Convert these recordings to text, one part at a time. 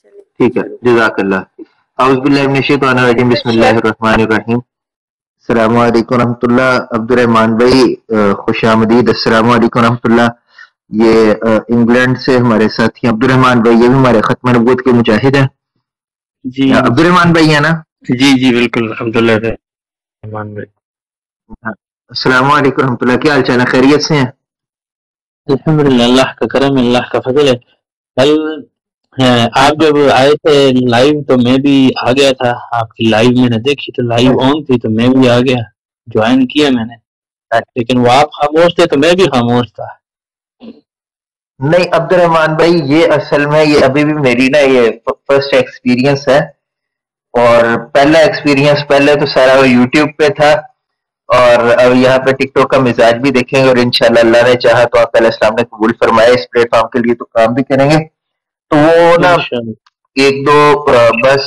ٹھیک ہے، جزاک اللہ. اعوذ باللہ من الشیطان الرجیم، بسم اللہ الرحمن الرحیم. السلام علیکم ورحمۃ اللہ. عبد الرحمان بھائی خوش آمدید. السلام علیکم ورحمۃ اللہ. یہ انگلینڈ سے ہمارے ساتھی عبد الرحمان بھائی، یہ بھی ہمارے ختم نبوت کے مجاہد ہیں. جی عبد الرحمان بھائی ہے نا؟ جی جی بالکل عبداللہ رحمان بھائی. السلام علیکم ورحمۃ اللہ. کیا حال چال ہے؟ خیریت سے ہیں؟ الحمدللہ، اللہ کا کرم ہے، اللہ کا فضل ہے. کل آپ جب آئے تھے لائیو تو میں بھی آ گیا تھا. آپ کی لائیو میں نے دیکھی تو لائیو آن تھی تو میں بھی آ گیا، جوائن کیا میں نے. لیکن وہ آپ خاموش تھے تو میں بھی خاموش تھا. نہیں عبد الرحمان بھائی، یہ اصل میں یہ ابھی بھی میری نا یہ فرسٹ ایکسپیرینس ہے. اور پہلا ایکسپیرینس پہلے تو سارا وہ یوٹیوب پہ تھا، اور اب یہاں پہ ٹک ٹاک کا مزاج بھی دیکھیں گے، اور انشاءاللہ اللہ نے چاہا تو آپ علیہ السلام نے قبول فرمایا اس پلیٹ فارم کے لیے تو کام بھی کریں گے. تو وہ نا ایک دو بس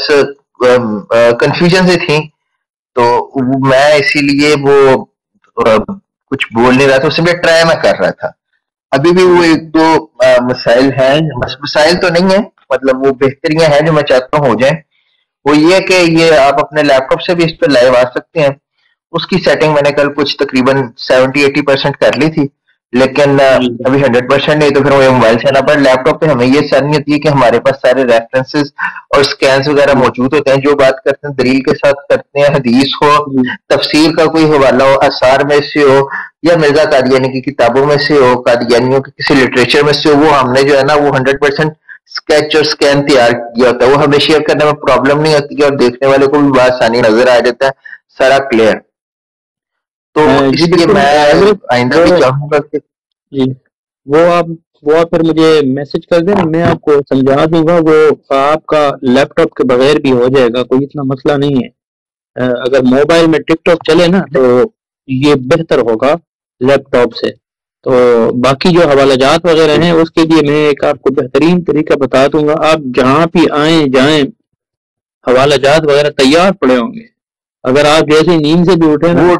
کنفیوژن سے تھیں، تو میں اسی لیے وہ کچھ بول نہیں رہا تھا، اس میں ٹرائی میں کر رہا تھا. ابھی بھی وہ ایک دو مسائل ہیں، مسائل تو نہیں ہیں، مطلب وہ بہتریاں ہیں جو میں چاہتا ہوں ہو جائیں. وہ یہ کہ یہ آپ اپنے لیپ ٹاپ سے بھی اس پہ لائیو آ سکتے ہیں. اس کی سیٹنگ میں نے کل کچھ تقریباً 70-80% کر لی تھی، لیکن ابھی 100% نہیں. تو پھر وہ موبائل سے آنا پڑا. لیپ ٹاپ پہ ہمیں یہ سہولت ہوتی ہے کہ ہمارے پاس سارے ریفرنسز اور سکینز وغیرہ موجود ہوتے ہیں. جو بات کرتے ہیں دلیل کے ساتھ کرتے ہیں، حدیث ہو، تفسیر کا کوئی حوالہ ہو، آثار میں سے ہو، یا مرزا قادیانی کی کتابوں میں سے ہو، قادیانیوں کے کسی لٹریچر میں سے ہو، وہ ہم نے جو ہے نا وہ 100% اسکیچ اور سکین تیار کیا ہوتا ہے. وہ ہمیں شیئر کرنے میں پرابلم نہیں ہوتی ہے، اور دیکھنے والے کو بھی بآسانی نظر آ جاتا ہے، سارا کلیئر. تو اس لیے میں آئندہ بھی چاہوں گا کہ وہ آپ پھر مجھے میسج کر دیں، میں آپ کو سمجھا دوں گا. وہ آپ کا لیپ ٹاپ کے بغیر بھی ہو جائے گا، کوئی اتنا مسئلہ نہیں ہے. اگر موبائل میں ٹک ٹاک چلے نا تو یہ بہتر ہوگا لیپ ٹاپ سے. تو باقی جو حوالہ جات وغیرہ ہیں اس کے لیے میں ایک آپ کو بہترین طریقہ بتا دوں گا. آپ جہاں بھی آئیں جائیں حوالہ جات وغیرہ تیار پڑے ہوں گے. اگر آپ جیسے نیند سے بھی اٹھے نا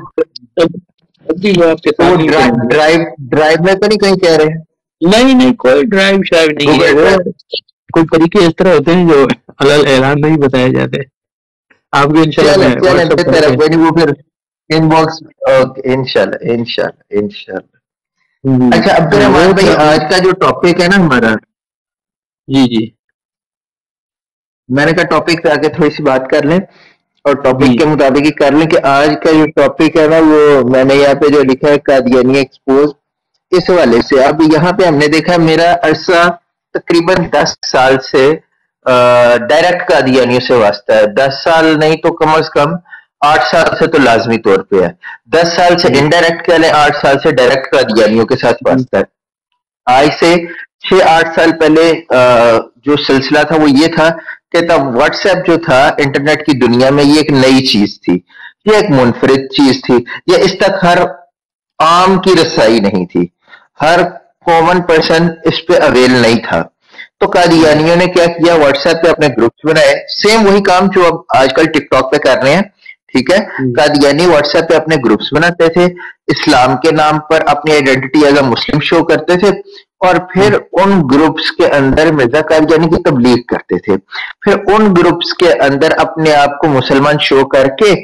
ڈرائیو میں تو نہیں کہیں کہہ رہے ہیں؟ نہیں کوئی ڈرائیو شائیو نہیں ہے. وہ کوئی طریقے اس طرح ہوتے ہیں جو حلال اعلان نہیں بتائے جاتے. آپ کو انشاءاللہ اچھا عبد الرحمان بھائی، آج کا جو ٹاپک ہے نا ہمارا، جی میں نے کہا ٹاپک پہ آگے تھوڑی سی بات کر لیں، اور ٹاپک کے مطابق ہی کر لیں کہ آج کا جو ٹاپک ہے نا وہ میں نے یہاں پہ جو لکھا ہے قادیانی ایکسپوز. اس حوالے سے اب یہاں پہ ہم نے دیکھا میرا عرصہ تقریباً 10 سال سے ڈائریکٹ قادیانیوں سے واسطہ ہے. 10 سال نہیں تو کم از کم 8 سال سے تو لازمی طور پہ ہے. 10 سال سے انڈائریکٹ کہہ لیں، 8 سال سے ڈائریکٹ قادیانیوں کے ساتھ واسطہ ہے. آج سے 6-8 سال پہلے جو سلسلہ تھا وہ یہ تھا کہ تب واٹس ایپ جو تھا انٹرنیٹ کی دنیا میں یہ ایک نئی چیز تھی، یہ ایک منفرد چیز تھی، یہ اس تک ہر عام کی رسائی نہیں تھی، ہر کامن پرسن اس پہ اویل نہیں تھا. تو قادیانیوں نے کیا کیا، واٹس ایپ پہ اپنے گروپس بنائے. سیم وہی کام جو اب آج کل ٹک ٹاک پہ کر رہے ہیں. ٹھیک ہے، قادیانی واٹس ایپ پہ اپنے گروپس بناتے تھے، اسلام کے نام پر اپنی آئیڈینٹی ایز اے مسلم شو کرتے تھے، اور پھر ان گروپس کے اندر مرزا قادیانی کی تبلیغ کرتے تھے. پھر ان گروپس کے اندر اپنے آپ کو مسلمان شو کر کے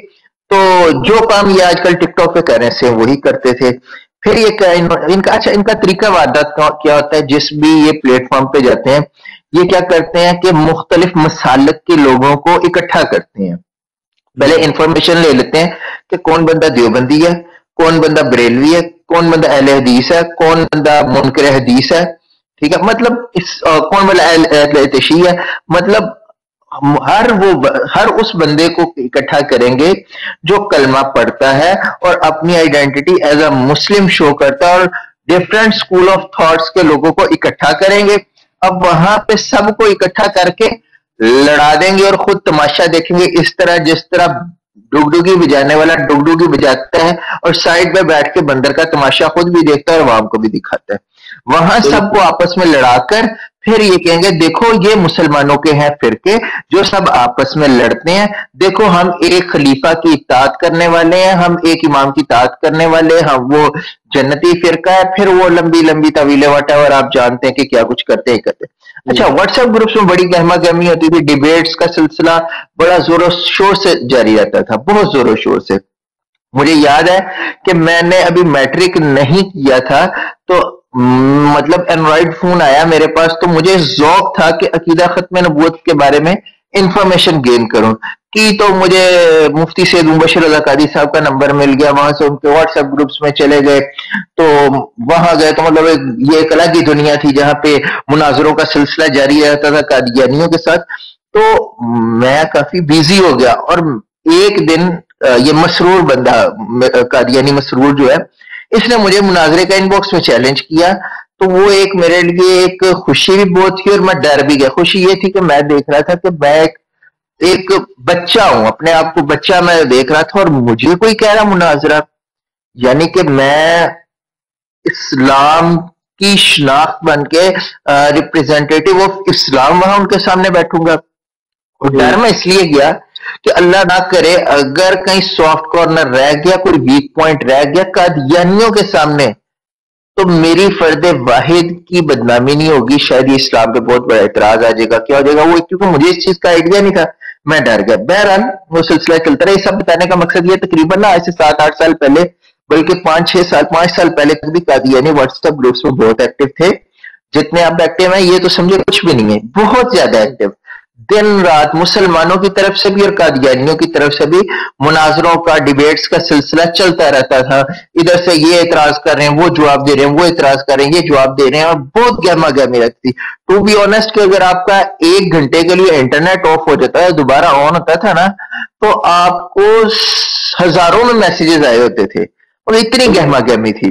تو جو کام یہ آج کل ٹک ٹاک پہ کر رہے ہیں سیم وہی کرتے تھے. پھر یہ ان کا طریقہ واردات کیا ہوتا ہے، جس بھی یہ پلیٹ فارم پہ جاتے ہیں یہ کیا کرتے ہیں کہ مختلف مسالک کے لوگوں کو اکٹھا کرتے ہیں. پہلے انفارمیشن لے لیتے ہیں کہ کون بندہ دیوبندی ہے، کون بندہ بریلوی ہے، کون بندہ اہل حدیث ہے، کون بندہ منکر حدیث ہے. ٹھیک ہے، مطلب کون بندہ اہل تشیع ہے. مطلب ہر اس بندے کو اکٹھا کریں گے جو کلمہ پڑھتا ہے اور اپنی آئیڈینٹی ایز اے مسلم شو کرتا ہے، اور ڈفرینٹ اسکول آف تھاٹس کے لوگوں کو اکٹھا کریں گے. اب وہاں پہ سب کو اکٹھا کر کے لڑا دیں گے اور خود تماشا دیکھیں گے، اس طرح جس طرح ڈگڈگی بجانے والا ڈگڈگی بجاتا ہے اور سائڈ پہ بیٹھ کے بندر کا تماشا خود بھی دیکھتا ہے اور عوام کو بھی دکھاتا ہے. وہاں سب کو آپس میں لڑا کر پھر یہ کہیں گے دیکھو یہ مسلمانوں کے ہیں فرقے جو سب آپس میں لڑتے ہیں، دیکھو ہم ایک خلیفہ کی اطاعت کرنے والے ہیں، ہم ایک امام کی اطاعت کرنے والے ہیں، ہم وہ جنتی فرقہ ہے، پھر وہ لمبی لمبی طویلیں وٹ ایور آپ جانتے ہیں کہ کیا کچھ کرتے ہیں کرتے ہیں۔ اچھا، واٹس ایپ گروپس میں بڑی گہما گہمی ہوتی تھی، ڈیبیٹس کا سلسلہ بڑا زور و شور سے جاری رہتا تھا، بہت زور و شور سے۔ مجھے یاد ہے کہ میں نے ابھی میٹرک نہیں کیا تھا تو مطلب اینڈرائڈ فون آیا میرے پاس، تو مجھے ذوق تھا کہ عقیدہ ختم نبوت کے بارے میں انفارمیشن گین کروں کی، تو مجھے مفتی سید مبشر اللہ قادری صاحب کا نمبر مل گیا، وہاں سے ان کے واٹس ایپ گروپس میں چلے گئے، تو وہاں گئے تو مطلب یہ ایک الگ ہی دنیا تھی جہاں پہ مناظروں کا سلسلہ جاری رہتا تھا قادیانیوں کے ساتھ۔ تو میں کافی بیزی ہو گیا، اور ایک دن یہ مسرور بندہ قادیانی مسرور جو ہے، اس نے مجھے مناظرے کا ان باکس میں چیلنج کیا، تو وہ ایک میرے لیے ایک خوشی بھی بہت تھی اور میں ڈر بھی گیا۔ خوشی یہ تھی کہ میں دیکھ رہا تھا کہ میں ایک بچہ ہوں، اپنے آپ کو بچہ میں دیکھ رہا تھا، اور مجھے کوئی کہہ رہا مناظرہ، یعنی کہ میں اسلام کی شناخت بن کے ریپریزنٹیٹیو آف اسلام وہاں ان کے سامنے بیٹھوں گا۔ اور ڈر میں اس لیے گیا کہ اللہ نہ کرے اگر کہیں سافٹ کارنر رہ گیا، کوئی ویک پوائنٹ رہ گیا قادیانیوں کے سامنے، تو میری فرد واحد کی بدنامی نہیں ہوگی، شاید یہ اسلام پہ بہت بڑا اعتراض آ جائے گا، کیا ہو جائے گا وہ، کیونکہ مجھے اس چیز کا آئیڈیا نہیں تھا، میں ڈر گیا۔ بہرحال وہ سلسلہ چلتا رہا۔ یہ سب بتانے کا مقصد یہ تقریباً آج سے 7-8 سال پہلے، بلکہ 5 سال پہلے تک بھی قادیانی واٹس ایپ گروپس میں بہت ایکٹیو تھے۔ جتنے آپ ایکٹیو ہیں یہ تو سمجھے کچھ بھی نہیں ہے، بہت زیادہ ایکٹیو، دن رات مسلمانوں کی طرف سے بھی اور قادیانیوں کی طرف سے بھی مناظروں کا، ڈیبیٹس کا سلسلہ چلتا رہتا تھا۔ ادھر سے یہ اعتراض کر رہے ہیں، وہ جواب دے رہے ہیں، وہ اعتراض کر رہے ہیں، یہ جواب دے رہے ہیں، اور بہت گہما گہمی رہتی تھی۔ ٹو بی آنےسٹ کہ اگر آپ کا 1 گھنٹے کے لیے انٹرنیٹ آف ہو جاتا ہے، دوبارہ آن ہوتا تھا نا، تو آپ کو ہزاروں میں میسیجز آئے ہوتے تھے، اور اتنی گہما گہمی تھی۔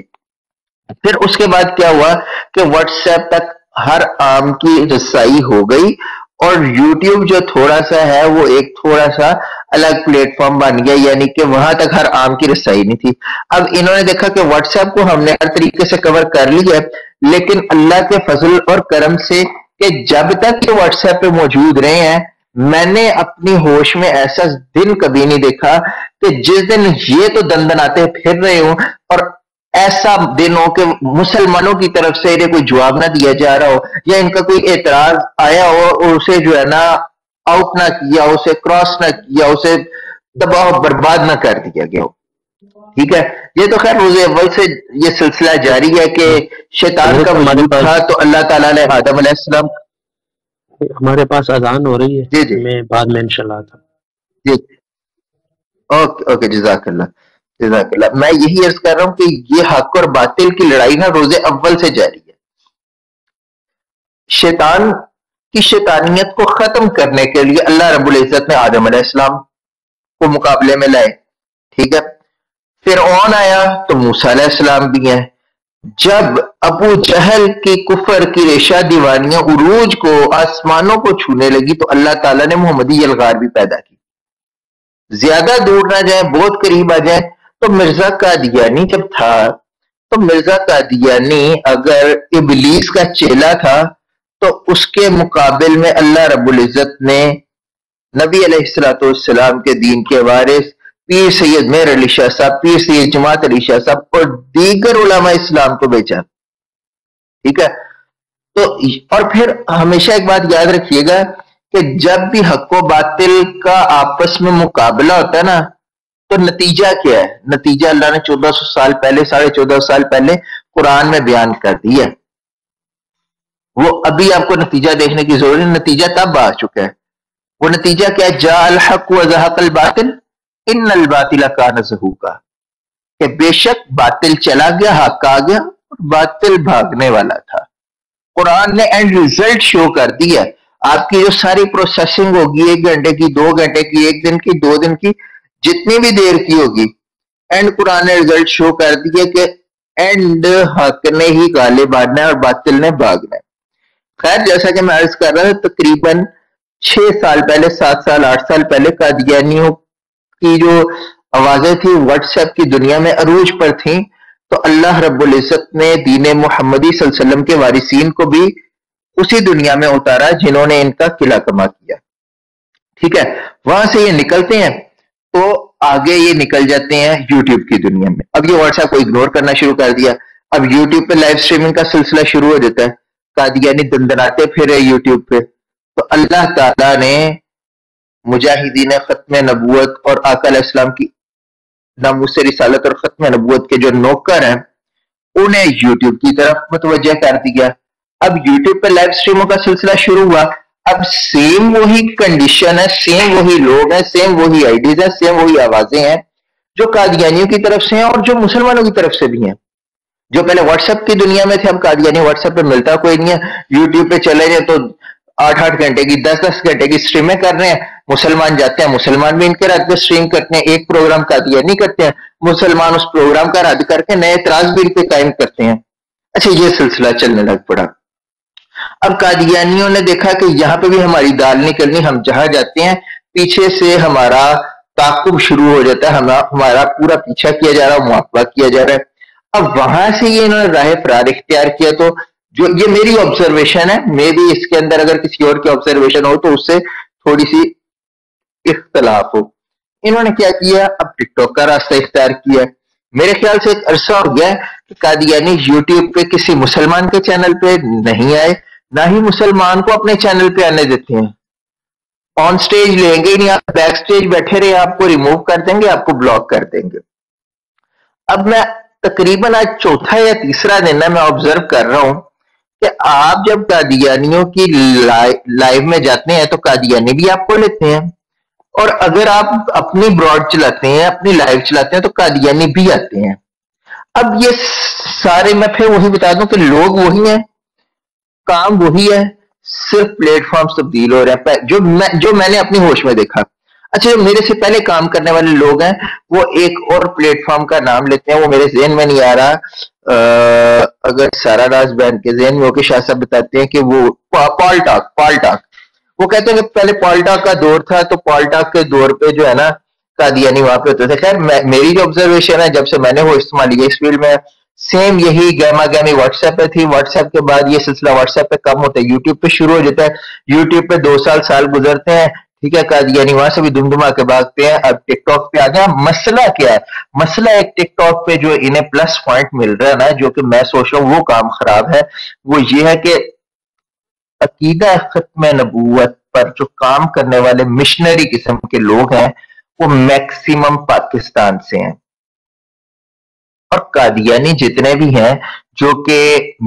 پھر اس کے بعد کیا ہوا کہ واٹس ایپ تک ہر عام کی رسائی ہو گئی، اور یوٹیوب جو تھوڑا سا ہے وہ ایک تھوڑا سا الگ پلیٹ فارم بن گیا، یعنی کہ وہاں تک ہر عام کی رسائی نہیں تھی۔ اب انہوں نے دیکھا کہ واٹس ایپ کو ہم نے ہر طریقے سے کور کر لی ہے، لیکن اللہ کے فضل اور کرم سے کہ جب تک یہ واٹس ایپ پہ موجود رہے ہیں، میں نے اپنی ہوش میں ایسا دن کبھی نہیں دیکھا کہ جس دن یہ تو دندناتے پھر رہے ہوں اور ایسا دن ہو کہ مسلمانوں کی طرف سے انہیں کوئی جواب نہ دیا جا رہا ہو، یا ان کا کوئی اعتراض آیا ہو اور اسے جو ہے نا آؤٹ نہ کیا، اسے کراس نہ کیا، اسے تباہ برباد نہ کر دیا گیا ہو۔ ٹھیک ہے، یہ تو خیر روز اول سے یہ سلسلہ جاری ہے کہ شیطان کا وجود تھا تو اللہ تعالیٰ نے آدم علیہ السلام۔ ہمارے پاس اذان ہو رہی ہے، جی جی میں بعد میں انشاءاللہ آتا ہوں۔ جی اوکے اوکے، جزاک اللہ جزاک اللہ۔ میں یہی عرض کر رہا ہوں کہ یہ حق اور باطل کی لڑائی نا روز اول سے جاری ہے۔ شیطان کی شیطانیت کو ختم کرنے کے لیے اللہ رب العزت نے آدم علیہ السلام کو مقابلے میں لائے، ٹھیک ہے۔ فرعون آیا تو موسیٰ علیہ السلام بھی ہیں۔ جب ابو جہل کی کفر کی ریشہ دیوانیاں عروج کو، آسمانوں کو چھونے لگی، تو اللہ تعالیٰ نے محمدی یلغار بھی پیدا کی۔ زیادہ دور نہ جائیں، بہت قریب آ جائیں، تو مرزا قادیانی جب تھا تو مرزا قادیانی اگر ابلیس کا چیلا تھا تو اس کے مقابل میں اللہ رب العزت نے نبی علیہ السلام کے دین کے وارث پیر سید مہر علی شاہ صاحب، پیر سید جماعت علی شاہ صاحب اور دیگر علماء اسلام کو بھیجا، ٹھیک ہے۔ تو اور پھر ہمیشہ ایک بات یاد رکھیے گا کہ جب بھی حق و باطل کا آپس میں مقابلہ ہوتا ہے نا، تو نتیجہ کیا ہے؟ نتیجہ اللہ نے 1400 سال پہلے، 1450 سال پہلے قرآن میں بیان کر دیا۔ وہ ابھی آپ کو نتیجہ دیکھنے کی ضرورت ہے، نتیجہ تب آ چکا ہے۔ وہ نتیجہ کیا ہے؟ جاء الحق وزہق الباطل ان الباطل کان زہوقا، کہ بے شک باطل چلا گیا، حق آ گیا، اور باطل بھاگنے والا تھا۔ قرآن نے اینڈ ریزلٹ شو کر دیا۔ آپ کی جو ساری پروسیسنگ ہوگی 1 گھنٹے کی، 2 گھنٹے کی، 1 دن کی، 2 دن کی، جتنی بھی دیر کی ہوگی، اینڈ قرآن نے ریزلٹ شو کر دیا کہ اینڈ حق نے ہی غالب آنا ہے اور باطل نے بھاگنا ہے۔ خیر جیسا کہ میں عرض کر رہا تھا، تقریباً 6 سال پہلے، 7 سال 8 سال پہلے قادیانیوں کی جو آوازیں تھیں واٹس ایپ کی دنیا میں عروج پر تھیں، تو اللہ رب العزت نے دین محمدی صلی اللہ علیہ وسلم کے وارثین کو بھی اسی دنیا میں اتارا جنہوں نے ان کا قلعہ کما کیا. ٹھیک ہے, وہاں سے یہ نکلتے ہیں تو آگے یہ نکل جاتے ہیں یوٹیوب کی دنیا میں. اب یہ واٹس ایپ کو اگنور کرنا شروع کر دیا. اب یوٹیوب پہ لائیو اسٹریمنگ کا سلسلہ شروع ہو جاتا ہے, قادیانی دندناتے پھر یوٹیوب پہ. تو اللہ تعالیٰ نے مجاہدین ختم نبوت اور آقا علیہ السلام کی ناموس رسالت اور ختم نبوت کے جو نوکر ہیں انہیں یوٹیوب کی طرف متوجہ کر دیا. اب یوٹیوب پہ لائیو اسٹریموں کا سلسلہ شروع ہوا. اب سیم وہی کنڈیشن ہے, سیم وہی لوگ ہیں, سیم وہی آئیڈیز ہیں, سیم وہی آوازیں ہیں جو قادیانیوں کی طرف سے ہیں اور جو مسلمانوں کی طرف سے بھی ہیں. جو پہلے واٹس ایپ کی دنیا میں تھے, اب قادیانی واٹس ایپ پہ ملتا کوئی نہیں ہے. یوٹیوب پہ چلے جائیں تو 8-8 گھنٹے کی 10-10 گھنٹے کی اسٹریمیں کر رہے ہیں. مسلمان جاتے ہیں, مسلمان بھی ان کے رد پہ اسٹریم کرتے ہیں. ایک پروگرام قادیانی کرتے ہیں, مسلمان اس پروگرام کا رد کر کے نئے اعتراض بھی ان پہ قائم کرتے ہیں. اچھا, یہ سلسلہ چلنے لگ پڑا. اب قادیانیوں نے دیکھا کہ یہاں پہ بھی ہماری دال نکلنی, ہم جہاں جاتے ہیں پیچھے سے ہمارا تعاقب شروع ہو جاتا ہے, ہمارا پورا پیچھا کیا جا رہا ہے, مواقبہ کیا جا رہا ہے. اب وہاں سے یہ انہوں نے راہ فرار اختیار کیا. تو جو یہ میری آبزرویشن ہے, میں بھی اس کے اندر اگر کسی اور کی آبزرویشن ہو تو اس سے تھوڑی سی اختلاف ہو. انہوں نے کیا کیا, اب ٹک ٹاک کا راستہ اختیار کیا. میرے خیال سے ایک عرصہ ہو گیا کہ قادیانی یوٹیوب پہ کسی مسلمان کے چینل پہ نہیں آئے, نہ ہی مسلمان کو اپنے چینل پہ آنے دیتے ہیں. آن سٹیج لیں گے نہیں, آپ بیک سٹیج بیٹھے رہے, آپ کو ریموو کر دیں گے, آپ کو بلاک کر دیں گے. اب میں تقریباً آج چوتھا یا تیسرا دن ہے, میں آبزرو کر رہا ہوں کہ آپ جب قادیانیوں کی لائیو میں جاتے ہیں تو قادیانی بھی آپ کو لیتے ہیں, اور اگر آپ اپنی براڈ چلاتے ہیں, اپنی لائیو چلاتے ہیں تو قادیانی بھی آتے ہیں. اب یہ سارے میں پھر وہی بتا دوں کہ لوگ وہی ہیں, کام وہی ہے, صرف پلیٹ فارمز تبدیل ہو رہے ہیں جو میں نے اپنی ہوش میں دیکھا. اچھا, جو میرے سے پہلے کام کرنے والے لوگ ہیں وہ ایک اور پلیٹ فارم کا نام لیتے ہیں, وہ میرے ذہن میں نہیں آ رہا. اگر سارا راز بہن کے ذہن میں ہو کے شاہ صاحب بتاتے ہیں کہ وہ پال ٹاک وہ کہتے ہیں کہ پہلے پال ٹاک کا دور تھا, تو پال ٹاک کے دور پہ جو ہے نا قادیانی وہاں پہ ہوتے تھے. خیر میری جو آبزرویشن ہے جب سے میں نے وہ استعمال کیا اس فیلڈ میں, سیم یہی گیما گیمی واٹس ایپ پہ تھی. واٹس ایپ کے بعد یہ سلسلہ واٹس ایپ پہ کم ہوتا ہے, یوٹیوب پہ شروع ہو جاتا ہے. یوٹیوب پہ 2 سال گزرتے ہیں, ٹھیک ہے, قادیانی وہاں سے بھی دمدما کے بھاگتے ہیں. اب ٹک ٹاک پہ آ گیا. مسئلہ کیا ہے, مسئلہ ایک ٹک ٹاک پہ جو انہیں پلس پوائنٹ مل رہا ہے نا, جو کہ میں سوچ رہا ہوں وہ کام خراب ہے, وہ یہ ہے کہ عقیدہ ختم نبوت پر جو کام کرنے والے مشنری قسم کے لوگ ہیں وہ میکسیمم پاکستان سے ہیں. اور قادیانی جتنے بھی ہیں جو کہ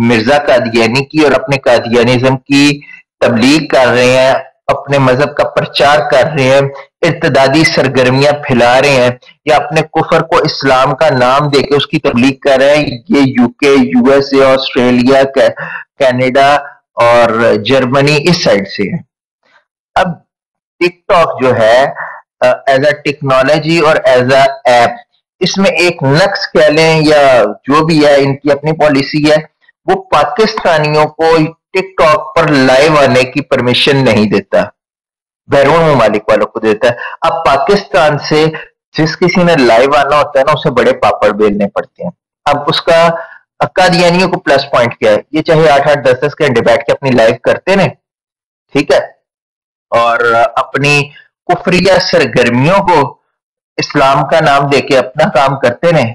مرزا قادیانی کی اور اپنے قادیانیزم کی تبلیغ کر رہے ہیں, اپنے مذہب کا پرچار کر رہے ہیں, ارتدادی سرگرمیاں پھیلا رہے ہیں, یا اپنے کفر کو اسلام کا نام دے کے اس کی تبلیغ کر رہے ہیں, یہ یو کے, U S A, Australia, Canada اور جرمنی اس سائڈ سے ہے. اب ٹک ٹاک جو ہے ایز اے ٹیکنالوجی اور ایز اے ایپ, اس میں ایک نقص کہہ لیں یا جو بھی ہے, ان کی اپنی پالیسی ہے, وہ پاکستانیوں کو ٹک ٹاک پر لائیو آنے کی پرمیشن نہیں دیتا, بیرون ممالک والوں کو دیتا ہے. اب پاکستان سے جس کسی نے لائیو آنا ہوتا ہے نا, اسے بڑے پاپڑ بیلنے پڑتے ہیں. اب اس کا قادیانیوں کو پلس پوائنٹ کیا ہے, یہ چاہے 8-8 10-10 گھنٹے بیٹھ کے اپنی لائیو کرتے ہیں, ٹھیک ہے, اور اپنی کفریہ سرگرمیوں کو اسلام کا نام دے کے اپنا کام کرتے رہے,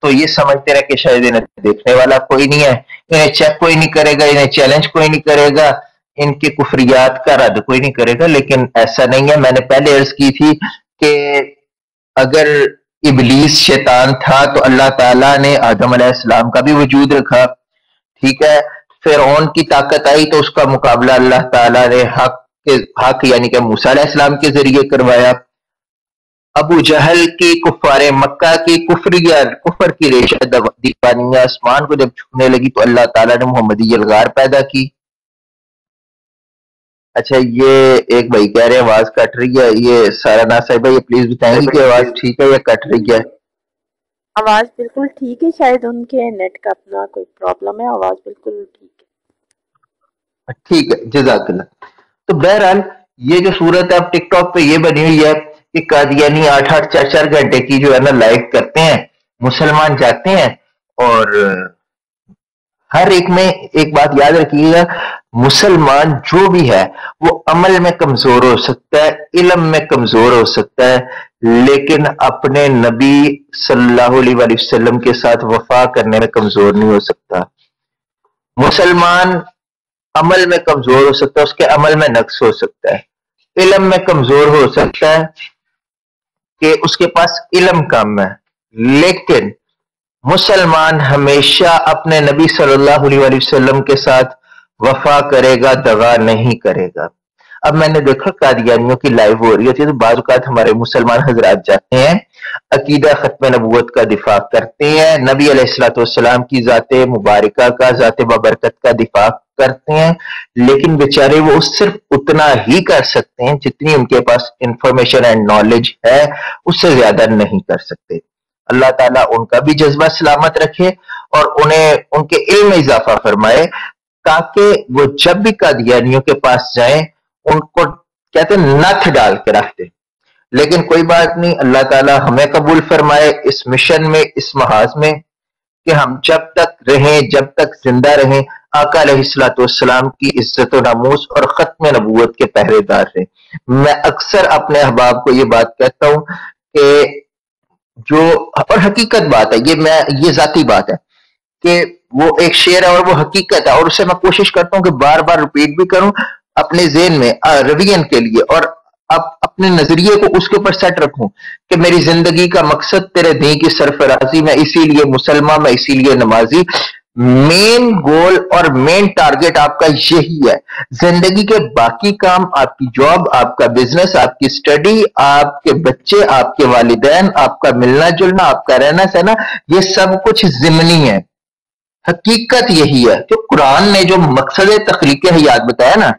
تو یہ سمجھتے رہے کہ شاید انہیں دیکھنے والا کوئی نہیں ہے, انہیں چیک کوئی نہیں کرے گا, انہیں چیلنج کوئی نہیں کرے گا, ان کے کفریات کا رد کوئی نہیں کرے گا. لیکن ایسا نہیں ہے. میں نے پہلے عرض کی تھی کہ اگر ابلیس شیطان تھا تو اللہ تعالیٰ نے آدم علیہ السلام کا بھی وجود رکھا, ٹھیک ہے. فرعون کی طاقت آئی تو اس کا مقابلہ اللہ تعالیٰ نے حق یعنی کہ موسیٰ علیہ السلام کے ذریعے کروایا. ابو جہل کی کفار مکہ کی کفر کی ریشہ دیوانیہ آسمان کو جب چھونے لگی تو اللہ تعالیٰ نے محمدی یلغار پیدا کی. اچھا, یہ ایک بھائی کہہ رہے ہیں آواز کٹ رہی ہے, یہ سارا نا صاحبہ یہ پلیز بتائیں گے کہ آواز ٹھیک ہے یا کٹ رہی ہے؟ آواز بالکل ٹھیک ہے, شاید ان کے نیٹ کا اپنا کوئی پرابلم ہے, آواز بالکل ٹھیک ہے. ٹھیک ہے, جزاک اللہ. تو بہرحال یہ جو صورت ہے اب ٹک ٹاک پہ یہ بنی ہوئی ہے کہ قادیانی 8-8 4-4 گھنٹے کی جو ہے نا لائیو کرتے ہیں, مسلمان جاتے ہیں اور ہر ایک میں ایک بات یاد رکھیے گا، مسلمان جو بھی ہے وہ عمل میں کمزور ہو سکتا ہے، علم میں کمزور ہو سکتا ہے، لیکن اپنے نبی صلی اللہ علیہ وآلہ وسلم کے ساتھ وفا کرنے میں کمزور نہیں ہو سکتا۔ مسلمان عمل میں کمزور ہو سکتا ہے، اس کے عمل میں نقص ہو سکتا ہے، علم میں کمزور ہو سکتا ہے کہ اس کے پاس علم کم ہے، لیکن مسلمان ہمیشہ اپنے نبی صلی اللہ علیہ وآلہ وسلم کے ساتھ وفا کرے گا، دغا نہیں کرے گا۔ اب میں نے دیکھا قادیانیوں کی لائیو ہو رہی ہوتی ہے تو بعض اوقات ہمارے مسلمان حضرات جاتے ہیں، عقیدہ ختم نبوت کا دفاع کرتے ہیں، نبی علیہ الصلوۃ والسلام کی ذات مبارکہ کا، ذات بابرکت کا دفاع کرتے ہیں، لیکن بیچارے وہ صرف اتنا ہی کر سکتے ہیں جتنی ان کے پاس انفارمیشن اینڈ نالج ہے، اس سے زیادہ نہیں کر سکتے۔ اللہ تعالیٰ ان کا بھی جذبہ سلامت رکھے اور انہیں ان کے علم میں اضافہ فرمائے، تاکہ وہ جب بھی قادیانیوں کے پاس جائیں ان کو کہتے ہیں نتھ ڈال کے رکھ دیں۔ لیکن کوئی بات نہیں، اللہ تعالیٰ ہمیں قبول فرمائے اس مشن میں، اس محاذ میں، کہ ہم جب تک رہیں، جب تک زندہ رہیں، آقا علیہ الصلوۃ والسلام کی عزت و ناموس اور ختم نبوت کے پہرے دار رہیں۔ میں اکثر اپنے احباب کو یہ بات کہتا ہوں کہ جو، اور حقیقت بات ہے، یہ ذاتی بات ہے کہ وہ ایک شعر ہے اور وہ حقیقت ہے، اور اسے میں کوشش کرتا ہوں کہ بار بار ریپیٹ بھی کروں اپنے ذہن میں روین کے لیے، اور اپنے نظریے کو اس کے اوپر سیٹ رکھوں کہ میری زندگی کا مقصد تیرے دین کی سرفرازی، میں اسی لیے مسلمان، میں اسی لیے نمازی۔ مین گول اور مین ٹارگٹ آپ کا یہی ہے۔ زندگی کے باقی کام، آپ کی جاب، آپ کا بزنس، آپ کی سٹڈی، آپ کے بچے، آپ کے والدین، آپ کا ملنا جلنا، آپ کا رہنا سہنا، یہ سب کچھ ضمنی ہے۔ حقیقت یہی ہے کہ قرآن نے جو مقصد تخلیق حیات بتایا نا،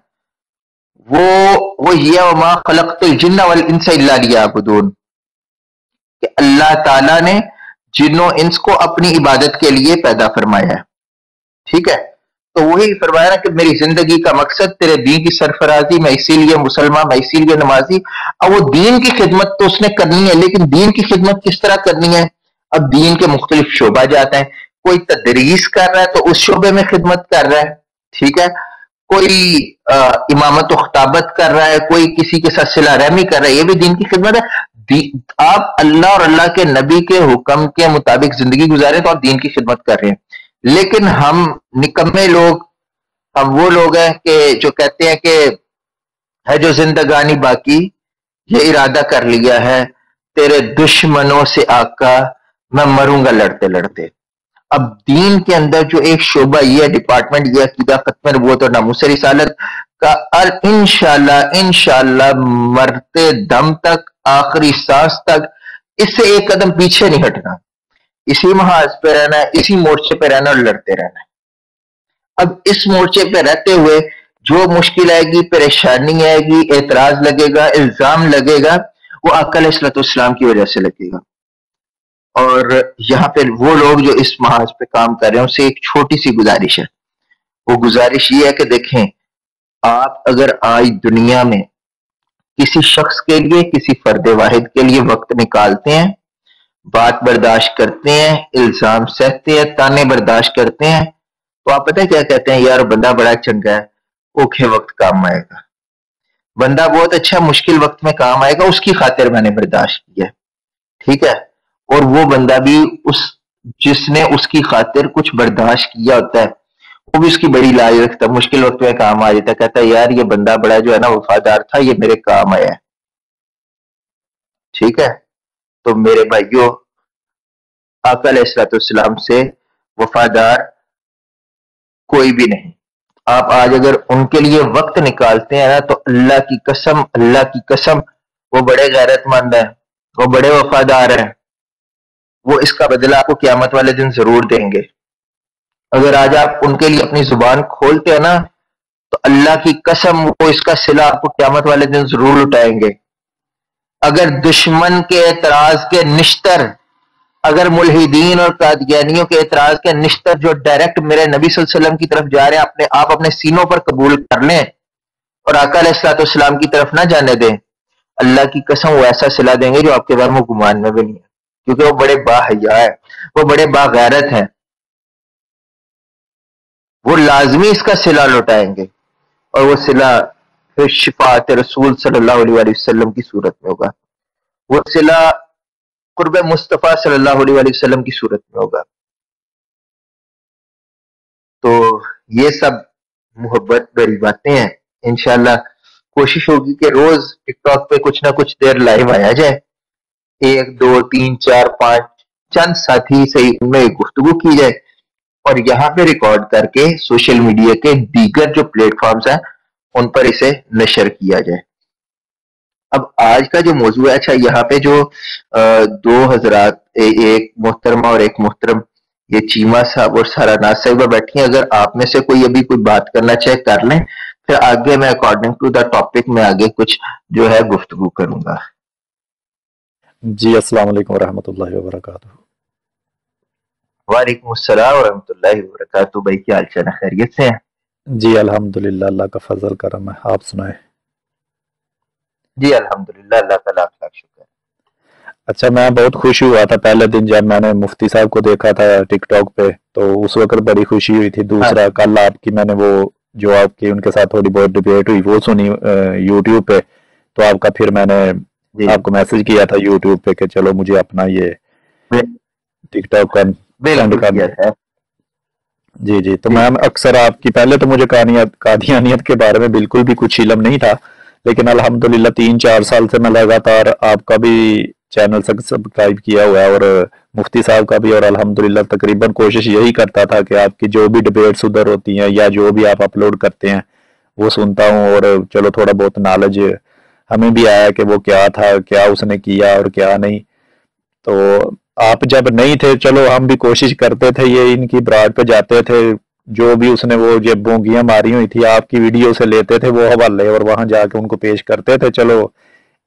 وہ یہ وما خلقت الجن والانس الا لیعبدون، کہ اللہ تعالیٰ نے جن و انس کو اپنی عبادت کے لیے پیدا فرمایا ہے، ٹھیک ہے؟ تو وہی فرمایا نا کہ میری زندگی کا مقصد تیرے دین کی سرفرازی، میں اسی لیے مسلمان، میں اسی لیے نمازی۔ اب وہ دین کی خدمت تو اس نے کرنی ہے، لیکن دین کی خدمت کس طرح کرنی ہے؟ اب دین کے مختلف شعبہ جاتے ہیں، کوئی تدریس کر رہا ہے تو اس شعبے میں خدمت کر رہا ہے، ٹھیک ہے؟ کوئی امامت و خطابت کر رہا ہے، کوئی کسی کے ساتھ صلہ رحمی کر رہا ہے، یہ بھی دین کی خدمت ہے۔ آپ اللہ اور اللہ کے نبی کے حکم کے مطابق زندگی گزارے تو آپ دین کی خدمت کر رہے ہیں۔ لیکن ہم نکمے لوگ، ہم وہ لوگ ہیں کہ جو کہتے ہیں کہ ہے جو زندگانی باقی یہ ارادہ کر لیا ہے تیرے دشمنوں سے آقا میں مروں گا لڑتے لڑتے۔ اب دین کے اندر جو ایک شعبہ یہ ڈپارٹمنٹ، یہ عقیدہ ختم نبوت اور ناموس رسالت کا، اور انشاءاللہ مرتے دم تک، آخری سانس تک اس سے ایک قدم پیچھے نہیں ہٹنا، اسی محاذ پہ رہنا ہے، اسی مورچے پہ رہنا اور لڑتے رہنا ہے۔ اب اس مورچے پہ رہتے ہوئے جو مشکل آئے گی، پریشانی آئے گی، اعتراض لگے گا، الزام لگے گا، وہ آقا علیہ الصلوۃ والسلام کی وجہ سے لگے گا۔ اور یہاں پہ وہ لوگ جو اس محاذ پہ کام کر رہے ہیں ان سے ایک چھوٹی سی گزارش ہے، وہ گزارش یہ ہے کہ دیکھیں، آپ اگر آج دنیا میں کسی شخص کے لیے، کسی فرد واحد کے لیے وقت نکالتے ہیں، بات برداشت کرتے ہیں، الزام سہتے ہیں، تانے برداشت کرتے ہیں، تو آپ پتہ کیا کہتے ہیں؟ یار بندہ بڑا چنگا ہے، اوکھے وقت کام آئے گا، بندہ بہت اچھا مشکل وقت میں کام آئے گا، اس کی خاطر میں نے برداشت کیا، ٹھیک ہے؟ اور وہ بندہ بھی جس نے اس کی خاطر کچھ برداشت کیا ہوتا ہے، وہ بھی اس کی بڑی لاج رکھتا ہے، مشکل وقت میں کام آ جاتا ہے، کہتا ہے یار یہ بندہ بڑا جو ہے نا وفادار تھا، یہ میرے کام آیا ہے، ٹھیک ہے؟ تو میرے بھائیوں، آقا علیہ الصلوۃ والسلام سے وفادار کوئی بھی نہیں۔ آپ آج اگر ان کے لیے وقت نکالتے ہیں نا تو اللہ کی قسم وہ بڑے غیرت مند ہیں، وہ بڑے وفادار ہیں، وہ اس کا بدلہ آپ کو قیامت والے دن ضرور دیں گے۔ اگر آج آپ ان کے لیے اپنی زبان کھولتے ہیں نا تو اللہ کی قسم وہ اس کا صلہ آپ کو قیامت والے دن ضرور لٹائیں گے۔ اگر دشمن کے اعتراض کے نشتر، اگر ملحدین اور قادیانیوں کے اعتراض کے نشتر جو ڈائریکٹ میرے نبی صلی اللہ علیہ وسلم کی طرف جا رہے ہیں، آپ اپنے سینوں پر قبول کر لیں اور آقا علیہ الصلوۃ والسلام کی طرف نہ جانے دیں، اللہ کی قسم وہ ایسا صلہ دیں گے جو آپ کے بارے میں گمان میں بھی نہیں ہے، کیونکہ وہ بڑے باحیا ہے، وہ بڑے باغیرت ہیں۔ وہ لازمی اس کا صلہ لوٹائیں گے، اور وہ صلہ پھر شفاعت رسول صلی اللہ علیہ وسلم کی صورت میں ہوگا، وہ صلہ قرب مصطفیٰ صلی اللہ علیہ وسلم کی صورت میں ہوگا. تو یہ سب محبت بھری باتیں ہیں. انشاءاللہ کوشش ہوگی کہ روز ٹک ٹاک پہ کچھ نہ کچھ دیر لائیو آیا جائے، 1 2 3 4 5 چند ساتھی سے ان میں گفتگو کی جائے، اور یہاں پہ ریکارڈ کر کے سوشل میڈیا کے دیگر جو پلیٹ فارمز ہیں ان پر اسے نشر کیا جائے. اب آج کا جو موضوع ہے، اچھا یہاں پہ جو دو حضرات، ایک محترمہ اور ایک محترم، یہ چیمہ صاحب اور سارا ناز صاحبہ بیٹھی ہیں، اگر آپ میں سے کوئی ابھی کوئی بات کرنا چاہے کر لیں، پھر آگے میں اکارڈنگ ٹو دا ٹاپک میں آگے کچھ جو ہے گفتگو کروں گا. جی السلام علیکم ورحمۃ اللہ وبرکاتہ. وعلیکم السلام ورحمۃ اللہ وبرکاتہ. بھائی کیا حال چال ہے، خیریت سے ہیں؟ جی الحمدللہ، اللہ کا فضل کرم ہے، آپ سنائیں. جی الحمدللہ، اللہ کا لاکھ لاکھ شکر. اچھا، میں بہت خوش ہوا تھا پہلے دن جب میں نے مفتی صاحب کو دیکھا تھا ٹک ٹاک پہ، تو اس وقت بڑی خوشی ہوئی تھی. دوسرا کل آپ کی میں نے وہ جو آپ کی ان کے ساتھ تھوڑی بہت ڈبیٹ ہوئی وہ سنی یوٹیوب پہ، تو آپ کا پھر میں نے آپ کو میسج کیا تھا یوٹیوب پہ کہ چلو مجھے اپنا یہ ٹک ٹاک کا سینڈ کر دیا. جی جی. تو میں اکثر آپ کی، پہلے تو مجھے قادیانیت کے بارے میں بالکل بھی کچھ علم نہیں تھا، لیکن الحمدللہ 3-4 سال سے میں لگاتار آپ کا بھی چینل سبسکرائب کیا ہوا ہے اور مفتی صاحب کا بھی، اور الحمدللہ تقریباً کوشش یہی کرتا تھا کہ آپ کی جو بھی ڈبیٹس ادھر ہوتی ہیں یا جو بھی آپ اپلوڈ کرتے ہیں وہ سنتا ہوں، اور چلو تھوڑا بہت نالج ہمیں بھی آیا کہ وہ کیا تھا، کیا اس نے کیا اور کیا نہیں. تو آپ جب نہیں تھے، چلو ہم بھی کوشش کرتے تھے، یہ ان کی براڈ پہ جاتے تھے، جو بھی اس نے وہ جب بونگیاں ماری ہوئی تھی آپ کی ویڈیو سے لیتے تھے وہ حوالے اور وہاں جا کے ان کو پیش کرتے تھے. چلو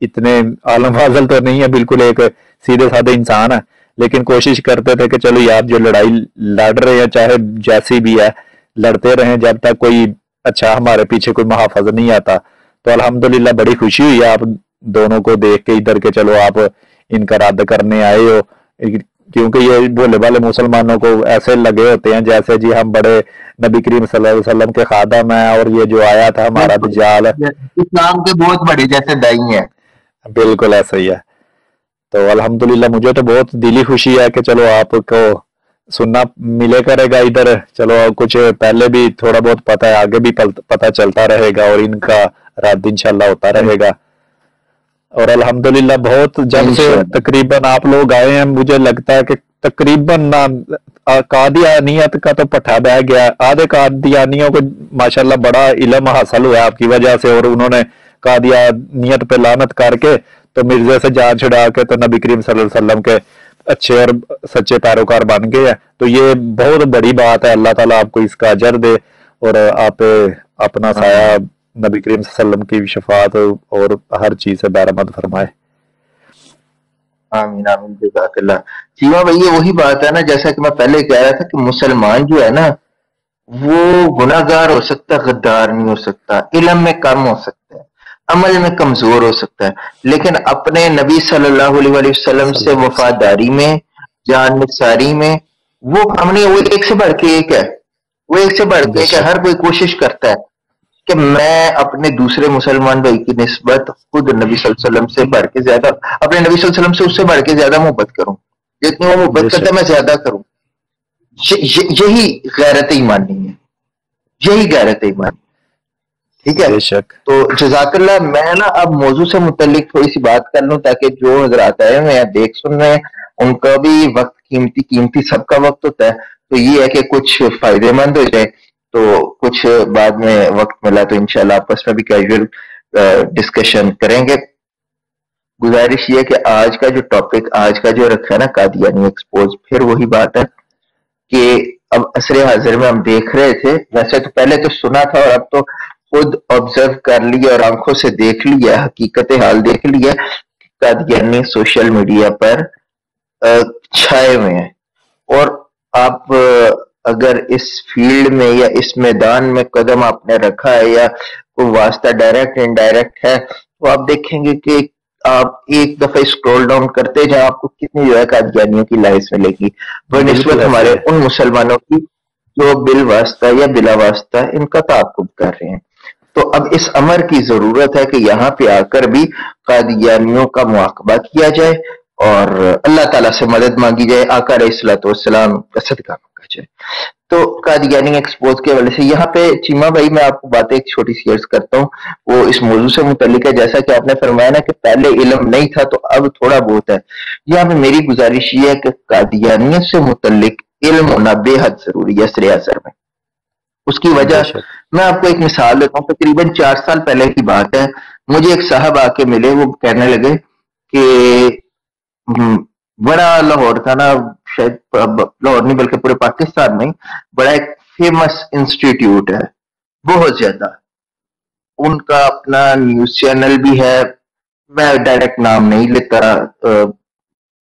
اتنے عالم فاضل تو نہیں ہے، بالکل ایک سیدھے سادھے انسان ہے، لیکن کوشش کرتے تھے کہ چلو یار جو لڑائی لڑ رہے ہیں چاہے جیسی بھی ہے لڑتے رہیں جب تک کوئی اچھا ہمارے پیچھے کوئی محافظ نہیں آتا. تو الحمدللہ بڑی خوشی ہوئی آپ دونوں کو دیکھ کے ادھر کے، چلو آپ ان کا رد کرنے آئے ہو، کیونکہ یہ بولے والے مسلمانوں کو ایسے لگے ہوتے ہیں جیسے جی ہم بڑے نبی کریم صلی اللہ علیہ وسلم کے خادم ہیں، اور یہ جو آیا تھا ہمارا دجال اسلام کے بہت بڑے جیسے دائی ہیں. بالکل ایسا ہی ہے. تو الحمدللہ مجھے تو بہت دلی خوشی ہے کہ چلو آپ کو سننا ملے کرے گا ادھر، چلو کچھ پہلے بھی تھوڑا بہت پتہ ہے، آگے بھی پتہ چلتا رہے گا، اور ان کا رد انشاءاللہ ہوتا رہے گا. اور الحمدللہ بہت جب سے تقریباً آپ لوگ آئے ہیں، مجھے لگتا ہے کہ تقریباً قادیانیت کا تو پٹھا بہ گیا. آدھے قادیانیوں کو ماشاءاللہ بڑا علم حاصل ہوا آپ کی وجہ سے، اور انہوں نے قادیانیت پہ لعنت کر کے تو مرزے سے جان چھڑا کے تو نبی کریم صلی اللہ علیہ وسلم کے اچھے اور سچے پیروکار بن گئے ہیں. تو یہ بہت بڑی بات ہے. اللہ تعالیٰ آپ کو اس کا اجر دے، اور آپ اپنا سایہ نبی کریم صلی اللہ علیہ وسلم کی شفاعت اور ہر چیز سے بہرمند فرمائے. آمین آمین، جزاک اللہ. چیمہ بھائی یہ وہی بات ہے نا، جیسا کہ میں پہلے کہہ رہا تھا کہ مسلمان جو ہے نا وہ گناہ گار ہو سکتا ہے، غدار نہیں ہو سکتا، علم میں کم ہو سکتا ہے، عمل میں کمزور ہو سکتا ہے، لیکن اپنے نبی صلی اللہ علیہ وسلم سے وفاداری میں، جان نثاری میں، وہ ہم نے وہ ایک سے بڑھ کے ایک ہے، وہ ایک سے بڑھ کے ایک ہے. ہر کوئی کوشش کرتا ہے کہ میں اپنے دوسرے مسلمان بھائی کی نسبت خود نبی صلی اللہ علیہ وسلم سے بڑھ کے زیادہ، اپنے نبی صلی اللہ علیہ وسلم سے اس سے بڑھ کے زیادہ محبت کروں، جتنی وہ محبت کرتا ہے میں زیادہ کروں. یہی غیرت ایمانی ہے، یہی غیرت ایمانی. ٹھیک ہے، تو جزاک اللہ. میں نا اب موضوع سے متعلق تھوڑی سی بات کر لوں تاکہ جو حضرات آئے ہیں یا دیکھ سن رہے ہیں ان کا بھی وقت قیمتی سب کا وقت ہوتا ہے، تو یہ ہے کہ کچھ فائدے مند ہو جائے. تو کچھ بعد میں وقت ملا تو انشاءاللہ آپس میں بھی کیجول ڈسکشن کریں گے. گزارش یہ کہ آج کا جو ٹاپک آج کا جو رکھا ہے نا قادیانی ایکسپوز، پھر وہی بات ہے کہ اب عصر حاضر میں ہم دیکھ رہے تھے، ویسے تو پہلے تو سنا تھا اور اب تو خود آبزرو کر لیا اور آنکھوں سے دیکھ لیا، حقیقت حال دیکھ لیا، قادیانی سوشل میڈیا پر چھائے ہوئے ہیں. اور آپ اگر اس فیلڈ میں یا اس میدان میں قدم آپ نے رکھا ہے یا کوئی واسطہ ڈائریکٹ انڈائریکٹ ہے، تو آپ دیکھیں گے کہ آپ ایک دفعہ اسکرول ڈاؤن کرتے جہاں آپ کو کتنی جو ہے قادیانیوں کی لائف ملے گی بنسبت ہمارے ان مسلمانوں کی جو بالواسطہ یا بلا واسطہ ان کا تعاقب کر رہے ہیں. تو اب اس امر کی ضرورت ہے کہ یہاں پہ آ کر بھی قادیانیوں کا مواقبہ کیا جائے اور اللہ تعالیٰ سے مدد مانگی جائے, آقا علیہ الصلوۃ والسلام کا صدقہ مانگا جائے. تو قادیانی ایکسپوز کے حوالے سے یہاں پہ چیما بھائی میں آپ کو باتیں ایک چھوٹی سی عرض کرتا ہوں, وہ اس موضوع سے متعلق ہے. جیسا کہ آپ نے فرمایا نا کہ پہلے علم نہیں تھا تو اب تھوڑا بہت ہے. یہاں پہ میری گزارش یہ ہے کہ قادیانیت سے متعلق علم ہونا بے حد ضروری ہے سر اثر میں. اس کی وجہ میں آپ کو ایک مثال دیتا ہوں. تقریباً 4 سال پہلے کی بات ہے, مجھے ایک صاحب آ کے ملے, وہ کہنے لگے کہ بڑا لاہور تھا نا, شاید لاہور نہیں بلکہ پورے پاکستان میں بڑا ایک فیمس انسٹیٹیوٹ ہے, بہت زیادہ. ان کا اپنا نیوز چینل بھی ہے, میں ڈائریکٹ نام نہیں لیتا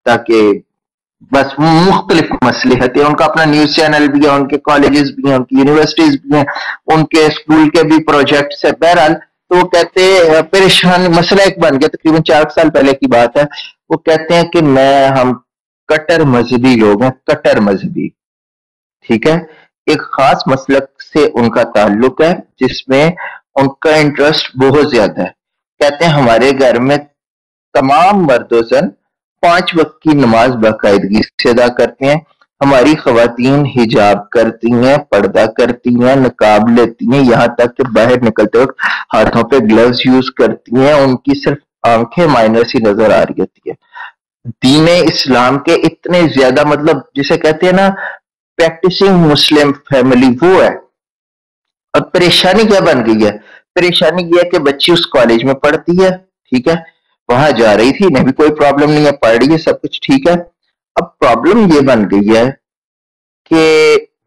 تاکہ بس مختلف مصلحت ہے. ان کا اپنا نیوز چینل بھی ہے, ان کے کالجز بھی ہیں, ان کی یونیورسٹیز بھی ہیں, ان کے اسکول کے بھی پروجیکٹس ہیں. بہرحال تو وہ کہتے پریشان مسئلہ ایک بن گیا, تقریباً 4 سال پہلے کی بات ہے. وہ کہتے ہیں کہ ہم کٹر مذہبی لوگ ہیں, کٹر مذہبی, ٹھیک ہے, ایک خاص مسلک سے ان کا تعلق ہے جس میں ان کا انٹرسٹ بہت زیادہ ہے. کہتے ہیں ہمارے گھر میں تمام مرد و زن 5 وقت کی نماز باقاعدگی سے ادا کرتے ہیں. ہماری خواتین حجاب کرتی ہیں, پردہ کرتی ہیں, نقاب لیتی ہیں, یہاں تک کہ باہر نکلتے وقت ہاتھوں پہ گلوز یوز کرتی ہیں. ان کی صرف آنکھیں مائنر سی نظر آ رہی ہوتی ہے. دین اسلام کے اتنے زیادہ, مطلب جسے کہتے ہیں نا پریکٹسنگ مسلم فیملی, وہ ہے. اب پریشانی کیا بن گئی ہے؟ پریشانی یہ ہے کہ بچی اس کالج میں پڑھتی ہے, ٹھیک ہے, وہاں جا رہی تھی, انہیں بھی کوئی پرابلم نہیں ہے, پڑھ رہی ہے, سب کچھ ٹھیک ہے. اب پرابلم یہ بن گئی ہے کہ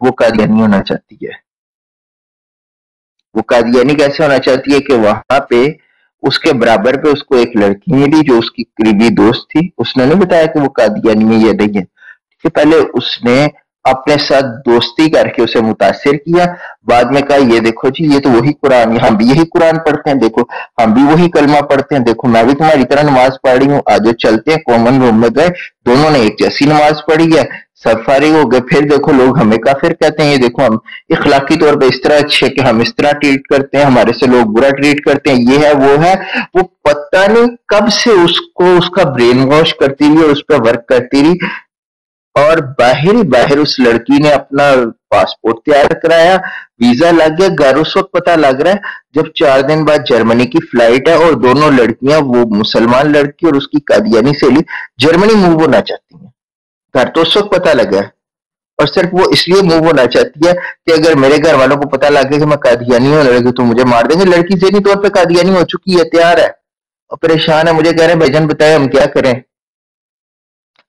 وہ قادیانی ہونا چاہتی ہے. وہ قادیانی کیسے ہونا چاہتی ہے کہ وہاں پہ اس کے برابر پہ اس کو ایک لڑکی ملی جو اس کی قریبی دوست تھی. اس نے نہیں بتایا کہ وہ قادیانی ہے یا نہیں ہے, کہ پہلے اس نے اپنے ساتھ دوستی کر کے اسے متاثر کیا, بعد میں کہا یہ دیکھو جی یہ تو وہی قرآن, ہم بھی یہی قرآن پڑھتے ہیں, دیکھو ہم بھی وہی کلمہ پڑھتے ہیں, دیکھو میں بھی تمہاری طرح نماز پڑھ رہی ہوں, آج چلتے ہیں. کامن روم میں گئے, دونوں نے ایک جیسی نماز پڑھی ہے, سب فارغ ہو گئے. پھر دیکھو لوگ ہمیں کافر کہتے ہیں, یہ دیکھو ہم اخلاقی طور پہ اس طرح اچھے کہ ہم اس طرح ٹریٹ کرتے ہیں, ہمارے سے لوگ برا ٹریٹ کرتے ہیں, یہ ہے وہ ہے. وہ پتہ نہیں کب سے اس کو اس کا برین واش کرتی رہی اور اس پہ ورک کرتی رہی. اور باہر اس لڑکی نے اپنا پاسپورٹ تیار کرایا, ویزا لگ گیا. گھر اس وقت پتہ لگ رہا ہے جب 4 دن بعد جرمنی کی فلائٹ ہے اور دونوں لڑکیاں, وہ مسلمان لڑکی اور اس کی قادیانی سہیلی, جرمنی موو ہونا چاہتی ہیں. گھر تو اس وقت پتہ لگا ہے, اور صرف وہ اس لیے موو ہونا چاہتی ہے کہ اگر میرے گھر والوں کو پتہ لگ گیا کہ میں قادیانی ہونے لگی تو مجھے مار دیں گے. لڑکی ذہنی طور پہ قادیانی ہو چکی ہے, تیار ہے اور پریشان ہے. مجھے کہہ رہے ہیں بھائی جان بتائیں ہم کیا کریں,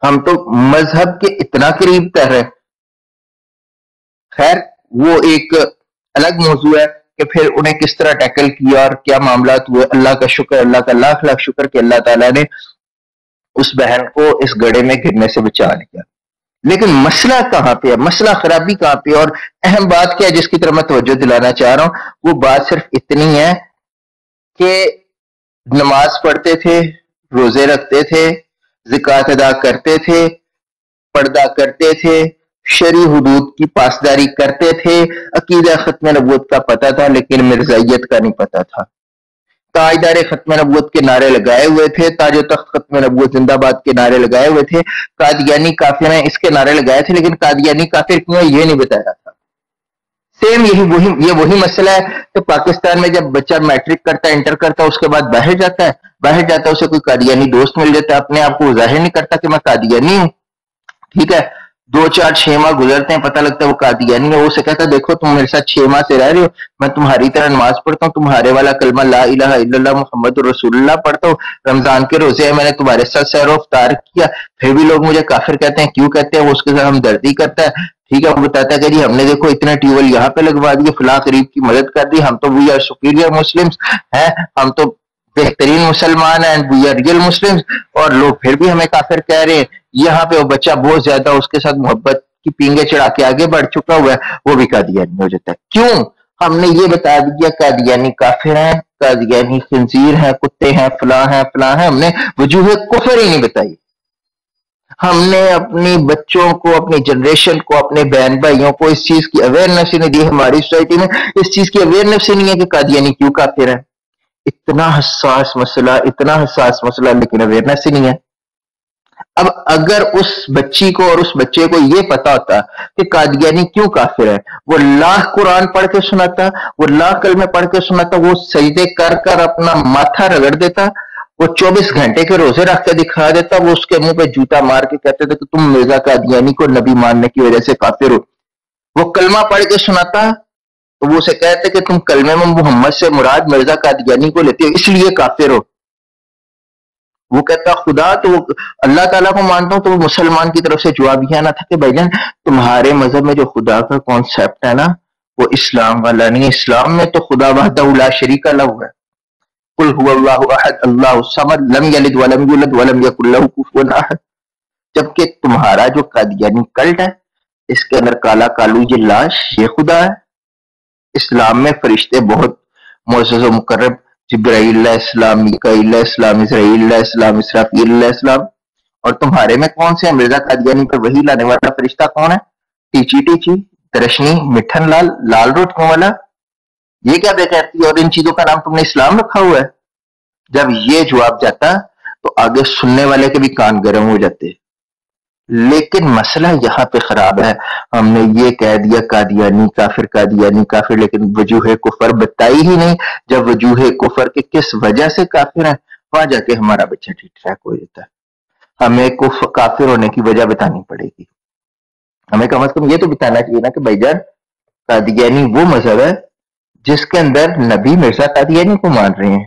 ہم تو مذہب کے اتنا قریب تر ہیں. خیر وہ ایک الگ موضوع ہے کہ پھر انہیں کس طرح ٹیکل کیا اور کیا معاملات ہوئے. اللہ کا شکر, اللہ کا لاکھ لاکھ شکر کہ اللہ تعالیٰ نے اس بہن کو اس گڑھے میں گرنے سے بچا لیا. لیکن مسئلہ کہاں پہ ہے, مسئلہ خرابی کہاں پہ, اور اہم بات کیا ہے جس کی طرف میں توجہ دلانا چاہ رہا ہوں, وہ بات صرف اتنی ہے کہ نماز پڑھتے تھے, روزے رکھتے تھے, زکوٰۃ ادا کرتے تھے, پردہ کرتے تھے, شرعی حدود کی پاسداری کرتے تھے, عقیدہ ختم نبوت کا پتہ تھا لیکن مرزائیت کا نہیں پتہ تھا, تاجدار ختم نبوت کے نعرے لگائے ہوئے تھے, تاج و تخت ختم نبوت زندہ باد کے نعرے لگائے ہوئے تھے, قادیانی کافر ہیں اس کے نعرے لگائے تھے, لیکن قادیانی کافر کیوں ہے یہ نہیں بتایا تھا. سیم یہ وہی مسئلہ ہے کہ پاکستان میں جب بچہ میٹرک کرتا ہے, انٹر کرتا ہے, اس کے بعد باہر جاتا ہے اسے کوئی قادیانی دوست مل جاتا ہے, اپنے آپ کو ظاہر نہیں کرتا کہ میں قادیانی ہوں, ٹھیک ہے, 2-4-6 ماہ گزرتے ہیں, پتہ لگتا ہے وہ قادیانی ہے. وہ اسے کہتا ہے دیکھو تم میرے ساتھ 6 ماہ سے رہ رہے ہو, میں تمہاری طرح نماز پڑھتا ہوں, تمہارے والا کلمہ لا الہ الا اللہ محمد رسول اللہ پڑھتا ہوں, رمضان کے روزے ہیں, میں نے تمہارے ساتھ سحر و افطار کیا, پھر بھی لوگ مجھے کافر کہتے ہیں. کیوں کہتے ہیں؟ وہ اس کے ساتھ ہمدردی کرتا ہے, ٹھیک ہے, وہ بتاتا ہے کہ جی ہم نے دیکھو اتنے ٹیوبل یہاں پہ لگوا دیے, فلاں غریب کی مدد کر دی, ہم تو وی آر سپیریئر مسلمس ہیں, ہم تو بہترین مسلمان ہیں, وی آر ریئل مسلمس, اور لوگ پھر بھی ہمیں کافر کہہ رہے ہیں. یہاں پہ وہ بچہ بہت زیادہ اس کے ساتھ محبت کی پینگے چڑھا کے آگے بڑھ چکا ہوا ہے, وہ بھی قادیانی ہو جاتا ہے. کیوں؟ ہم نے یہ بتا دیا قادیانی کافر ہیں, قادیانی خنزیر ہیں, کتے ہیں, فلاں ہیں, ہم نے وجوہ کفر ہی نہیں بتائی. ہم نے اپنی بچوں کو, اپنی جنریشن کو, اپنے بہن بھائیوں کو اس چیز کی اویئرنیس ہی نہیں دی. ہماری سوسائٹی میں اس چیز کی اویئرنیس ہی نہیں ہے کہ قادیانی کیوں کافر ہے. اتنا حساس مسئلہ لیکن اویئرنیس ہی نہیں ہے. اب اگر اس بچی کو اور اس بچے کو یہ پتا ہوتا کہ قادیانی کیوں کافر ہے, وہ لاکھ قرآن پڑھ کے سناتا, وہ لاکھ کلمے پڑھ کے سناتا, وہ سجدے کر کر اپنا ماتھا رگڑ دیتا, وہ 24 گھنٹے کے روزے رکھ کے دکھا دیتا, وہ اس کے منہ پہ جوتا مار کے کہتے تھے کہ تم مرزا قادیانی کو نبی ماننے کی وجہ سے کافر ہو. وہ کلمہ پڑھ کے سناتا تو وہ اسے کہتے کہ تم کلمے میں محمد سے مراد مرزا قادیانی کو لیتے ہو اس لیے کافر ہو. وہ کہتا خدا تو وہ اللہ تعالیٰ کو مانتا ہوں. تو وہ مسلمان کی طرف سے جواب یہ آنا تھا کہ بھائی جان تمہارے مذہب میں جو خدا کا کانسیپٹ ہے نا وہ اسلام والا نہیں. اسلام میں تو خدا وحدہ لا شریک لہ ہے. قل هو اللہ احد اللہ الصمد لم یلد ولم یولد ولم یکن لہ کفوا احد. جبکہ تمہارا جو قادیانی کلٹ ہے اس کے اندر کالا کالو یہ لاش یہ خدا ہے. اسلام میں فرشتے بہت معزز و مقرب, جبرائیل علیہ السلام, میکائیل علیہ السلام, اسرائیل علیہ السلام, اسرافیل علیہ السلام. اور تمہارے میں کون سے ہیں؟ مرزا قادیانی پر وہی لانے والا فرشتہ کون ہے؟ ٹیچی ٹیچی, درشنی, مٹھن لال, لال روٹیوں والا. یہ کیا بے غیرتی اور ان چیزوں کا نام تم نے اسلام رکھا ہوا ہے. جب یہ جواب جاتا تو آگے سننے والے کے بھی کان گرم ہو جاتے. لیکن مسئلہ یہاں پہ خراب ہے. ہم نے یہ کہہ دیا قادیانی کافر, لیکن وجوہ کفر بتائی ہی نہیں. جب وجوہ کفر کے کس وجہ سے کافر ہے وہاں جا کے ہمارا بچہ ٹھیک ٹھاک ہو جاتا ہے. ہمیں کافر ہونے کی وجہ بتانی پڑے گی. ہمیں کم از کم یہ تو بتانا چاہیے نا کہ بھائی جان قادیانی وہ مذہب ہے جس کے اندر نبی مرزا قادیانی کو مان رہے ہیں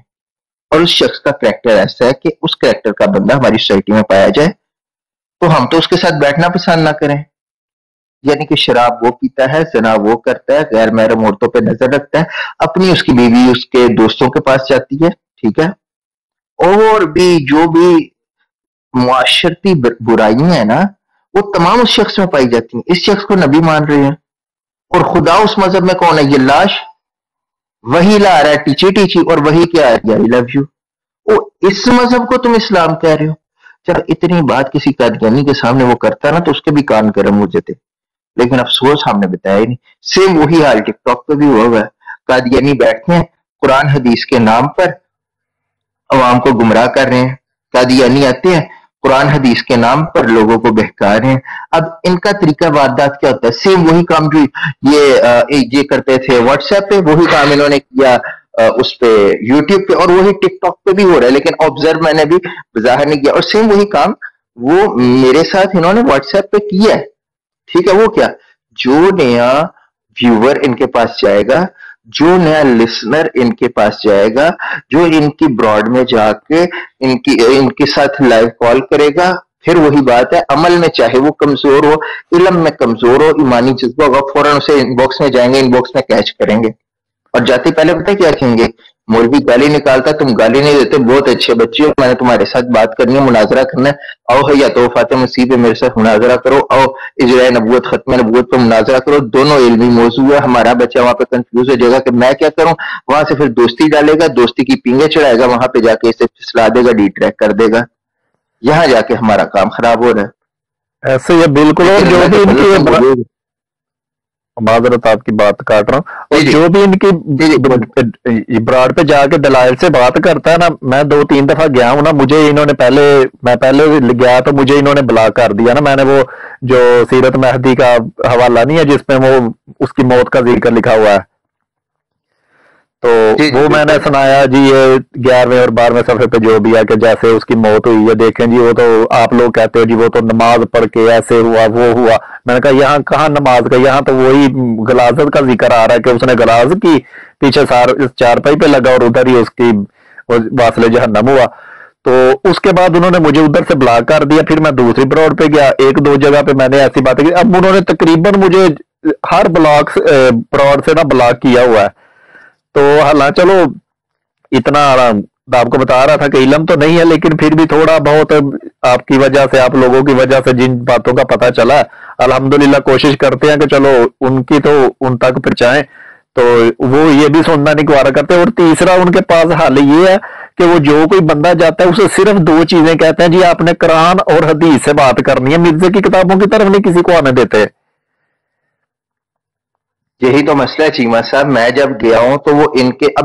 اور اس شخص کا کریکٹر ایسا ہے کہ اس کریکٹر کا بندہ ہماری سوسائٹی میں پایا جائے تو ہم تو اس کے ساتھ بیٹھنا پسند نہ کریں. یعنی کہ شراب وہ پیتا ہے, زنا وہ کرتا ہے, غیر محرم عورتوں پہ نظر رکھتا ہے, اپنی اس کی بیوی اس کے دوستوں کے پاس جاتی ہے, ٹھیک ہے, اور بھی جو بھی معاشرتی برائیاں ہیں نا وہ تمام اس شخص میں پائی جاتی ہیں. اس شخص کو نبی مان رہے ہیں اور خدا اس مذہب میں کون ہے؟ یہ لاش وہی لا رہا ہے ٹیچی ٹیچی, اور وہی کیا ہے آئی لو یو. اس مذہب کو تم اسلام کہہ رہے ہو. جب اتنی بات کسی قادیانی کے سامنے وہ کرتا نا تو اس کے بھی کان گرم ہو جاتے. لیکن افسوس ہم نے بتایا ہی نہیں. سیم وہی حال ٹک ٹاک پہ بھی ہوا ہے. قادیانی بیٹھتے ہیں قرآن حدیث کے نام پر عوام کو گمراہ کر رہے ہیں. قادیانی آتے ہیں قرآن حدیث کے نام پر لوگوں کو بہکا رہے ہیں. اب ان کا طریقہ واردات کیا ہوتا ہے؟ سیم وہی کام جو یہ کرتے تھے واٹس ایپ پہ, وہی کام انہوں نے کیا اس پہ یوٹیوب پہ, اور وہی ٹک ٹاک پہ بھی ہو رہا ہے. لیکن آبزرو میں نے بھی ظاہر نہیں کیا. اور سیم وہی کام وہ میرے ساتھ انہوں نے واٹس ایپ پہ کیا ہے. ٹھیک ہے, وہ کیا جو نیا ویور ان کے پاس جائے گا, جو نیا لسنر ان کے پاس جائے گا, جو ان کی براڈ میں جا کے ان کے ساتھ لائیو کال کرے گا, پھر وہی بات ہے عمل میں چاہے وہ کمزور ہو, علم میں کمزور ہو, ایمانی جذبہ ہوگا, فوراً اسے ان باکس میں جائیں گے, ان باکس میں کیچ کریں گے. اور جاتے پہلے پتہ کیا کہیں گے؟ مولوی گالی نکالتا تم گالی نہیں دیتے, بہت اچھے بچے ہو, میں نے تمہارے ساتھ بات کرنی ہے, مناظرہ کرنا ہے, آؤ حیا تو فاتح مسیح پہ میرے ساتھ مناظرہ کرو, آؤ اجراء نبوت ختم نبوت پہ مناظرہ کرو. دونوں علمی موضوع ہے. ہمارا بچہ وہاں پہ کنفیوز ہو جائے گا کہ میں کیا کروں. وہاں سے پھر دوستی ڈالے گا, دوستی کی پینگے چڑھائے گا, وہاں پہ جا کے اسے پھسلا دے گا, ڈی ٹریک کر دے گا. یہاں جا کے ہمارا کام خراب ہو رہا ہے. ایسے یہ بالکل. اور جو بھی ان کی معذرت آپ کی بات کاٹ رہا ہوں, اور جو بھی ان کی براڈ پہ جا کے دلائل سے بات کرتا ہے نا, میں 2-3 دفعہ گیا ہوں نا, مجھے انہوں نے میں پہلے گیا تو مجھے انہوں نے بلاک کر دیا نا. میں نے وہ جو سیرت مہدی کا حوالہ نہیں ہے جس میں وہ اس کی موت کا ذکر لکھا ہوا ہے, تو وہ میں نے سنایا جی یہ 11ویں اور 12ویں صفحے پہ جو بھی ہے کہ جیسے اس کی موت ہوئی ہے, دیکھیں جی وہ تو آپ لوگ کہتے ہو جی وہ تو نماز پڑھ کے ایسے ہوا وہ ہوا. میں نے کہا یہاں کہاں نماز کا, یہاں تو وہی غلاظت کا ذکر آ رہا ہے کہ اس نے غلاظت کی, پیچھے چارپائی پہ لگا اور ادھر ہی اس کی واصل جہنم ہوا. تو اس کے بعد انہوں نے مجھے ادھر سے بلاک کر دیا. پھر میں دوسری براڈ پہ گیا, 1-2 جگہ پہ میں نے ایسی باتیں کی. اب انہوں نے تقریباً مجھے ہر براڈ سے نا بلاک کیا ہوا ہے. تو حالانکہ چلو اتنا آپ کو بتا رہا تھا کہ علم تو نہیں ہے, لیکن پھر بھی تھوڑا بہت آپ کی وجہ سے, آپ لوگوں کی وجہ سے جن باتوں کا پتہ چلا ہے, الحمدللہ کوشش کرتے ہیں کہ چلو ان کی تو ان تک پہنچائیں. تو وہ یہ بھی سننا نہیں گوارا کرتے. اور تیسرا ان کے پاس حل یہ ہے کہ وہ جو کوئی بندہ جاتا ہے اسے صرف 2 چیزیں کہتے ہیں جی آپ نے قرآن اور حدیث سے بات کرنی ہے, مرزے کی کتابوں کی طرف نہیں کسی کو آنے دیتے. یہی تو مسئلہ ہے چیما صاحب. میں جب گیا ہوں تو وہ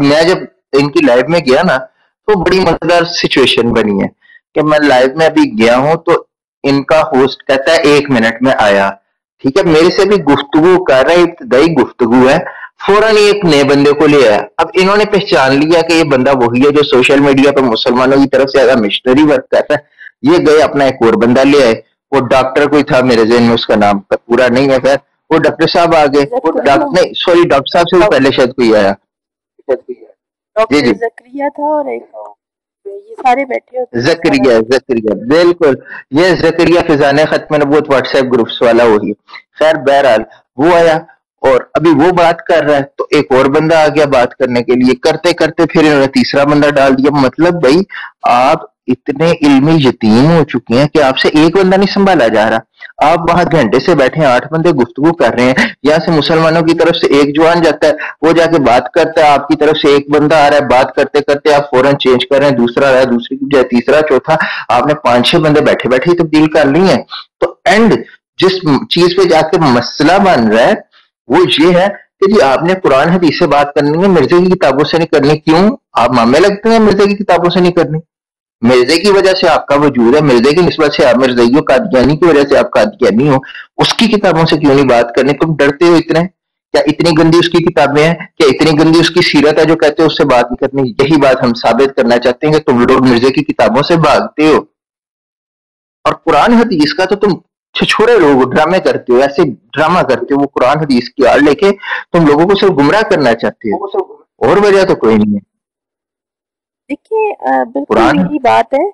میں جب ان کی لائف میں گیا نا تو بڑی مزیدار سچویشن بنی ہے کہ میں لائف میں ابھی گیا ہوں تو ان کا ہوسٹ کہتا ہے 1 منٹ میں آیا, ٹھیک ہے, میرے سے بھی گفتگو کر رہا ہے, ابتدائی گفتگو ہے, فوراً ایک نئے بندے کو لے آیا. اب انہوں نے پہچان لیا کہ یہ بندہ وہی ہے جو سوشل میڈیا پہ مسلمانوں کی طرف سے زیادہ مشنری ورک کرتا ہے. یہ گئے اپنا ایک اور بندہ لے آئے, وہ ڈاکٹر کوئی تھا, میرے ذہن میں اس کا نام پورا نہیں ہے, خیر وہ ڈاکٹر صاحب آ گئے. ڈاکٹر صاحب سے پہلے شاید کوئی آیا, جی جی زکریا تھا اور ایک یہ سارے بیٹھے ہوتے زکریا بالکل, یہ زکریا فضان ختم نبوت واٹس ایپ گروپس والا وہی. خیر بہرحال وہ آیا اور ابھی وہ بات کر رہا ہے تو ایک اور بندہ آ گیا بات کرنے کے لیے, کرتے کرتے پھر انہوں نے تیسرا بندہ ڈال دیا. مطلب بھائی آپ اتنے علمی یتیم ہو چکے ہیں کہ آپ سے ایک بندہ نہیں سنبھالا جا رہا. آپ وہاں گھنٹے سے بیٹھے ہیں, 8 بندے گفتگو کر رہے ہیں, یہاں سے مسلمانوں کی طرف سے ایک جوان جاتا ہے, وہ جا کے بات کرتا ہے, آپ کی طرف سے ایک بندہ آ رہا ہے, بات کرتے کرتے آپ فوراً چینج کر رہے ہیں, دوسرا آ رہا ہے, دوسری کی بجائے تیسرا, چوتھا, آپ نے 5-6 بندے بیٹھے بیٹھے ہی تبدیل کر لی ہیں. تو اینڈ جس چیز پہ جا کے مسئلہ بن رہا ہے وہ یہ ہے کہ جی آپ نے قرآن حدیث سے بات کرنی ہے, مرزے کی کتابوں سے نہیں کرنی. کیوں آپ مامے لگتے ہیں مرزے کی کتابوں سے نہیں کرنی؟ مرزے کی وجہ سے آپ کا وجود ہے, مرزے کی نسبت سے آپ مرزائیوں قادیانی کی وجہ سے آپ قادیانی ہو, اس کی کتابوں سے کیوں نہیں بات کرنی؟ تم ڈرتے ہو اتنے؟ کیا اتنی گندی اس کی کتابیں ہیں؟ کیا اتنی گندی اس کی سیرت ہے جو کہتے ہو اس سے بات نہیں کرنی؟ یہی بات ہم ثابت کرنا چاہتے ہیں کہ تم لوگ مرزے کی کتابوں سے بھاگتے ہو, اور قرآن حدیث کا تو تم چھوڑے لوگ ڈرامے کرتے ہو, ایسے ڈرامہ کرتے ہو, وہ قرآن حدیث کی آڑ لے کے تم لوگوں کو صرف گمراہ کرنا چاہتے ہو, اور وجہ تو کوئی نہیں ہے. دیکھیے بالکل یہی بات ہے.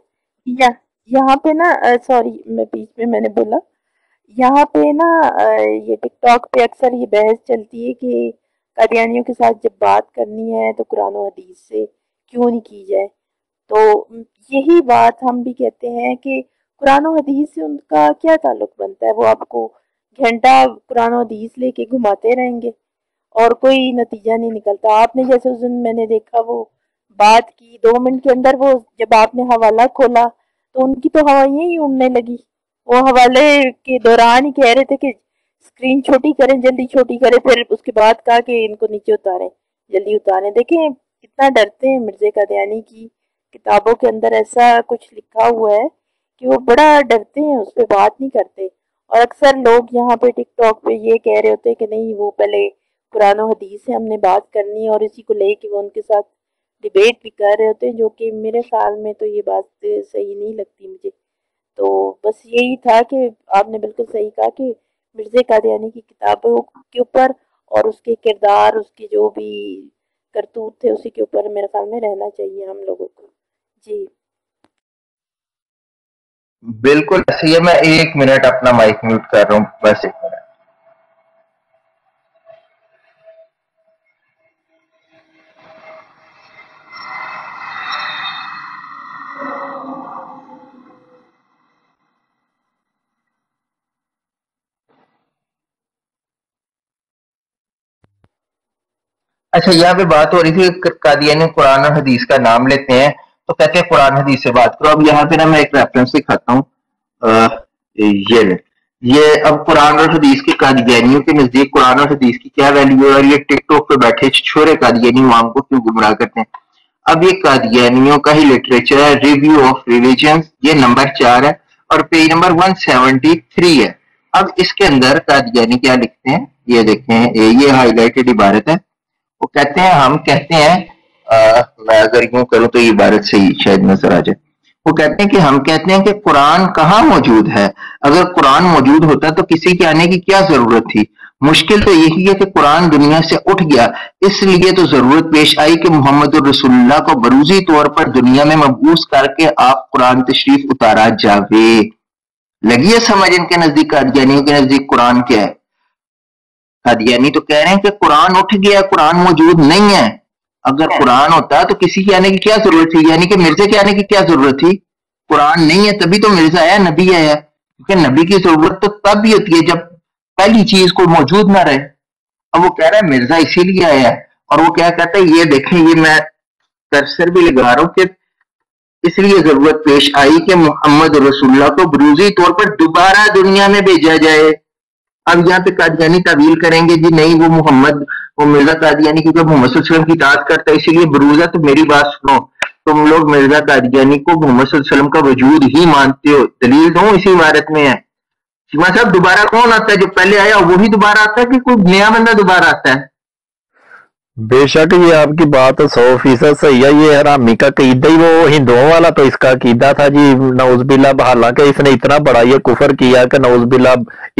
یہاں پہ نا سوری میں بیچ میں نے بولا, یہاں پہ نا یہ ٹک ٹاک پہ اکثر یہ بحث چلتی ہے کہ قادیانیوں کے ساتھ جب بات کرنی ہے تو قرآن و حدیث سے کیوں نہیں کی جائے. تو یہی بات ہم بھی کہتے ہیں کہ قرآن و حدیث سے ان کا کیا تعلق بنتا ہے؟ وہ آپ کو گھنٹہ قرآن و حدیث لے کے گھماتے رہیں گے اور کوئی نتیجہ نہیں نکلتا. آپ نے جیسے اس دن میں نے دیکھا وہ بات کی 2 منٹ کے اندر, وہ جب آپ نے حوالہ کھولا تو ان کی تو ہوائیں ہی اڑنے لگی. وہ حوالے کے دوران ہی کہہ رہے تھے کہ اسکرین چھوٹی کریں, جلدی چھوٹی کریں, پھر اس کے بعد کہا کہ ان کو نیچے اتاریں, جلدی اتاریں. دیکھیں اتنا ڈرتے ہیں مرزا قادیانی کی کتابوں کے اندر ایسا کچھ لکھا ہوا ہے کہ وہ بڑا ڈرتے ہیں, اس پہ بات نہیں کرتے. اور اکثر لوگ یہاں پہ ٹک ٹاک پہ یہ کہہ رہے ہوتے ہیں کہ نہیں وہ پہلے قرآن و حدیث سے ہم نے بات کرنی ہے, اور اسی کو لے کے وہ ان کے ساتھ ڈیبیٹ بھی کر رہے ہوتے ہیں, جو کہ میرے خیال میں تو یہ بات صحیح نہیں لگتی مجھے. تو بس یہی تھا کہ آپ نے بالکل صحیح کہا کہ مرزا قادیانی کی کتابوں کے اوپر اور اس کے کردار, اس کے جو بھی کرتوت تھے, اسی کے اوپر میرے خیال میں رہنا چاہیے ہم لوگوں کو. جی بالکل ایسے ہی ہے. میں 1 منٹ اپنا مائک میوٹ کر رہا ہوں, بس 1 منٹ. اچھا یہاں پہ بات ہو رہی تھی کہ قادیانی قرآن اور حدیث کا نام لیتے ہیں تو کہتے ہیں قرآن حدیث سے بات کرو. اب یہاں پہ نا میں ایک ریفرنس دکھاتا ہوں, یہ اب قرآن اور حدیث کے قادیانیوں کے نزدیک قرآن اور حدیث کی کیا ویلیو ہے, اور یہ ٹک ٹاک پہ بیٹھے چھوڑے قادیانی عوام کو کیوں گمراہ کرتے ہیں. اب یہ قادیانیوں کا ہی لٹریچر ہے, ریویو آف ریلیجنز, یہ نمبر 4 ہے اور پیج نمبر 173 ہے. اب اس کے اندر قادیانی کیا لکھتے ہیں یہ دیکھیں, یہ ہائی لائٹڈ عبارت ہے. وہ کہتے ہیں ہم کہتے ہیں, میں اگر یوں کروں تو یہ عبارت سے ہی شاید نظر آ جائے. وہ کہتے ہیں کہ ہم کہتے ہیں کہ قرآن کہاں موجود ہے, اگر قرآن موجود ہوتا تو کسی کے آنے کی کیا ضرورت تھی. مشکل تو یہی ہے کہ قرآن دنیا سے اٹھ گیا, اس لیے تو ضرورت پیش آئی کہ محمد الرسول اللہ کو بروزی طور پر دنیا میں مبعوث کر کے آپ قرآن تشریف اتارا جاوے. لگی ہے سمجھ ان کے نزدیک قادیانیوں کے نزدیک قرآن کیا ہے؟ قادیانی تو کہہ رہے ہیں کہ قرآن اٹھ گیا, قرآن موجود نہیں ہے. اگر قرآن ہوتا تو کسی کے آنے کی کیا ضرورت تھی, یعنی کہ مرزا کے آنے کی کیا ضرورت تھی. قرآن نہیں ہے تبھی تو مرزا آیا, نبی آیا, کیونکہ نبی کی ضرورت تو تب ہی ہوتی ہے جب پہلی چیز کو موجود نہ رہے. اب وہ کہہ رہا ہے مرزا اسی لیے آیا ہے, اور وہ کیا کہتا ہے یہ دیکھیں, یہ میں کرسر بھی لگا رہا ہوں کہ اس لیے ضرورت پیش آئی کہ محمد رسول اللہ کو بروزی طور پر دوبارہ دنیا میں بھیجا جائے. اب یہاں پہ قادیانی تعویل کریں گے جی نہیں وہ محمد وہ مرزا قادیانی کیونکہ محمد صلی اللہ علیہ وسلم کی اطاعت کرتا ہے اسی لیے بروزہ. تو میری بات سنو, تم لوگ مرزا قادیانی کو محمد صلی اللہ علیہ وسلم کا وجود ہی مانتے ہو, دلیل دو اسی عبارت میں ہے. شیما صاحب دوبارہ کون آتا ہے؟ جو پہلے آیا وہی دوبارہ آتا ہے کہ کوئی نیا بندہ دوبارہ آتا ہے؟ بے شک یہ آپ کی بات 100% صحیح ہے. یہ حرامی کا عقیدہ ہی وہ ہندوؤں والا تو اس کا عقیدہ تھا جی نعوذ باللہ. حالانکہ اس نے اتنا بڑا یہ کفر کیا کہ نعوذ باللہ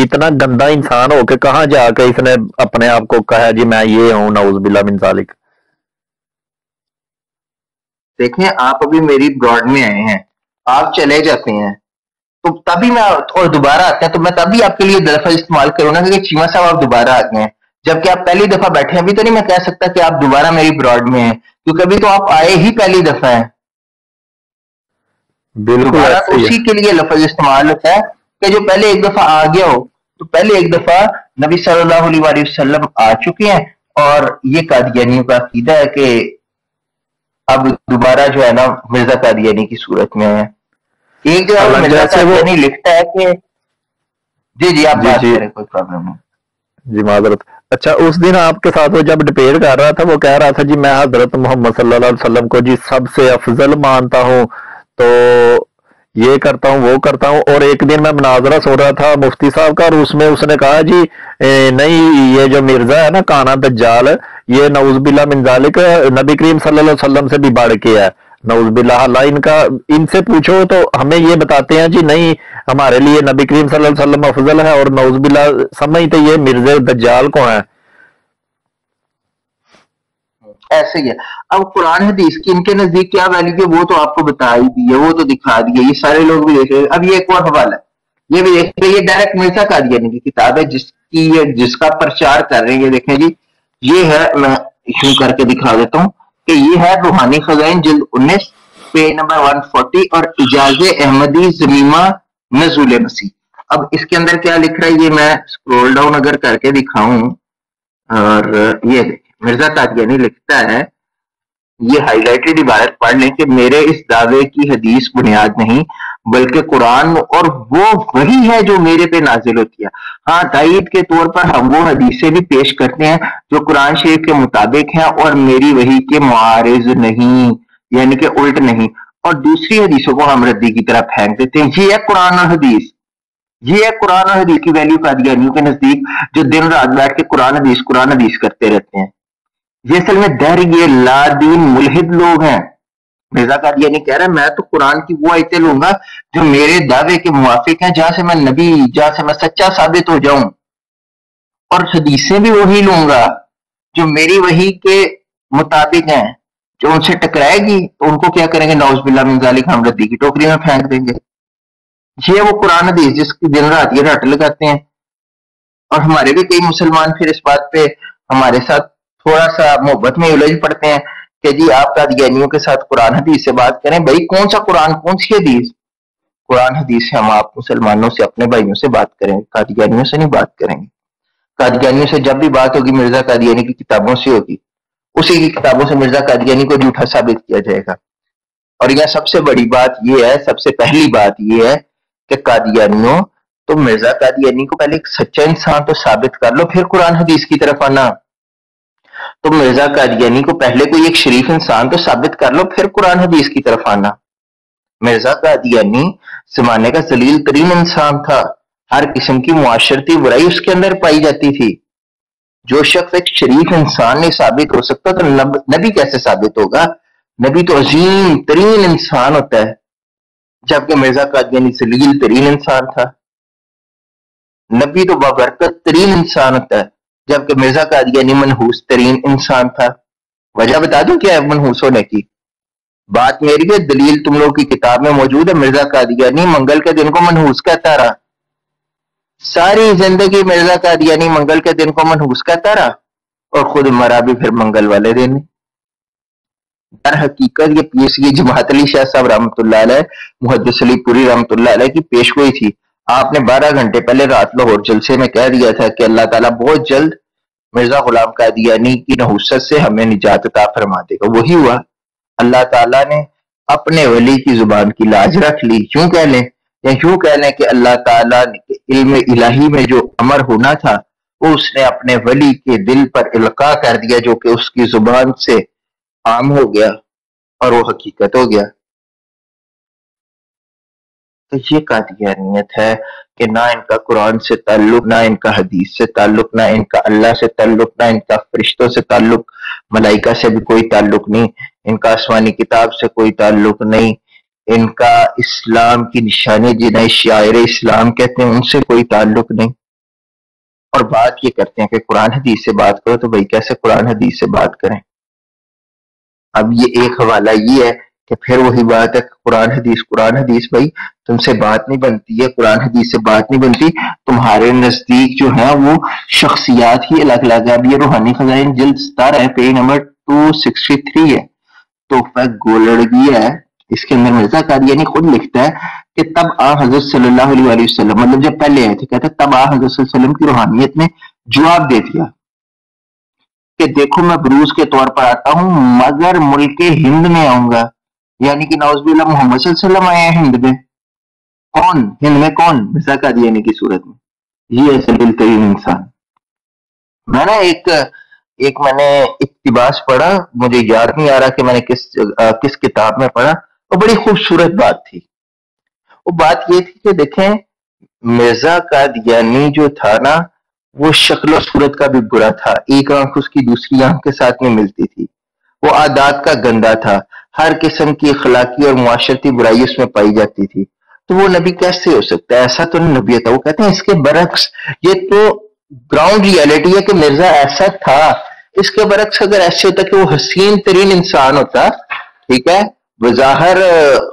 اتنا گندا انسان ہو کے کہاں جا کے اس نے اپنے آپ کو کہا جی میں یہ ہوں نعوذ باللہ من ذالک. دیکھیں آپ ابھی میری براڈ میں آئے ہیں, آپ چلے جاتے ہیں تو تبھی میں اور دوبارہ آتے ہیں تو میں تبھی آپ کے لیے لفظ استعمال کروں نا کہ چیما صاحب آپ دوبارہ آتے ہیں, جبکہ آپ پہلی دفعہ بیٹھے ہیں. ابھی تو نہیں میں کہہ سکتا کہ آپ دوبارہ میری براڈ میں ہیں کیونکہ ابھی تو آپ آئے ہی پہلی دفعہ ہیں. دوبارہ تو اسی کے لیے لفظ استعمال ہوتا ہے کہ جو پہلے ایک دفعہ آ گیا ہو تو پہلے ایک دفعہ نبی صلی اللہ علیہ وسلم آ چکے ہیں. اور یہ قادیانیوں کا عقیدہ ہے کہ اب دوبارہ جو ہے نا مرزا قادیانی کی صورت میں ہے. ایک جو مرزا قادیانی لکھتا ہے کہ جی آپ بات کریں, کوئی پرابلم نہیں. جی معذرت. اچھا اس دن آپ کے ساتھ وہ جب ڈبیٹ کر رہا تھا وہ کہہ رہا تھا جی میں حضرت محمد صلی اللہ علیہ وسلم کو جی سب سے افضل مانتا ہوں تو یہ کرتا ہوں وہ کرتا ہوں. اور ایک دن میں مناظرہ سن رہا تھا مفتی صاحب کا اور اس میں اس نے کہا جی نہیں یہ جو مرزا ہے نا کانا دجال یہ نعوذ باللہ من ذالک نبی کریم صلی اللہ علیہ وسلم سے بھی بڑھ کے ہے نعوذ باللہ. اللہ ان سے پوچھو تو ہمیں یہ بتاتے ہیں جی نہیں ہمارے لیے نبی کریم صلی اللہ علیہ وسلم افضل ہے اور نعوذ باللہ سمجھتے یہ مرزا دجال کون ہے. ایسے ہی ہے. اب قرآن حدیث کی ان کے نزدیک کیا ویلیو ہے وہ تو آپ کو بتا ہی دی ہے, وہ تو دکھا دیا, یہ سارے لوگ بھی دیکھ رہے. اب یہ ایک اور حوالہ ہے, یہ بھی دیکھ رہے, یہ ڈائریکٹ مرزا قادیانی کی کتاب ہے جس کا پرچار کر رہے ہیں. یہ دیکھیں جی یہ ہے, میں ایشو کر کے دکھا دیتا ہوں کہ یہ ہے روحانی خزائن جلد 19 پیج نمبر 140 اور اجاز احمدی ضمیمہ نزول مسیح. اب اس کے اندر کیا لکھ رہا ہے یہ میں سکرول ڈاؤن اگر کر کے دکھاؤں اور یہ دیکھیں مرزا قادیانی لکھتا ہے, یہ ہائی لائٹڈ عبارت پڑھ لیں کہ میرے اس دعوے کی حدیث بنیاد نہیں بلکہ قرآن اور وہ وہی ہے جو میرے پہ نازل ہوتی ہے. ہاں تائید کے طور پر ہم وہ حدیثیں بھی پیش کرتے ہیں جو قرآن شریف کے مطابق ہیں اور میری وحی کے معارض نہیں یعنی کہ الٹ نہیں, اور دوسری حدیثوں کو ہم ردی کی طرح پھینک دیتے ہیں. یہ ہے قرآن اور حدیث, یہ ہے قرآن اور حدیث کی ویلیو قادیانیوں کے نزدیک جو دن رات بیٹھ کے قرآن حدیث کرتے رہتے ہیں. یہ اصل میں دہریے لا دین ملحد لوگ ہیں. مرزا قادیانی کہہ رہا ہے میں تو قرآن کی وہ آیتیں لوں گا جو میرے دعوے کے موافق ہیں, جہاں سے میں نبی, جہاں سے میں سچا ثابت ہو جاؤں, اور حدیثیں بھی وہی لوں گا جو میری وحی کے مطابق ہیں. جو ان سے ٹکرائے گی تو ان کو کیا کریں گے نعوذ باللہ من ذالک ہم ردی کی ٹوکری میں پھینک دیں گے. یہ وہ قرآن حدیث جس کی دن رات یہ رٹ لگاتے ہیں. اور ہمارے بھی کئی مسلمان پھر اس بات پہ ہمارے ساتھ تھوڑا سا محبت میں الجھ پڑتے ہیں کہ جی آپ قادیانیوں کے ساتھ قرآن حدیث سے بات کریں. بھائی کون سا قرآن, کون سی حدیث؟ قرآن حدیث سے ہم آپ مسلمانوں سے اپنے بھائیوں سے بات کریں, قادیانیوں سے نہیں بات کریں گے. قادیانیوں سے جب بھی بات ہوگی مرزا قادیانی کی کتابوں سے ہوگی, اسی کی کتابوں سے مرزا قادیانی کو جھوٹا ثابت کیا جائے گا. اور یہ سب سے بڑی بات یہ ہے, سب سے پہلی بات یہ ہے کہ قادیانیوں تو مرزا قادیانی کو پہلے ایک سچا انسان تو ثابت کر لو پھر قرآن حدیث کی طرف آنا. تو مرزا قادیانی کو پہلے کوئی ایک شریف انسان تو ثابت کر لو پھر قرآن حدیث کی طرف آنا. مرزا قادیانی زمانے کا ذلیل ترین انسان تھا, ہر قسم کی معاشرتی برائی اس کے اندر پائی جاتی تھی. جو شخص ایک شریف انسان نہیں ثابت ہو سکتا تو نبی کیسے ثابت ہوگا؟ نبی تو عظیم ترین انسان ہوتا ہے, جبکہ مرزا قادیانی ذلیل ترین انسان تھا. نبی تو بابرکت ترین انسان ہوتا ہے, جبکہ مرزا قادیانی منحوس ترین انسان تھا. وجہ بتا دوں کیا ہے منحوس ہونے کی؟ بات میری ہے, دلیل تم لوگ کی کتاب میں موجود ہے. مرزا قادیانی منگل کے دن کو منحوس کہتا رہا, ساری زندگی مرزا قادیانی منگل کے دن کو منحوس کہتا رہا اور خود مرا بھی پھر منگل والے دن. در حقیقت یہ پیشگی جماعت علی شاہ صاحب رحمۃ اللہ علیہ, محدث علی پوری رحمۃ اللہ علیہ کی پیشگوئی تھی. آپ نے 12 گھنٹے پہلے رات لاہور جلسے میں کہہ دیا تھا کہ اللہ تعالیٰ بہت جلد مرزا غلام قادیانی کی نحوست سے ہمیں نجات عطا فرما دے گا. وہی ہوا, اللہ تعالیٰ نے اپنے ولی کی زبان کی لاج رکھ لی، یوں کہہ لیں یا یوں کہہ لیں کہ اللہ تعالیٰ کے علم الہی میں جو امر ہونا تھا وہ اس نے اپنے ولی کے دل پر القاء کر دیا، جو کہ اس کی زبان سے عام ہو گیا اور وہ حقیقت ہو گیا۔ تو یہ قادیانیت ہے کہ نہ ان کا قرآن سے تعلق، نہ ان کا حدیث سے تعلق، نہ ان کا اللہ سے تعلق، نہ ان کا فرشتوں سے تعلق، ملائکہ سے بھی کوئی تعلق نہیں، ان کا آسمانی کتاب سے کوئی تعلق نہیں، ان کا اسلام کی نشانی جنہیں شاعر اسلام کہتے ہیں ان سے کوئی تعلق نہیں، اور بات یہ کرتے ہیں کہ قرآن حدیث سے بات کرو۔ تو بھائی کیسے قرآن حدیث سے بات کریں؟ اب یہ ایک حوالہ یہ ہے کہ پھر وہی بات ہے کہ قرآن حدیث بھائی تم سے بات نہیں بنتی ہے، قرآن حدیث سے بات نہیں بنتی، تمہارے نزدیک جو ہے وہ شخصیات ہی الگ الگ ہے۔ اب یہ روحانی خزائن جلد 17 ہے، پیج نمبر 263 ہے، تحفہ گولڑگی ہے، اس کے اندر مرزا قادیانی خود لکھتا ہے کہ تب آ حضرت صلی اللہ علیہ وسلم، مطلب جب پہلے آئے تھے، کہتے ہیں تب آ حضرت صلی اللہ علیہ وسلم کی روحانیت نے جواب دے دیا کہ دیکھو میں بروز کے طور پر آتا ہوں مگر ملک ہند میں آؤں گا، یعنی کہ نعوذ باللہ محمد صلی اللہ علیہ وسلم آئے ہیں ہند میں۔ کون ہند میں؟ کون؟ مرزا قادیانی کی صورت میں یہ ایسے دل ترین انسان۔ میں نے ایک میں نے اقتباس پڑھا، مجھے یاد نہیں آ رہا کہ میں نے کس کتاب میں پڑھا، وہ بڑی خوبصورت بات تھی۔ وہ بات یہ تھی کہ دیکھیں مرزا قادیانی جو تھا نا وہ شکل و صورت کا بھی برا تھا، ایک آنکھ اس کی دوسری آنکھ کے ساتھ نہیں ملتی تھی، وہ عادات کا گندا تھا، ہر قسم کی اخلاقی اور معاشرتی برائی اس میں پائی جاتی تھی۔ تو وہ نبی کیسے ہو سکتا ہے؟ ایسا تو نہیں نبی تھا۔ وہ کہتے ہیں اس کے برعکس یہ تو گراؤنڈ ریالٹی ہے کہ مرزا ایسا تھا، اس کے برعکس اگر ایسے ہوتا کہ وہ حسین ترین انسان ہوتا، ٹھیک ہے، بظاہر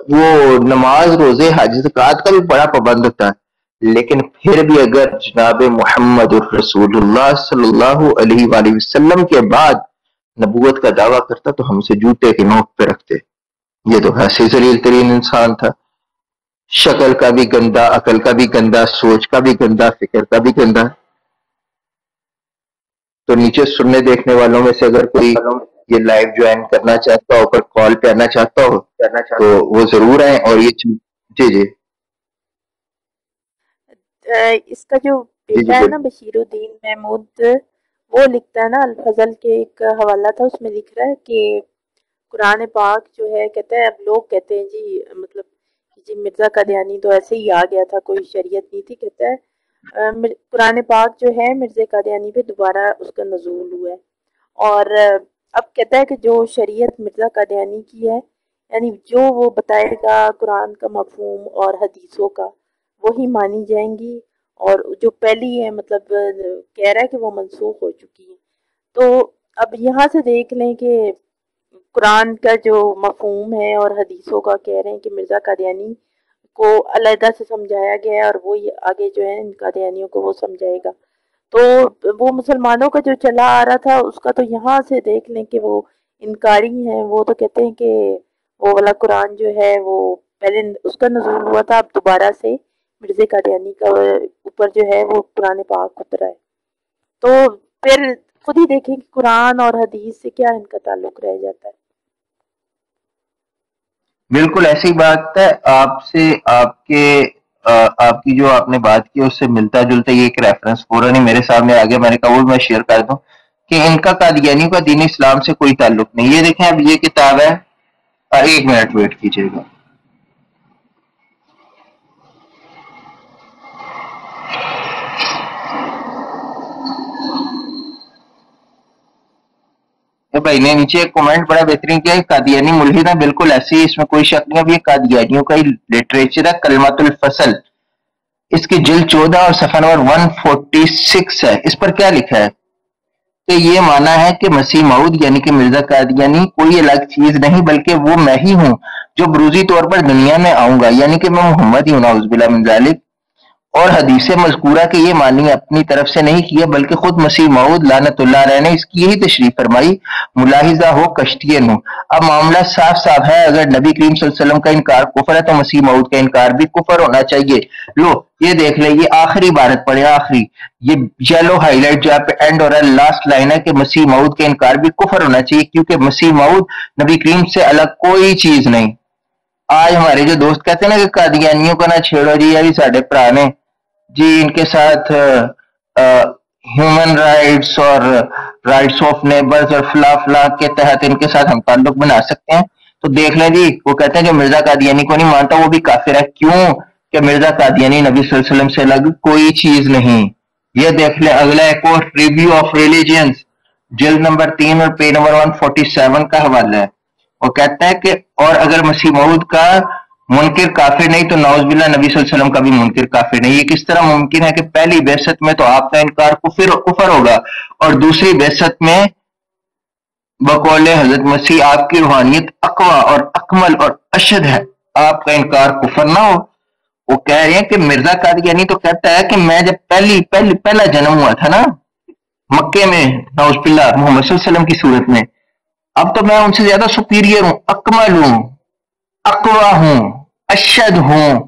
وہ نماز روزے حج زکوٰۃ کا بھی بڑا پابند ہوتا، لیکن پھر بھی اگر جناب محمد رسول اللہ صلی اللہ علیہ وآلہ وسلم کے بعد نبوت کا دعویٰ کرتا تو ہم سے جوتے کے نوک پہ رکھتے۔ یہ تو ایسے ذلیل ترین انسان تھا، شکل کا بھی گندا، عقل کا بھی گندا، سوچ کا بھی گندا، فکر کا بھی گندا۔ تو نیچے سننے دیکھنے والوں میں سے اگر کوئی یہ لائیو جوائن کرنا چاہتا ہو، پر کال پہ آنا چاہتا ہو تو وہ ضرور آئیں۔ اور یہ جی اس کا جو بیٹا ہے نا بشیر الدین محمود، وہ لکھتا ہے نا الفضل کے ایک حوالہ تھا، اس میں لکھ رہا ہے کہ قرآن پاک جو ہے کہتا ہے، اب لوگ کہتے ہیں جی مطلب جی مرزا قادیانی تو ایسے ہی آ گیا تھا، کوئی شریعت نہیں تھی، کہتا ہے قرآن پاک جو ہے مرزا قادیانی پہ دوبارہ اس کا نزول ہوا ہے، اور اب کہتا ہے کہ جو شریعت مرزا قادیانی کی ہے، یعنی جو وہ بتائے گا قرآن کا مفہوم اور حدیثوں کا، وہی مانی جائیں گی، اور جو پہلی ہے مطلب کہہ رہا ہے کہ وہ منسوخ ہو چکی ہے۔ تو اب یہاں سے دیکھ لیں کہ قرآن کا جو مفہوم ہے اور حدیثوں کا کہہ رہے ہیں کہ مرزا قادیانی کو علیحدہ سے سمجھایا گیا ہے، اور وہ آگے جو ہے ان قادیانیوں کو وہ سمجھائے گا۔ تو وہ مسلمانوں کا جو چلا آ رہا تھا اس کا تو یہاں سے دیکھ لیں کہ وہ انکاری ہیں، وہ تو کہتے ہیں کہ وہ والا قرآن جو ہے وہ پہلے اس کا نزول ہوا تھا، اب دوبارہ سے مرزا قادیانی کا اوپر جو ہے وہ قرآن پاک اترا ہے۔ تو پھر خود ہی دیکھیں کہ قرآن اور حدیث سے کیا ان کا تعلق رہ جاتا ہے۔ بالکل ایسی بات ہے، آپ سے آپ کی جو آپ نے بات کی اس سے ملتا جلتا یہ ایک ریفرنس فوراً ہی میرے سامنے آ گیا، میں نے کہا وہ میں شیئر کر دوں کہ ان کا قادیانیوں کا دین اسلام سے کوئی تعلق نہیں۔ یہ دیکھیں اب یہ کتاب ہے، ایک منٹ ویٹ کیجیے گا۔ بھائی نے نیچے ایک کمنٹ بڑا بہترین کیا ہے، قادیانی ملحد ہے، بالکل ایسے ہی، اس میں کوئی شک نہیں۔ اب یہ قادیانیوں کا ہی لٹریچر ہے، کلمۃ الفصل، اس کی جلد 14 اور صفحہ نمبر 146 ہے۔ اس پر کیا لکھا ہے کہ یہ مانا ہے کہ مسیح موعود یعنی کہ مرزا قادیانی کوئی الگ چیز نہیں بلکہ وہ میں ہی ہوں جو بروزی طور پر دنیا میں آؤں گا، یعنی کہ میں محمد ہی ہوں، نعوذ باللہ من ذالک۔ اور حدیث مذکورہ کے یہ معنی اپنی طرف سے نہیں کیا بلکہ خود مسیح موعود لعنت اللہ علیہ نے اس کی یہی تشریح فرمائی، ملاحظہ ہو کشتین ہو۔ اب معاملہ صاف صاف ہے، اگر نبی کریم صلی اللہ علیہ وسلم کا انکار کفر ہے تو مسیح موعود کا انکار بھی کفر ہونا چاہیے۔ لو یہ دیکھ لیں، یہ آخری عبارت پڑھے، آخری یہ یلو ہائی لائٹ جہاں پہ اینڈ اور لاسٹ لائن ہے کہ مسیح موعود کا انکار بھی کفر ہونا چاہیے، کیونکہ مسیح موعود نبی کریم سے الگ کوئی چیز نہیں۔ آج ہمارے جو دوست کہتے ہیں نا کہ قادیانیوں کو نہ چھیڑو جی، ابھی ساڈے بھرا نے جی، ان کے ساتھ ہیومن رائٹس اور رائٹس آف نیبرز اور فلاں فلاں کے تحت ان کے ساتھ ہم تعلق بنا سکتے ہیں. تو دیکھ لیں جی، وہ کہتے ہیں جو مرزا قادیانی کو نہیں مانتا وہ بھی کافر ہے. کیوں کہ مرزا قادیانی نبی صلی اللہ علیہ وسلم سے الگ کوئی چیز نہیں. یہ دیکھ لیں اگلا ایک اور ریویو آف ریلیجنز جلد نمبر 3 اور پیج نمبر 147 کا حوالہ ہے. وہ کہتا ہے کہ اور اگر مسیح موعود کا منکر کافر نہیں تو نعوذ باللہ نبی صلی اللہ علیہ وسلم کا بھی منکر کافر نہیں. یہ کس طرح ممکن ہے کہ پہلی بعثت میں تو آپ کا انکار کفر ہوگا اور دوسری بعثت میں بقول حضرت مسیح آپ کی روحانیت اقوی اور اکمل اور اشد ہے، آپ کا انکار کفر نہ ہو. وہ کہہ رہے ہیں کہ مرزا قادیانی تو کہتا ہے کہ میں جب پہلا جنم ہوا تھا نا مکے میں نعوذ باللہ محمد صلی اللہ علیہ وسلم کی صورت میں، اب تو میں ان سے زیادہ سپیریئر ہوں، اکمل ہوں، اقوی ہوں، اشد ہوں.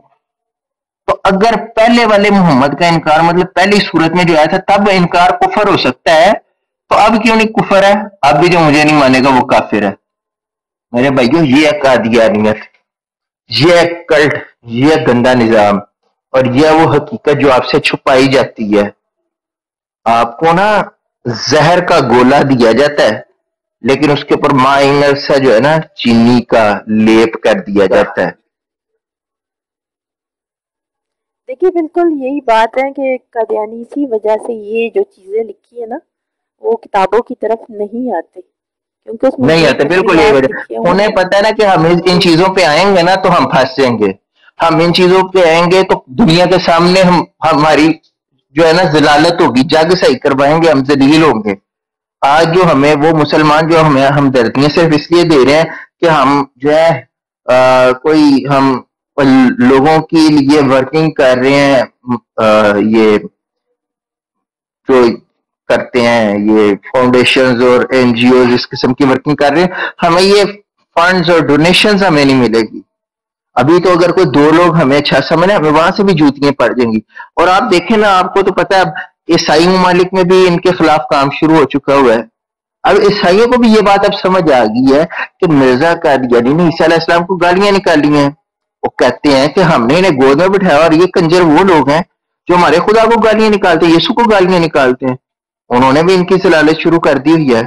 تو اگر پہلے والے محمد کا انکار مطلب پہلی صورت میں جو آیا تھا تب انکار کفر ہو سکتا ہے، تو اب کیوں نہیں کفر ہے؟ اب بھی جو مجھے نہیں مانے گا وہ کافر ہے. میرے بھائیو، یہ ہے قادیانیت، یہ ہے کلٹ، یہ ہے گندا نظام، اور یہ وہ حقیقت جو آپ سے چھپائی جاتی ہے. آپ کو نا زہر کا گولا دیا جاتا ہے لیکن اس کے اوپر مائنر سا جو ہے نا چینی کا لیپ کر دیا جاتا ہے. دیکھیے بالکل یہی بات ہے کہ قادیانی اسی وجہ سے یہ جو چیزیں لکھی ہے نا وہ کتابوں کی طرف نہیں آتے، کیونکہ اس میں نہیں آتے. بالکل یہی وجہ، انہیں پتہ ہے نا کہ ہم ان چیزوں پہ آئیں گے نا تو ہم پھنس جائیں گے. ہم ان چیزوں پہ آئیں گے تو دنیا کے سامنے ہماری جو ہے نا ذلالت ہوگی، جگ صحیح کروائیں گے، ہم ذلیل ہوں گے. آج جو ہمیں وہ مسلمان جو ہمیں ہمدردیاں صرف اس لیے دے رہے ہیں کہ ہم جو ہے کوئی ہم لوگوں کے لیے ورکنگ کر رہے ہیں، یہ جو کرتے ہیں یہ فاؤنڈیشنز اور این جی اوز اس قسم کی ورکنگ کر رہے ہیں، ہمیں یہ فنڈز اور ڈونیشنز ہمیں نہیں ملے گی. ابھی تو اگر کوئی دو لوگ ہمیں اچھا سمجھیں ہمیں وہاں سے بھی جوتیاں پڑ جائیں گی. اور آپ دیکھیں نا، آپ کو تو پتہ ہے اب عیسائی ممالک میں بھی ان کے خلاف کام شروع ہو چکا ہوا ہے. اب عیسائیوں کو بھی یہ بات اب سمجھ آ گئی ہے کہ مرزا قادیانی نے عیسیٰ علیہ السلام کو گالیاں نکالی ہیں. وہ کہتے ہیں کہ ہم نے انہیں گود میں بٹھایا اور یہ کنجر وہ لوگ ہیں جو ہمارے خدا کو گالیاں نکالتے ہیں، یسوع کو گالیاں نکالتے ہیں. انہوں نے بھی ان کی ضلالت شروع کر دی ہوئی ہے.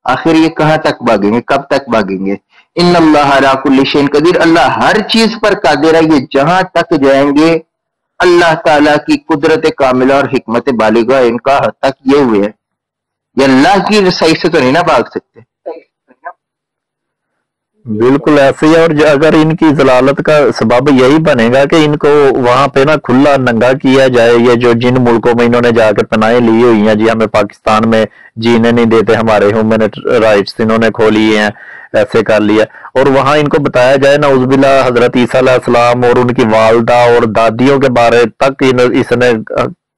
آخر یہ کہاں تک بھاگیں گے، کب تک بھاگیں گے؟ ان اللہ علی کل شیء قدیر، اللہ ہر چیز پر قادر ہے. یہ جہاں تک جائیں گے اللہ تعالیٰ کی قدرت کاملہ اور حکمت بالغہ ان کا حد تک یہ ہوئے ہے. یہ اللہ کی رسائی سے تو نہیں نہ بھاگ سکتے. بالکل ایسے ہی. اور اگر ان کی ضلالت کا سبب یہی بنے گا کہ ان کو وہاں پہ نا کھلا ننگا کیا جائے، یہ جو جن ملکوں میں انہوں نے جا کے پناہیں لی ہوئی ہیں، جی ہمیں پاکستان میں جینے نہیں دیتے، ہمارے ہیومن رائٹس انہوں نے کھو لیے ہیں، ایسے کر لیا، اور وہاں ان کو بتایا جائے نا عزب اللہ حضرت عیسیٰ علیہ السلام اور ان کی والدہ اور دادیوں کے بارے تک اس نے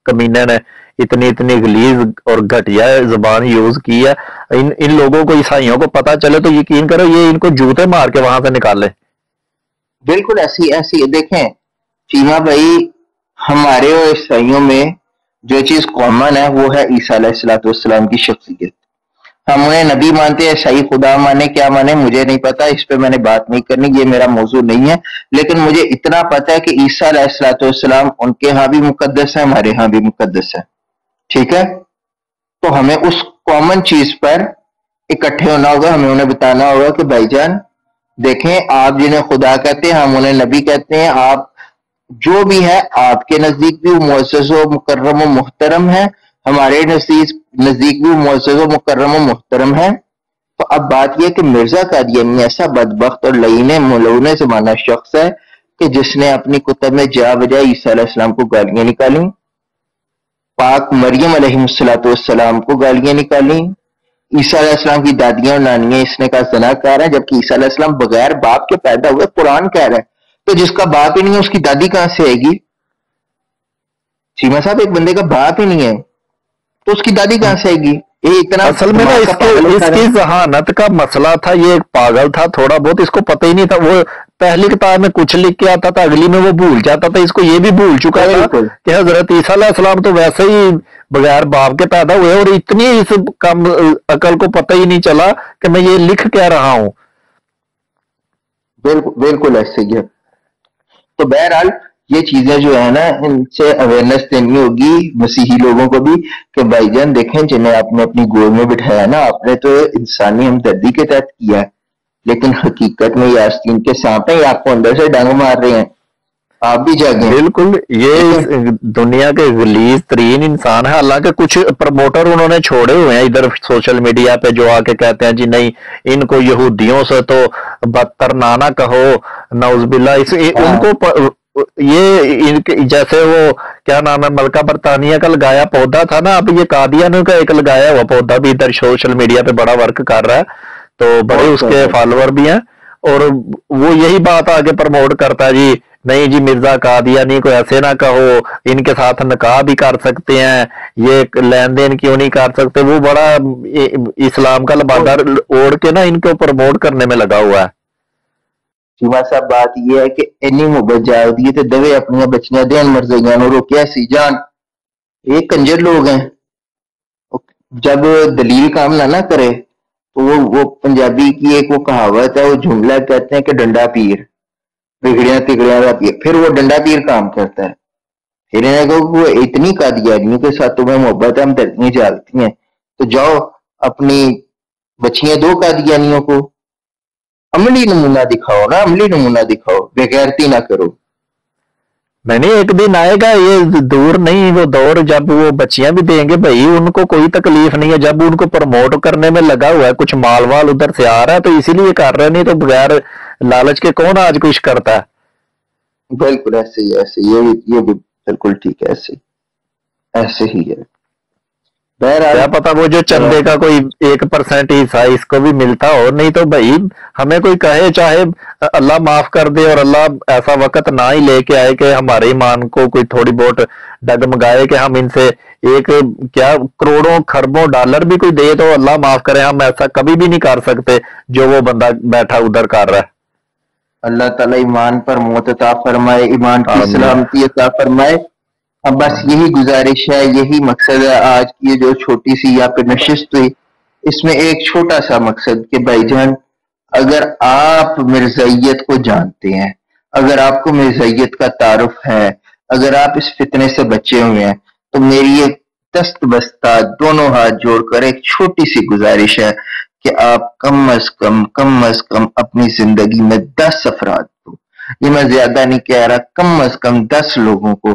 کمینے نے اتنی غلیظ اور گھٹیا زبان یوز کی ہے. ان لوگوں کو عیسائیوں کو پتہ چلے تو یقین کرو یہ ان کو جوتے مار کے وہاں سے نکالے. بالکل ایسی دیکھیں چیما بھائی، ہمارے اور عیسائیوں میں جو چیز کامن ہے وہ ہے عیسیٰ علیہ السلام کی شخصیت. ہم انہیں نبی مانتے ہیں، عیسائی خدا مانے، کیا مانے مجھے نہیں پتا، اس پہ میں نے بات نہیں کرنی، یہ میرا موضوع نہیں ہے. لیکن مجھے اتنا پتا ہے کہ عیسیٰ علیہ السلام ان کے ہاں بھی مقدس ہے، ہمارے ہاں بھی مقدس ہے. ٹھیک ہے، تو ہمیں اس کامن چیز پر اکٹھے ہونا ہوگا. ہمیں انہیں بتانا ہوگا کہ بھائی جان دیکھیں، آپ جنہیں خدا کہتے ہیں ہم انہیں نبی کہتے ہیں، آپ جو بھی ہے آپ کے نزدیک بھی معزز و مکرم و محترم ہے، ہمارے نزدیک بھی معزز و مکرم و محترم ہے. تو اب بات یہ کہ مرزا قادیانی ایسا بدبخت اور لعین ملعون زمانہ شخص ہے کہ جس نے اپنی کتب میں جا بجا عیسیٰ علیہ السلام کو گالیاں نکالیں، پاک مریم علیہ السلام کو گالیاں نکالیں، عیسیٰ علیہ السلام کی دادیاں اور نانیاں اس نے کہا زناکار ہے، جبکہ عیسیٰ علیہ السلام بغیر باپ کے پیدا ہوئے. قرآن کہہ رہا ہے تو جس کا باپ ہی نہیں ہے اس کی دادی کہاں سے آئے گی؟ چیما صاحب، ایک بندے کا باپ ہی نہیں ہے تو اس کی دادی کہاں سے آئے گی؟ اصل میں نا اس کی ذہانت کا مسئلہ تھا، یہ ایک پاگل تھا تھوڑا بہت، اس کو پتہ ہی نہیں تھا. وہ پہلی کتاب میں کچھ لکھ کے آتا تھا، اگلی میں وہ بھول جاتا تھا. اس کو یہ بھی بھول چکا تھا کہ حضرت عیسیٰ علیہ السلام تو ویسے ہی بغیر باپ کے پیدا ہوئے، اور اتنی اس کم عقل کو پتہ ہی نہیں چلا کہ میں یہ لکھ کہہ رہا ہوں. بالکل ایسے ہی ہے. تو بہرحال یہ چیزیں جو ہے نا ان سے اویئرنیس دینی ہوگی مسیحی لوگوں کو بھی کہ بھائی جان دیکھیں جنہیں آپ نے اپنی گود میں بٹھایا نا آپ نے تو انسانی ہمدردی کے تحت کیا ہے لیکن حقیقت میں یہ آستین کے سانپ ہیں آپ کو اندر سے ڈنگ مار رہے ہیں. آپ بھی جاگیں. بالکل یہ دنیا کے غلیظ ترین انسان ہے. حالانکہ کچھ پروموٹر انہوں نے چھوڑے ہوئے ہیں ادھر سوشل میڈیا پہ جو آ کے کہتے ہیں جی نہیں ان کو یہودیوں سے تو بدتر نہ کہو نعوذ باللہ. ان کو یہ جیسے وہ کیا نام ہے ملکہ برطانیہ کا لگایا پودا تھا نا اب یہ قادیانیوں کا ایک لگایا ہوا پودا بھی ادھر سوشل میڈیا پہ بڑا ورک کر رہا ہے تو بڑے اس کے فالوور بھی ہیں اور وہ یہی بات آگے پروموٹ کرتا ہے جی نہیں جی مرزا قادیانی کو ایسے نہ کہو ان کے ساتھ نکاح بھی کر سکتے ہیں یہ لین دین کیوں نہیں کر سکتے. وہ بڑا اسلام کا لبادہ اوڑھ کے نا ان کو پروموٹ کرنے میں لگا ہوا ہے. شیما صاحب بات یہ ہے کہ اینی محبت جاگ دی تے دوے اپنی بچیاں دین مرزیاں نو روکیا سی جان. یہ کنجر لوگ ہیں. جب دلیل کام نہ کرے تو وہ پنجابی کی ایک وہ کہاوت ہے وہ جملہ کہتے ہیں کہ ڈنڈا پیر بگڑیاں تگڑیاں کا پیر. پھر وہ ڈنڈا پیر کام کرتا ہے. پھر انہیں کہو کہ وہ اتنی قادیانیوں کے ساتھ تمہیں محبت ہم دردیاں جالتی ہیں تو جاؤ اپنی بچیاں دو قادیانیوں کو عملی نمونہ دکھاؤ نا عملی نمونہ دکھاؤ بےغیرتی نہ کرو. میں نے ایک دن آئے گا یہ دور نہیں وہ دور جب وہ بچیاں بھی دیں گے بھائی ان کو کوئی تکلیف نہیں ہے جب ان کو پروموٹ کرنے میں لگا ہوا ہے کچھ مال وال ادھر سے آ رہا ہے تو اسی لیے کر رہے نہیں تو بغیر لالچ کے کون آج کچھ کرتا ہے. بالکل ایسے ہی ایسے یہ بھی بالکل ٹھیک ہے ایسے ہی ہے. کیا پتا وہ جو چندے کا کوئی 1% حصہ اس کو بھی ملتا ہو نہیں تو بھائی ہمیں کوئی کہے چاہے اللہ معاف کر دے اور اللہ ایسا وقت نہ ہی لے کے آئے کہ ہمارے ایمان کو کوئی تھوڑی بہت ڈگمگائے کہ ہم ان سے ایک کیا کروڑوں خربوں ڈالر بھی کوئی دے تو اللہ معاف کرے ہم ایسا کبھی بھی نہیں کر سکتے جو وہ بندہ بیٹھا ادھر کر رہا ہے. اللہ تعالیٰ ایمان پر موت عطا فرمائے ایمان کی سلامتی عطا فرمائے. اب بس یہی گزارش ہے یہی مقصد ہے آج کی جو چھوٹی سی یہاں پہ نشست ہوئی اس میں ایک چھوٹا سا مقصد کہ بھائی جان اگر آپ مرزائیت کو جانتے ہیں اگر آپ کو مرزائیت کا تعارف ہے اگر آپ اس فتنے سے بچے ہوئے ہیں تو میری ایک دست بستہ دونوں ہاتھ جوڑ کر ایک چھوٹی سی گزارش ہے کہ آپ کم از کم اپنی زندگی میں 10 افراد کو یہ میں زیادہ نہیں کہہ رہا کم از کم 10 لوگوں کو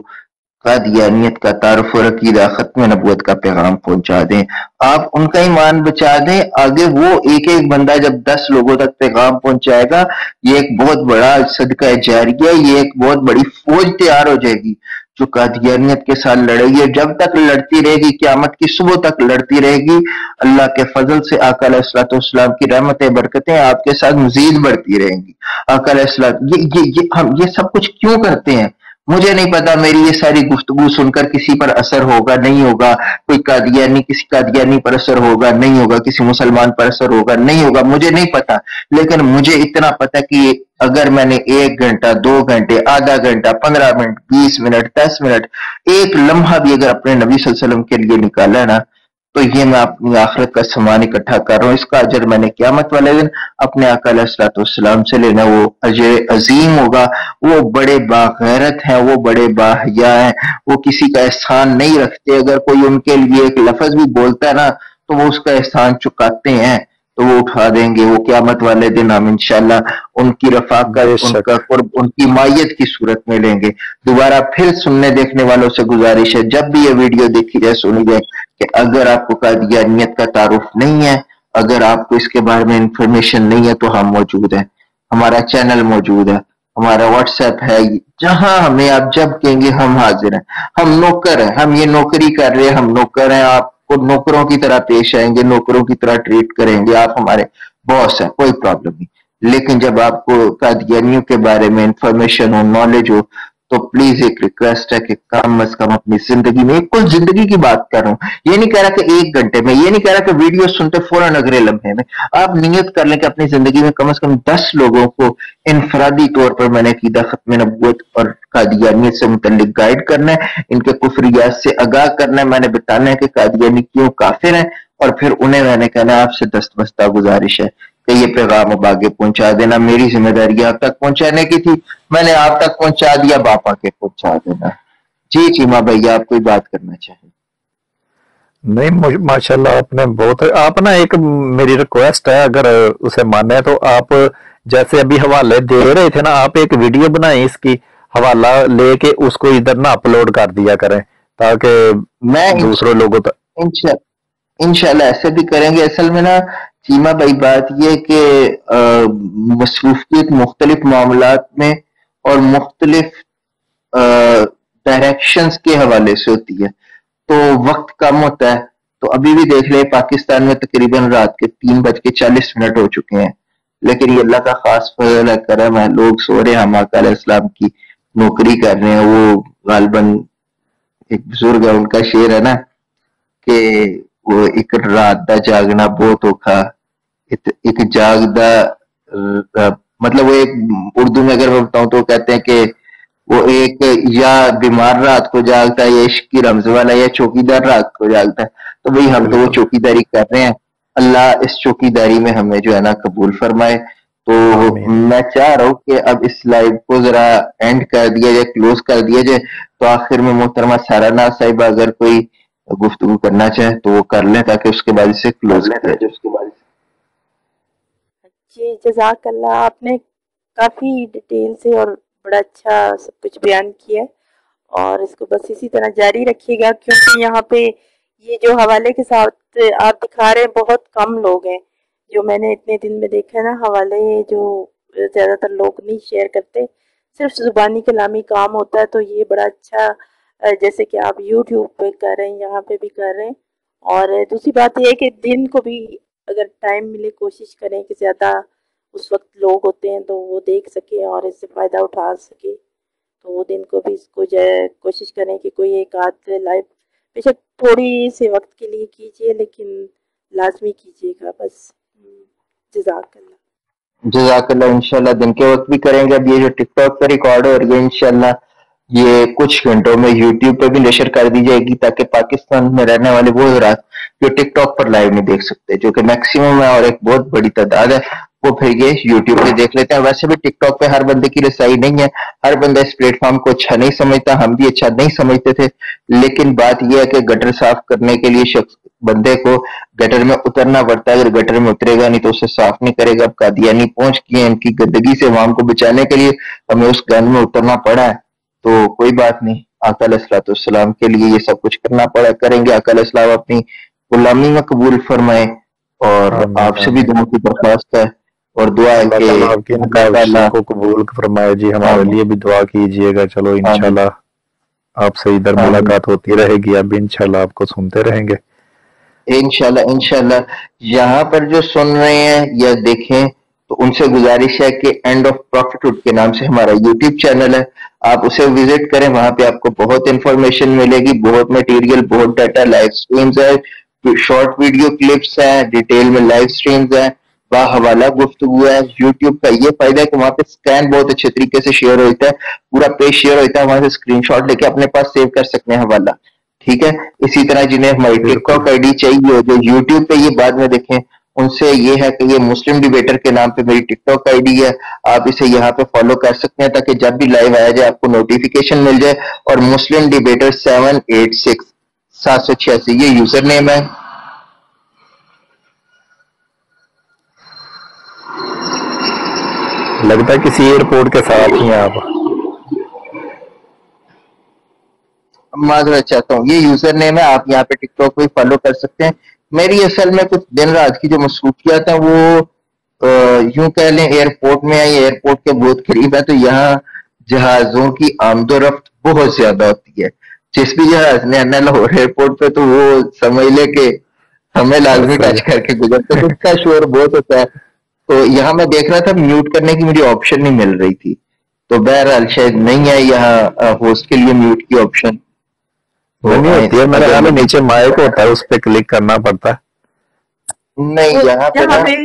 قادیانیت کا تعارف اور عقیدہ ختم نبوت کا پیغام پہنچا دیں. آپ ان کا ایمان بچا دیں آگے وہ ایک بندہ جب 10 لوگوں تک پیغام پہنچائے گا یہ ایک بہت بڑا صدقہ جاریہ یہ ایک بہت بڑی فوج تیار ہو جائے گی جو قادیانیت کے ساتھ لڑے گی جب تک لڑتی رہے گی قیامت کی صبح تک لڑتی رہے گی. اللہ کے فضل سے آقا علیہ الصلوۃ والسلام کی رحمتیں برکتیں آپ کے ساتھ مزید بڑھتی رہیں گی. آقا علیہ السلام ہم یہ سب کچھ کیوں کرتے ہیں مجھے نہیں پتا. میری یہ ساری گفتگو سن کر کسی پر اثر ہوگا نہیں ہوگا کوئی قادیانی کسی قادیانی پر اثر ہوگا نہیں ہوگا کسی مسلمان پر اثر ہوگا نہیں ہوگا مجھے نہیں پتا لیکن مجھے اتنا پتا کہ اگر میں نے 1 گھنٹہ 2 گھنٹے آدھا گھنٹہ 15 منٹ 20 منٹ 10 منٹ ایک لمحہ بھی اگر اپنے نبی صلی اللہ علیہ وسلم کے لیے نکالا ہے نا تو یہ میں اپنی آخرت کا سامان اکٹھا کر رہا ہوں. اس کا اجر میں نے قیامت والے دن اپنے آقا علیہ الصلوۃ والسلام سے لینا وہ اجر عظیم ہوگا. وہ بڑے باغیرت ہیں وہ بڑے باحیا ہیں وہ کسی کا احسان نہیں رکھتے. اگر کوئی ان کے لیے ایک لفظ بھی بولتا ہے نا تو وہ اس کا احسان چکاتے ہیں تو وہ اٹھا دیں گے. وہ قیامت والے دن ہم انشاءاللہ ان کی رفاقت ان کا قرب ان کی مائیت کی صورت میں لیں گے. دوبارہ پھر سننے دیکھنے والوں سے گزارش ہے جب بھی یہ ویڈیو دیکھی جائے سنی جائے کہ اگر آپ کو قادیانیت کا تعارف نہیں ہے اگر آپ کو اس کے بارے میں انفارمیشن نہیں ہے تو ہم موجود ہیں. ہمارا چینل موجود ہے ہمارا واٹس ایپ ہے جہاں ہمیں آپ جب کہیں گے ہم حاضر ہیں. ہم نوکر ہیں ہم یہ نوکری کر رہے ہیں ہم نوکر ہیں. آپ کو نوکروں کی طرح پیش آئیں گے نوکروں کی طرح ٹریٹ کریں گے. آپ ہمارے باس ہیں کوئی پرابلم نہیں لیکن جب آپ کو قادیانیوں کے بارے میں انفارمیشن ہو نالج ہو تو پلیز ایک ریکویسٹ ہے کہ کم از کم اپنی زندگی میں کل زندگی کی بات کر رہا ہوں. یہ نہیں کہہ رہا کہ 1 گھنٹے میں یہ نہیں کہہ رہا کہ ویڈیو سنتے فوراً اگلے لمحے میں آپ نیت کر لیں کہ اپنی زندگی میں کم از کم 10 لوگوں کو انفرادی طور پر میں نے عقیدہ ختم نبوت اور قادیانیت سے متعلق گائیڈ کرنا ہے. ان کے کفریات سے آگاہ کرنا ہے. میں نے بتانا ہے کہ قادیانی کیوں کافر ہیں اور پھر انہیں میں نے کہنا ہے آپ سے دستبستہ گزارش ہے کہ یہ پیغام اب آگے پہنچا دینا، میری ذمہ داری آپ تک پہنچانے کی تھی، میں نے آپ تک پہنچا دیا، باپا کے پہنچا دینا۔ جی چیما بھائی آپ کوئی بات کرنا چاہیں؟ نہیں ماشاءاللہ آپ نے بہت، آپ نا ایک میری ریکویسٹ ہے اگر اسے مانے تو آپ جیسے ابھی حوالے دے رہے تھے نا، آپ ایک ویڈیو بنائیں اس کی، حوالہ لے کے اس کو ادھر نہ اپلوڈ کر دیا کریں تاکہ میں دوسروں لوگوں تک انشاءاللہ ایسے بھی کریں گے۔ اصل میں نا چیما بھائی بات یہ کہ مصروفیت مختلف معاملات میں اور مختلف ڈائریکشنز کے حوالے سے ہوتی ہے، تو وقت کم ہوتا ہے۔ تو ابھی بھی دیکھ لیں پاکستان میں تقریباً رات کے 3:40 ہو چکے ہیں، لیکن یہ اللہ کا خاص فضل ہے، کرم ہے، لوگ سو رہے ہیں، ہم آقا علیہ السلام کی نوکری کر رہے ہیں۔ وہ غالباً ایک بزرگ ہے، ان کا شعر ہے نا کہ وہ ایک رات دا جاگنا بہت اوکھا، ایک جاگدا مطلب وہ ایک اردو میں اگر میں بتاؤں تو کہتے ہیں کہ وہ ایک یا بیمار رات کو جاگتا ہے، یا عشق کی رمز والا، یا چوکیدار رات کو جاگتا ہے۔ تو بھئی ہم تو وہ بالکل چوکیداری کر رہے ہیں، اللہ اس چوکیداری میں ہمیں جو ہے نا قبول فرمائے۔ تو آمین۔ میں چاہ رہا ہوں کہ اب اس لائیو کو ذرا اینڈ کر دیا جائے، کلوز کر دیا جائے۔ تو آخر میں محترمہ سارا ناز صاحبہ اگر کوئی گفتگو کرنا چاہے تو وہ کر لیں تاکہ اس کے بعد اسے کلوز کیا جائے۔ جی جزاک اللہ، آپ نے کافی ڈیٹیل سے اور بڑا اچھا سب کچھ بیان کیا ہے، اور اس کو بس اسی طرح جاری رکھیے گا، کیونکہ یہاں پہ یہ جو حوالے کے ساتھ آپ دکھا رہے ہیں بہت کم لوگ ہیں جو میں نے اتنے دن میں دیکھا ہے نا، حوالے جو زیادہ تر لوگ نہیں شیئر کرتے، صرف زبانی کلامی کام ہوتا ہے۔ تو یہ بڑا اچھا جیسے کہ آپ یوٹیوب پہ کر رہے ہیں، یہاں پہ بھی کر رہے ہیں۔ اور دوسری بات یہ ہے کہ دن کو بھی اگر ٹائم ملے کوشش کریں کہ زیادہ اس وقت لوگ ہوتے ہیں تو وہ دیکھ سکیں اور اس سے فائدہ اٹھا سکے، تو وہ دن کو بھی اس کو کوشش کریں کہ کوئی ایک آدھ لائف بے شک تھوڑی سے وقت کے لیے کیجیے، لیکن لازمی کیجیے گا بس۔ جزاک اللہ۔ جزاک اللہ، انشاءاللہ دن کے وقت بھی کریں گے۔ اب یہ جو ٹک ٹاک پہ ریکارڈ ہو رہی ہے انشاءاللہ یہ کچھ گھنٹوں میں یوٹیوب پہ بھی نشر کر دی جائے گی، تاکہ پاکستان میں رہنے والے وہ حضرات جو ٹک ٹاک پر لائیو نہیں دیکھ سکتے، جو کہ میکسیمم ہے اور ایک بہت بڑی تعداد ہے، وہ پھر یہ یوٹیوب پہ دیکھ لیتے ہیں۔ ویسے بھی ٹک ٹاک پہ ہر بندے کی رسائی نہیں ہے، ہر بندہ اس پلیٹ فارم کو اچھا نہیں سمجھتا، ہم بھی اچھا نہیں سمجھتے تھے، لیکن بات یہ ہے کہ گٹر صاف کرنے کے لیے شخص بندے کو گٹر میں اترنا پڑتا ہے، اگر گٹر میں اترے گا نہیں تو اسے صاف نہیں کرے گا۔ اب قادیانی پہنچ کی ہیں، ان کی گندگی سے عوام کو بچانے کے لیے ہمیں اس گند میں اترنا پڑا ہے، تو کوئی بات نہیں، آقا علیہ السلام کے لیے یہ سب کچھ کرنا پڑا، کریں گے۔ آقا علیہ السلام اپنی غلامی میں قبول فرمائے، اور آمین آپ سے بھی آمین۔ دعا کی درخواست ہے اور دعا ہے اللہ کہ تعالیٰ آپ کی ان اللہ کاوشوں تعالیٰ کو قبول فرمائے جی، ہمارے آمین لیے بھی دعا کیجئے گا۔ چلو آمین انشاءاللہ آپ سے ادھر آمین ملاقات ہوتی رہے گی، اب انشاءاللہ آپ کو سنتے رہیں گے۔ انشاءاللہ یہاں پر جو سن رہے ہیں یا دیکھیں تو ان سے گزارش ہے کہ اینڈ آف پروفٹ کے نام سے ہمارا یوٹیوب چینل ہے، آپ اسے وزٹ کریں، وہاں پہ آپ کو بہت انفارمیشن ملے گی، بہت میٹیریل، بہت ڈیٹا، لائیو سٹریمز ہے، شارٹ ویڈیو کلپس ہیں، ڈیٹیل میں لائیو سٹریمز ہیں، باحوالہ گفتگو ہے۔ یوٹیوب کا یہ فائدہ ہے کہ وہاں پہ سکین بہت اچھے طریقے سے شیئر ہوتا ہے، پورا پیج شیئر ہوتا ہے، وہاں سے اسکرین شاٹ لے کے اپنے پاس سیو کر سکتے ہیں حوالہ، ٹھیک ہے۔ اسی طرح جنہیں ہماری ٹک بالکل ٹاک آئی ڈی چاہیے جو یوٹیوب پہ یہ بعد میں دیکھیں، ان سے یہ ہے کہ یہ مسلم ڈیبیٹر کے نام پہ میری ٹک ٹاک آئی ڈی ہے، آپ اسے یہاں پہ فالو کر سکتے ہیں تاکہ جب بھی لائیو آیا جائے آپ کو نوٹیفیکیشن مل جائے۔ اور مسلم ڈیبیٹر 786 786 یہ یوزر نیم ہے۔ لگتا ہے کسی ایئرپورٹ کے ساتھ ہی ہیں آپ۔ معذرت چاہتا ہوں، یہ یوزر نیم ہے، آپ یہاں پہ ٹک ٹاک پہ فالو کر سکتے ہیں۔ میری اصل میں کچھ دن رات کی جو مصروفیات ہیں وہ یوں کہہ لیں ایئرپورٹ میں ہے، ایئرپورٹ کے بہت قریب ہے، تو یہاں جہازوں کی آمد و رفت بہت زیادہ ہوتی ہے۔ جس بھی جہاز نے آنا لاہور ایئرپورٹ پہ تو وہ سمجھ لے کہ ہمیں لازمی صحیح ٹچ کر کے گزرتے، تو اس کا شور بہت ہوتا ہے۔ تو یہاں میں دیکھ رہا تھا میوٹ کرنے کی مجھے آپشن نہیں مل رہی تھی، تو بہرحال شاید نہیں ہے یہاں ہوسٹ کے لیے میوٹ کی آپشن، تو نہیں ہوتی ہے، میرے اگر خیال میں مزید نیچے مائک ہوتا ہے، اس پہ کلک کرنا پڑتا ہے۔ نہیں یہاں پہ جہاں نا پہ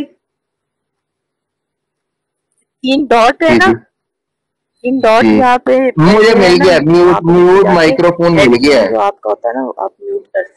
3 ڈاٹ ہے جی نا، جی 3 ڈاٹ جی جہاں پہ مجھے بنے ہیں مل نا، گیا میوٹ، آپ اس پہ میوٹ جا کے مائکرو فون مل گیا ہیڈفون ہے۔ جو آپ کا ہوتا ہے نا وہ آپ میوٹ کر سکتے۔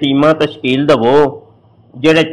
ਟੀਮਾਂ ਤਸ਼ਕੀਲ ਦਵੋ ਜਿਹੜੇ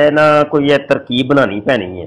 ਇਹ ਨਾ ਕੋਈ ਇਹ ਤਰਕੀਬ ਬਣਾਣੀ ਪੈਣੀ ਹੈ,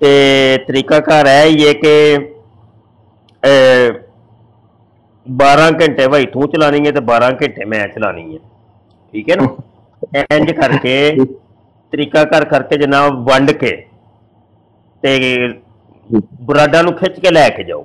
ਤੇ ਤਰੀਕਾਕਾਰ ਹੈ ਇਹ ਕਿ 12 ਘੰਟੇ ਭਾਈ ਤੂੰ ਚਲਾਣੀ ਹੈ ਤੇ 12 ਘੰਟੇ ਮੈਂ ਚਲਾਣੀ ਹੈ, ਠੀਕ ਹੈ ਨਾ। ਇੰਜ ਕਰਕੇ ਤਰੀਕਾਕਾਰ ਕਰਕੇ ਜਨਾਬ ਵੰਡ ਕੇ ਤੇ ਬਰਾਡਾ ਨੂੰ ਖਿੱਚ ਕੇ ਲੈ ਕੇ ਜਾਓ।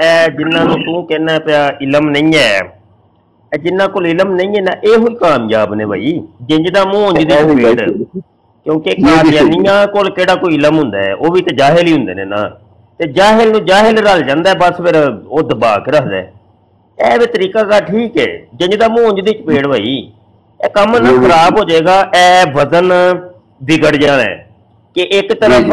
ਇਹ ਜਿਨ੍ਹਾਂ ਨੂੰ ਤੂੰ ਕਹਿਣਾ ਪਿਆ ਇਲਮ ਨਹੀਂ ਹੈ, ਇਹ ਜਿਨ੍ਹਾਂ ਕੋਲ ਇਲਮ ਨਹੀਂ ਹੈ ਨਾ ਇਹੋ ਹੀ ਕਾਮਯਾਬ ਨੇ ਭਾਈ। ਜਿੰਜ ਦਾ ਮੂੰਹ ਉਂਝ ਦੀ ਸਪੀਡ। ਕਿਉਂਕਿ ਕਾਦੀਆਨੀਆਂ ਕੋਲ ਕਿਹੜਾ ਕੋਈ ਇਲਮ ਹੁੰਦਾ ਹੈ, ਉਹ ਵੀ ਤੇ ਜਾਹਿਲ ਹੀ ਹੁੰਦੇ ਨੇ ਨਾ, ਤੇ ਜਾਹਿਲ ਨੂੰ ਜਾਹਿਲ ਰਲ ਜਾਂਦਾ, ਬਸ ਫਿਰ ਉਹ ਦਬਾ ਕੇ ਰੱਖਦਾ। ਇਹ ਵੀ ਤਰੀਕਾ ਕਾ ਠੀਕ ਹੈ, ਜਿੰਜ ਦਾ ਮੂੰਹ ਉਂਝ ਦੀ ਚਪੇੜ ਵਈ, ਇਹ ਕੰਮ ਨਾ ਖਰਾਬ ਹੋ ਜਾਏਗਾ, ਇਹ ਵਜ਼ਨ ਵਿਗੜ ਜਾਣਾ ਹੈ ਕਿ ਇੱਕ ਤਰਫ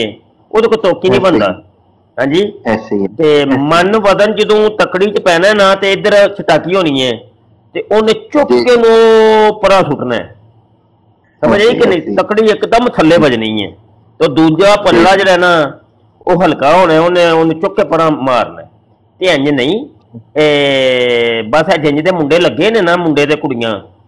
ਹੈ, ਉਹਦੇ ਕੋਲ ਤੋਕੀ ਨਹੀਂ ਬਣਦਾ। ਹਾਂਜੀ, ਤੇ ਮਨ ਵਜ਼ਨ ਜਦੋਂ ਤਕੜੀ ਚ ਪੈਣਾ ਨਾ ਤੇ ਇੱਧਰ ਛਟਾਕੀ ਹੋਣੀ ਹੈ, ਤੇ ਉਹਨੇ ਚੁੱਕ ਕੇ ਨੂੰ ਪਰਾਂ ਸੁੱਟਣਾ ਹੈ, ਸਮਝ ਆਈ ਕਿ ਨਹੀਂ? ਤਕੜੀ ਇੱਕਦਮ ਥੱਲੇ ਵੱਜਣੀ ਹੈ, ਤੇ ਦੂਜਾ ਪੱਲਾ ਜਿਹੜਾ ਨਾ ਉਹ ਹਲਕਾ ਹੋਣਾ, ਉਹਨੇ ਚੁੱਕ ਕੇ ਪਰਾਂ ਮਾਰਨਾ। ਤੇ ਇੰਜ ਨਹੀਂ, ਬਸ ਇਹ ਜਿੰਜ ਦੇ ਮੁੰਡੇ ਲੱਗੇ ਨੇ ਨਾ, ਮੁੰਡੇ ਤੇ ਕੁੜੀਆਂ,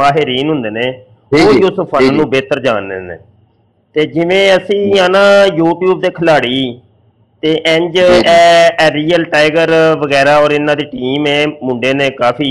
ਮਾਹਿਰੀਨ ਹੁੰਦੇ ਨੇ ਉਹ ਉਸ ਫਨ ਨੂੰ ਬਿਹਤਰ ਜਾਣਦੇ ਨੇ। ਤੇ ਜਿਵੇਂ ਅਸੀਂ ਆ ਨਾ YouTube ਦੇ ਖਿਡਾਰੀ ਤੇ ਇੰਜ ਰੀਅਲ ਟਾਈਗਰ ਵਗੈਰਾ ਔਰ ਇਹਨਾਂ ਦੀ ਟੀਮ ਹੈ, ਮੁੰਡੇ ਨੇ ਕਾਫੀ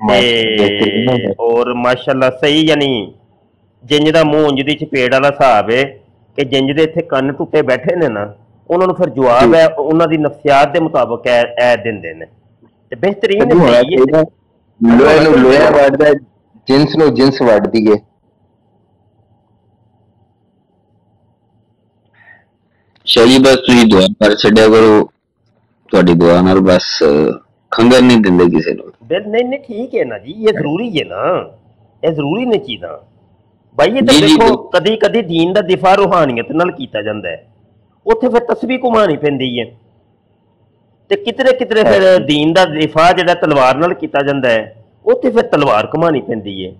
ਤੇ ਔਰ ਮਾਸ਼ਾਅੱਲਾ ਸਹੀ ਯਾਨੀ ਜਿੰਜ ਦਾ ਮੂੰਹ ਉਂਝ ਦੀ ਚਪੇੜ ਵਾਲਾ ਹਿਸਾਬ ਹੈ ਕਿ ਜਿੰਜ ਦੇ ਇੱਥੇ ਕੰਨ ਟੁੱਟੇ ਬੈਠੇ ਨੇ ਨਾ ਉਹਨਾਂ ਨੂੰ ਫਿਰ ਜਵਾਬ ਹੈ ਉਹਨਾਂ ਦੀ ਨਫਸੀਆਤ ਦੇ ਮੁਤਾਬਕ ਇਹ ਦਿੰਦੇ ਨੇ ਤੇ ਬਿਹਤਰੀਨ ਜਿੰਸ ਨੂੰ ਜਿੰਸ ਵੱਢਦੀ ਏ। ਸ਼ਾਹ ਜੀ ਬਸ ਤੁਸੀਂ ਦੁਆ ਕਰ ਛੱਡਿਆ ਕਰੋ, ਤੁਹਾਡੀ ਦੁਆ ਨਾਲ ਬਸ ਖੰਗਰ ਨਹੀਂ ਦਿੰਦੇ ਕਿਸੇ ਨੂੰ। ਨਹੀਂ ਨਹੀਂ ਠੀਕ ਹੈ ਨਾ ਜੀ, ਇਹ ਜ਼ਰੂਰੀ ਹੈ ਨਾ, ਇਹ ਜ਼ਰੂਰੀ ਨੇ ਚੀਜ਼ਾਂ ਭਾਈ। ਇਹ ਤਾਂ ਜੀ ਜੀ ਦੇਖੋ ਕਦੀ ਕਦੀ ਦੀਨ ਦਾ ਦਿਫਾ ਰੂਹਾਨੀਅਤ ਨਾਲ ਕੀਤਾ ਜਾਂਦਾ ਹੈ, ਉੱਥੇ ਫਿਰ ਤਸਬੀਹ ਘੁਮਾਉਣੀ ਪੈਂਦੀ ਹੈ, ਤੇ ਕਿਧਰੇ ਕਿਧਰੇ ਫਿਰ ਦੀਨ ਦਾ ਦਿਫਾ ਜਿਹੜਾ ਤਲਵਾਰ ਨਾਲ ਕੀਤਾ ਜਾਂਦਾ ਹੈ, ਉੱਥੇ ਫਿਰ ਤਲਵਾਰ ਘੁਮਾਉਣੀ ਪੈਂਦੀ ਹੈ,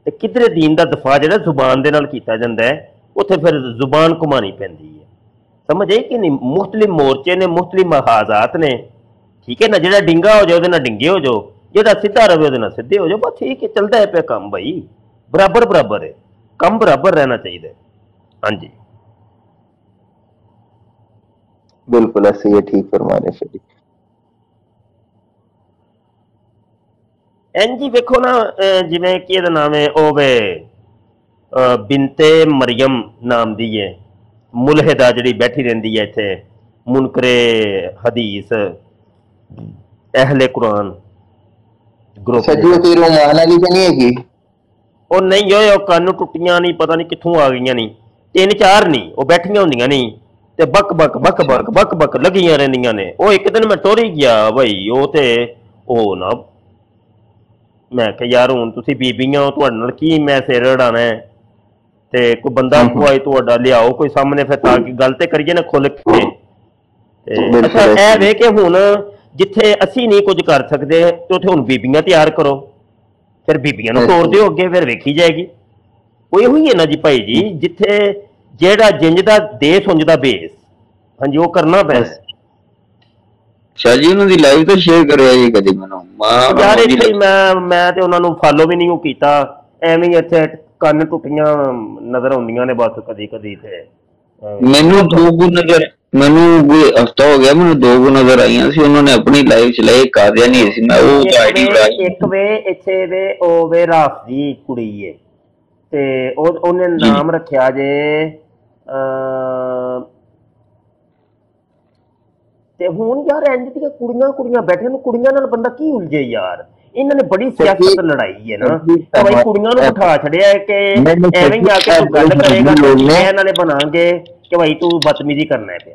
ਤੇ ਕਿਧਰੇ ਦੀਨ ਦਾ ਦਿਫਾ ਜਿਹੜਾ ਜ਼ੁਬਾਨ ਦੇ ਨਾਲ ਕੀਤਾ ਜਾਂਦਾ ਹੈ, ਉੱਥੇ ਫਿਰ ਜ਼ੁਬਾਨ ਘੁਮਾਉਣੀ ਪੈਂਦੀ ਹੈ। ਸਮਝ ਆਈ ਕਿ ਨਹੀਂ? ਮੁਖਤਲਿਫ ਮੋਰਚੇ ਨੇ, ਮੁਖਤਲਿਫ ਮਹਾਜ਼ਾਤ ਨੇ, ਠੀਕ ਹੈ ਨਾ। ਜਿਹੜਾ ਡਿੰਗਾ ਹੋ ਜਾਏ ਉਹਦੇ ਨਾਲ ਡਿੰਗੇ ਹੋ ਜਾਓ, ਜਿਹੜਾ ਸਿੱਧਾ ਰਵੇ ਉਹਦੇ ਨਾਲ ਸਿੱਧੇ ਹੋ ਜਾਓ, ਬਸ ਠੀਕ ਹੈ, ਚੱਲਦਾ ਹੈ ਪਿਆ ਕੰਮ ਭਾਈ, ਬਰਾਬਰ ਬਰਾਬਰ ਹੈ ਕੰਮ, ਬਰਾਬਰ ਰਹਿਣਾ ਚਾਹੀਦਾ। ਹਾਂਜੀ ਬਿਲਕੁਲ ਅਸੀਂ ਇਹ ਠੀਕ ਫਰਮਾ ਰਹੇ ਸ਼ਰੀਕ। ਇੰਝ ਹੀ ਵੇਖੋ ਨਾ, ਜਿਵੇਂ ਕਿ ਇਹਦਾ ਨਾਮ ਹੈ ਉਹ ਵੇ ਬਿਨਤੇ ਮਰੀਮ ਨਾਮ ਦੀ ਹੈ ਮੁਲਹਿਦਾ, ਜਿਹੜੀ ਬੈਠੀ ਰਹਿੰਦੀ ਹੈ ਇੱਥੇ ਮੁਨਕਰੇ ਹਦੀਸ ਅਹਲੇ ਕੁਰਾਨ ਗਰੁੱਪ। ਸੱਜੂ ਤੇ ਰੋਮਾਨ ਵਾਲੀ ਤਾਂ ਨਹੀਂ ਹੈਗੀ? ਉਹ ਨਹੀਂ ਓਏ, ਉਹ ਕੰਨ ਟੁੱਟੀਆਂ ਨਹੀਂ, ਪਤਾ ਨਹੀਂ ਕਿੱਥੋਂ ਆ ਗਈਆਂ ਨਹੀਂ, 3-4 ਨਹੀਂ, ਉਹ ਬੈਠੀਆਂ ਹੁੰਦੀਆਂ ਨਹੀਂ ਤੇ ਬੱਕ ਬੱਕ ਬੱਕ ਬੱਕ ਬੱਕ ਬੱਕ ਲੱਗੀਆਂ ਰਹਿੰਦੀਆਂ ਨੇ। ਉਹ ਇੱਕ ਦਿਨ ਮੈਂ ਟੋਰੀ ਗਿਆ ਬਈ, ਉਹ ਤੇ ਉਹ ਨਾ, ਮੈਂ ਕਿਹਾ ਯਾਰ ਹੁਣ ਤੁਸੀਂ ਬੀਬੀਆਂ ਹੋ, ਤੁਹਾਡੇ ਨਾਲ ਕੀ ਮੈਂ ਸਿਰ ਅੜਾਣਾ ਹੈ, ਤੇ ਕੋਈ ਬੰਦਾ ਖੁਆਈ ਤੁਹਾਡਾ ਲਿਆਓ ਕੋਈ ਸਾਹਮਣੇ, ਫਿਰ ਤਾਂ ਕਿ ਗੱਲ ਤੇ ਕਰੀਏ ਨਾ ਖੁੱਲ ਕੇ। ਤੇ ਅੱਛਾ ਇਹ ਵੇ ਕਿ ਹੁਣ ਜਿੱਥੇ ਅਸੀਂ ਨਹੀਂ ਕੁਝ ਕਰ ਸਕਦੇ ਤੇ ਉੱਥੇ ਹੁਣ ਬੀਬੀਆਂ ਤਿਆਰ ਕਰੋ, ਫਿਰ ਬੀਬੀਆਂ ਨੂੰ ਤੋੜ ਦਿਓ ਅੱਗੇ, ਫਿਰ ਵੇਖੀ ਜਾਏਗੀ। ਉਹ ਇਹੋ ਹੀ ਹੈ ਨਾ ਜੀ ਭਾਈ ਜੀ, ਜਿੱਥੇ ਜਿਹੜਾ ਜਿੰਜ ਦਾ ਦੇਸ਼ ਉਂਝ ਦਾ ਬੇਸ, ਹਾਂਜੀ ਉਹ ਕਰਨਾ ਪੈਣਾ। ਸ਼ਾਹ ਜੀ ਉਹਨਾਂ ਦੀ ਲਾਈਵ ਤਾਂ ਸ਼ੇਅਰ ਕਰਿਆ ਜੀ ਕਦੀ ਮੈਨੂੰ। ਯਾਰ ਇੱਥੇ ਮੈਂ ਤੇ ਉਹਨਾਂ ਨੂੰ ਫਾਲੋ ਵੀ ਨਹੀਂ ਕੀਤਾ, ਐਵੇਂ ਹੀ ਇੱਥੇ ਕੰਨ ਟੁੱਟੀਆਂ ਨਜ਼ਰ ਆਉਂਦੀਆਂ ਨੇ ਬਸ ਕਦੀ ਕਦੀ। ਤੇ ਮੈਨੂੰ ਮੈਨੂੰ ਕੋਈ ਹਫਤਾ ਹੋ ਗਿਆ, ਮੈਨੂੰ 2 ਨਜ਼ਰ ਆਈਆਂ ਸੀ, ਉਹਨਾਂ ਨੇ ਆਪਣੀ ਲਾਈਵ ਚਲਾਈ, ਕਾਦਿਆ ਨਹੀਂ ਸੀ, ਮੈਂ ਉਹ ਆਈਡੀ ਬਣਾਈ। ਇੱਕ ਵੇ ਇੱਥੇ ਵੇ ਉਹ ਵੇ ਰਾਫ ਦੀ ਕੁੜੀ ਏ, ਤੇ ਉਹਨੇ ਨਾਮ ਰੱਖਿਆ ਜੇ ਤੇ ਹੁਣ ਯਾਰ ਇੰਜ ਦੀਆਂ ਕੁੜੀਆਂ ਬੈਠੇ ਨੂੰ, ਕੁੜੀਆਂ ਨਾਲ ਬੰਦਾ ਕੀ ਉਲਝੇ ਯਾਰ। ਇਹਨਾਂ ਨੇ ਬੜੀ ਸਿਆਸਤ ਲੜਾਈ ਹੈ ਨਾ, ਭਾਈ ਕੁੜੀਆਂ ਨੂੰ ਬਿਠਾ ਛੜਿਆ ਕਿ ਐਵੇਂ ਹੀ ਆ ਕੇ ਤੂੰ ਗੱਲ ਕਰੇਗਾ, ਇਹਨਾਂ ਨੇ ਬਣਾਂਗੇ ਕਿ ਭਾਈ ਤੂੰ ਬਦਤਮੀਜ਼ੀ ਕਰਨਾ ਪਿਆ।